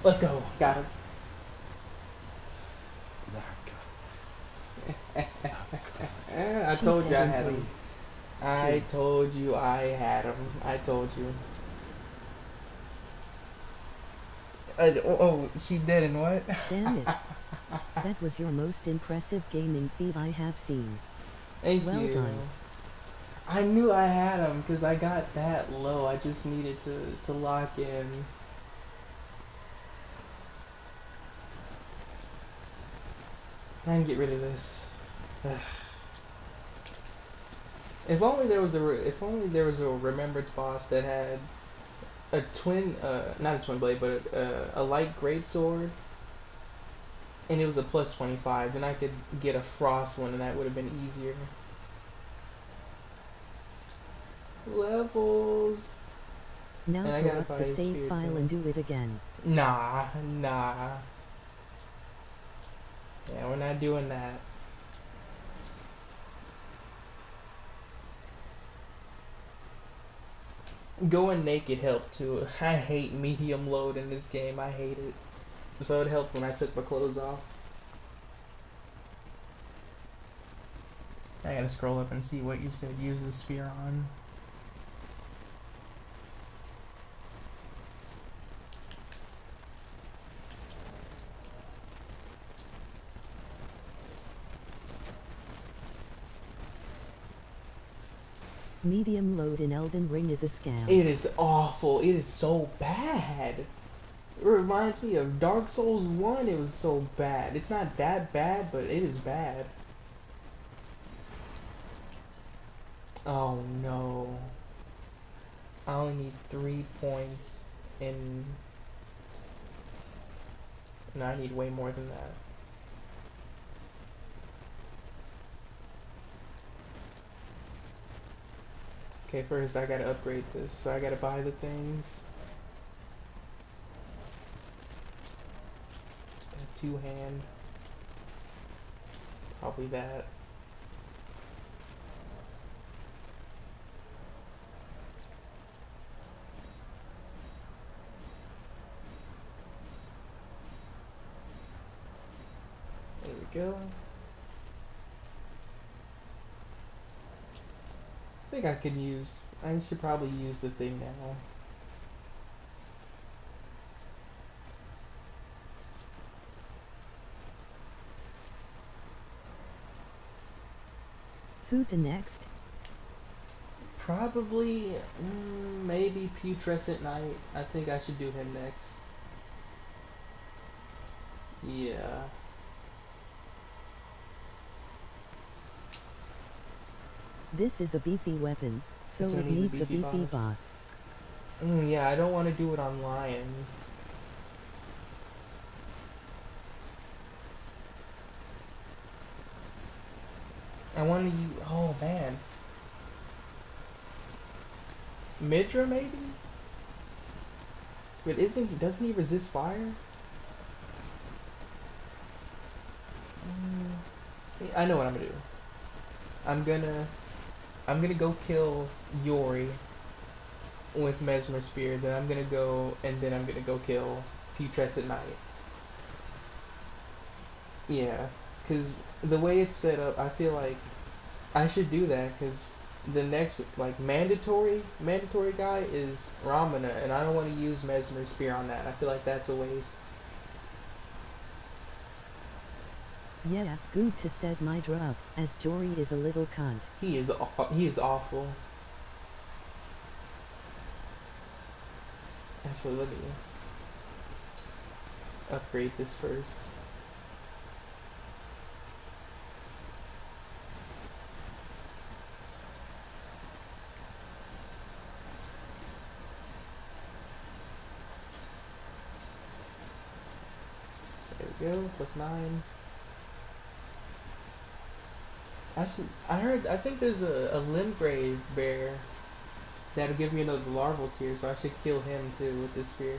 Speaker 5: Let's go. Got him. I
Speaker 1: Shoot
Speaker 5: told you
Speaker 1: that
Speaker 5: I
Speaker 1: in
Speaker 5: had
Speaker 1: 3,
Speaker 5: him. I
Speaker 1: 2.
Speaker 5: told you I had him. I told you. She did and what?
Speaker 1: Damn it. That was your most impressive gaming feat I have seen.
Speaker 5: Thank
Speaker 1: Well
Speaker 5: you.
Speaker 1: done.
Speaker 5: I knew I had him because I got that low. I just needed to lock in. I can get rid of this. If only there was a remembrance boss that had a twin, not a twin blade, but a light great sword, and it was a plus 25. Then I could get a frost one, and that would have been easier. Levels.
Speaker 1: Now
Speaker 5: And I gotta
Speaker 1: corrupt
Speaker 5: buy
Speaker 1: the
Speaker 5: a
Speaker 1: save
Speaker 5: spear
Speaker 1: file
Speaker 5: too.
Speaker 1: and do it again.
Speaker 5: Nah. Yeah, we're not doing that. Going naked helped too. I hate medium load in this game. I hate it. So it helped when I took my clothes off. I gotta scroll up and see what you said. Use the spear on.
Speaker 1: Medium load in Elden Ring is a scam.
Speaker 5: It is awful. It is so bad. It reminds me of Dark Souls 1. It was so bad. It's not that bad, but it is bad. Oh no. I only need 3 points in... No, I need way more than that. Okay, first I gotta upgrade this, so I gotta buy the things. A two-hand. Probably that. There we go. I think I should probably use the thing now.
Speaker 1: Who to next?
Speaker 5: Probably, maybe Putrescent Knight. I think I should do him next. Yeah.
Speaker 1: This is a beefy weapon, so
Speaker 5: So
Speaker 1: it needs a beefy boss.
Speaker 5: Yeah, I don't want to do it on Lion. I want to use... Oh, man. Midra, maybe? But doesn't he resist fire? I know what I'm gonna do. I'm gonna go kill Yori with Mesmer Spear, then I'm gonna go kill Putrescent Knight. Yeah, because the way it's set up, I feel like I should do that, because the next, like, mandatory guy is Ramana, and I don't want to use Mesmer Spear on that. I feel like that's a waste.
Speaker 1: Yeah, good to set Midra up, as Jory is a little cunt.
Speaker 5: He is awful. Actually, let me upgrade this first. There we go, +9. I think there's a Limgrave bear that'll give me another larval tier, so I should kill him too with this spear.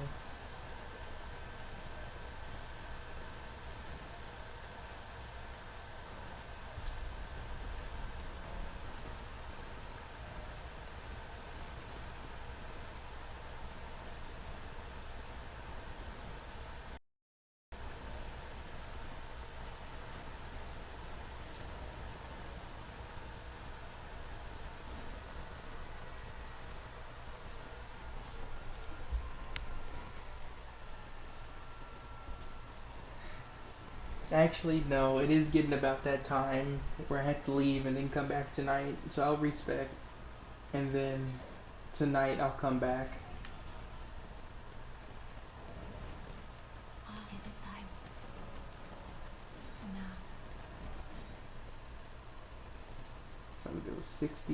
Speaker 2: Actually, no, it is getting about that time where I have to leave and then come back tonight. So I'll respec, and then tonight I'll come back.
Speaker 4: Oh, is it time? No.
Speaker 2: So I'm gonna go 60,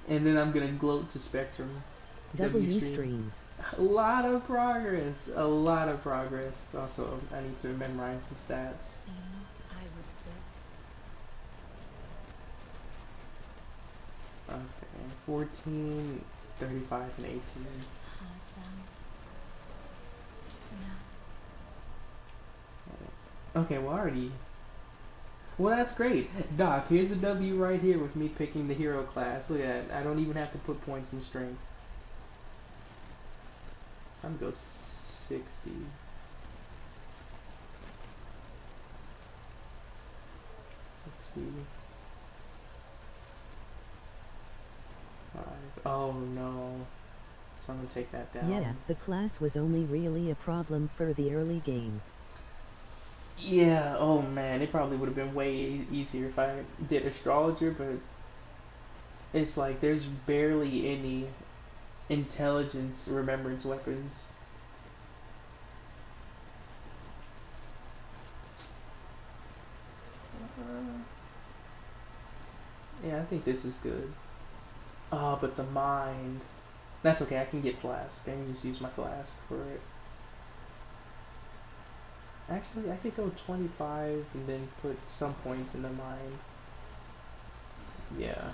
Speaker 2: and then I'm gonna gloat to Spectrum.
Speaker 1: W stream.
Speaker 2: A lot of progress. A lot of progress. Also, I need to memorize the stats.
Speaker 4: I would
Speaker 2: Okay, 14, 35, and 18.
Speaker 4: No.
Speaker 2: Okay, well, already. Well, that's great. Doc, here's a W right here with me picking the hero class. Look at that. I don't even have to put points in strength. So I'm gonna go 60. 60. 5. Oh no. So I'm gonna take that down.
Speaker 1: Yeah, the class was only really a problem for the early game.
Speaker 2: Yeah, oh man, it probably would have been way easier if I did astrologer, but it's like there's barely any intelligence remembrance weapons. Yeah, I think this is good. But the mind. That's okay, I can get flask. I can just use my flask for it. Actually, I could go 25 and then put some points in the mind. Yeah.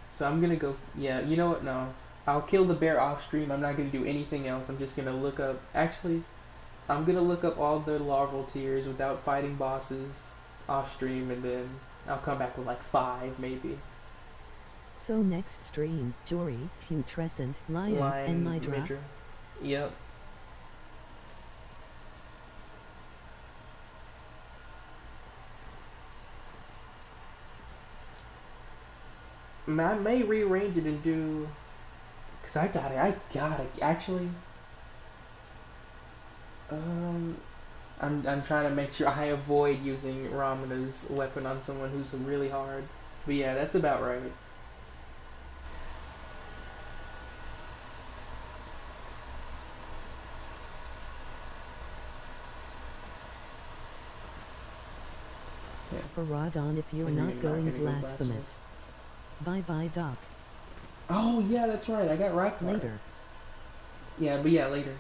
Speaker 2: So I'm gonna go, yeah, you know what, no. I'll kill the bear off stream, I'm not gonna do anything else, I'm just gonna look up, actually, I'm gonna look up all the larval tiers without fighting bosses off stream, and then I'll come back with like 5 maybe.
Speaker 1: So next stream, Jory, Putrescent, Lion, and Nidra.
Speaker 2: Yep. I may rearrange it and do, cause I gotta actually. I'm trying to make sure I avoid using Ramina's weapon on someone who's really hard. But yeah, that's about right.
Speaker 1: For Radon if you're not going blasphemous. Bye bye Doc.
Speaker 2: Oh yeah, that's right. I got Rykar.
Speaker 1: Later.
Speaker 2: Yeah, but yeah, later.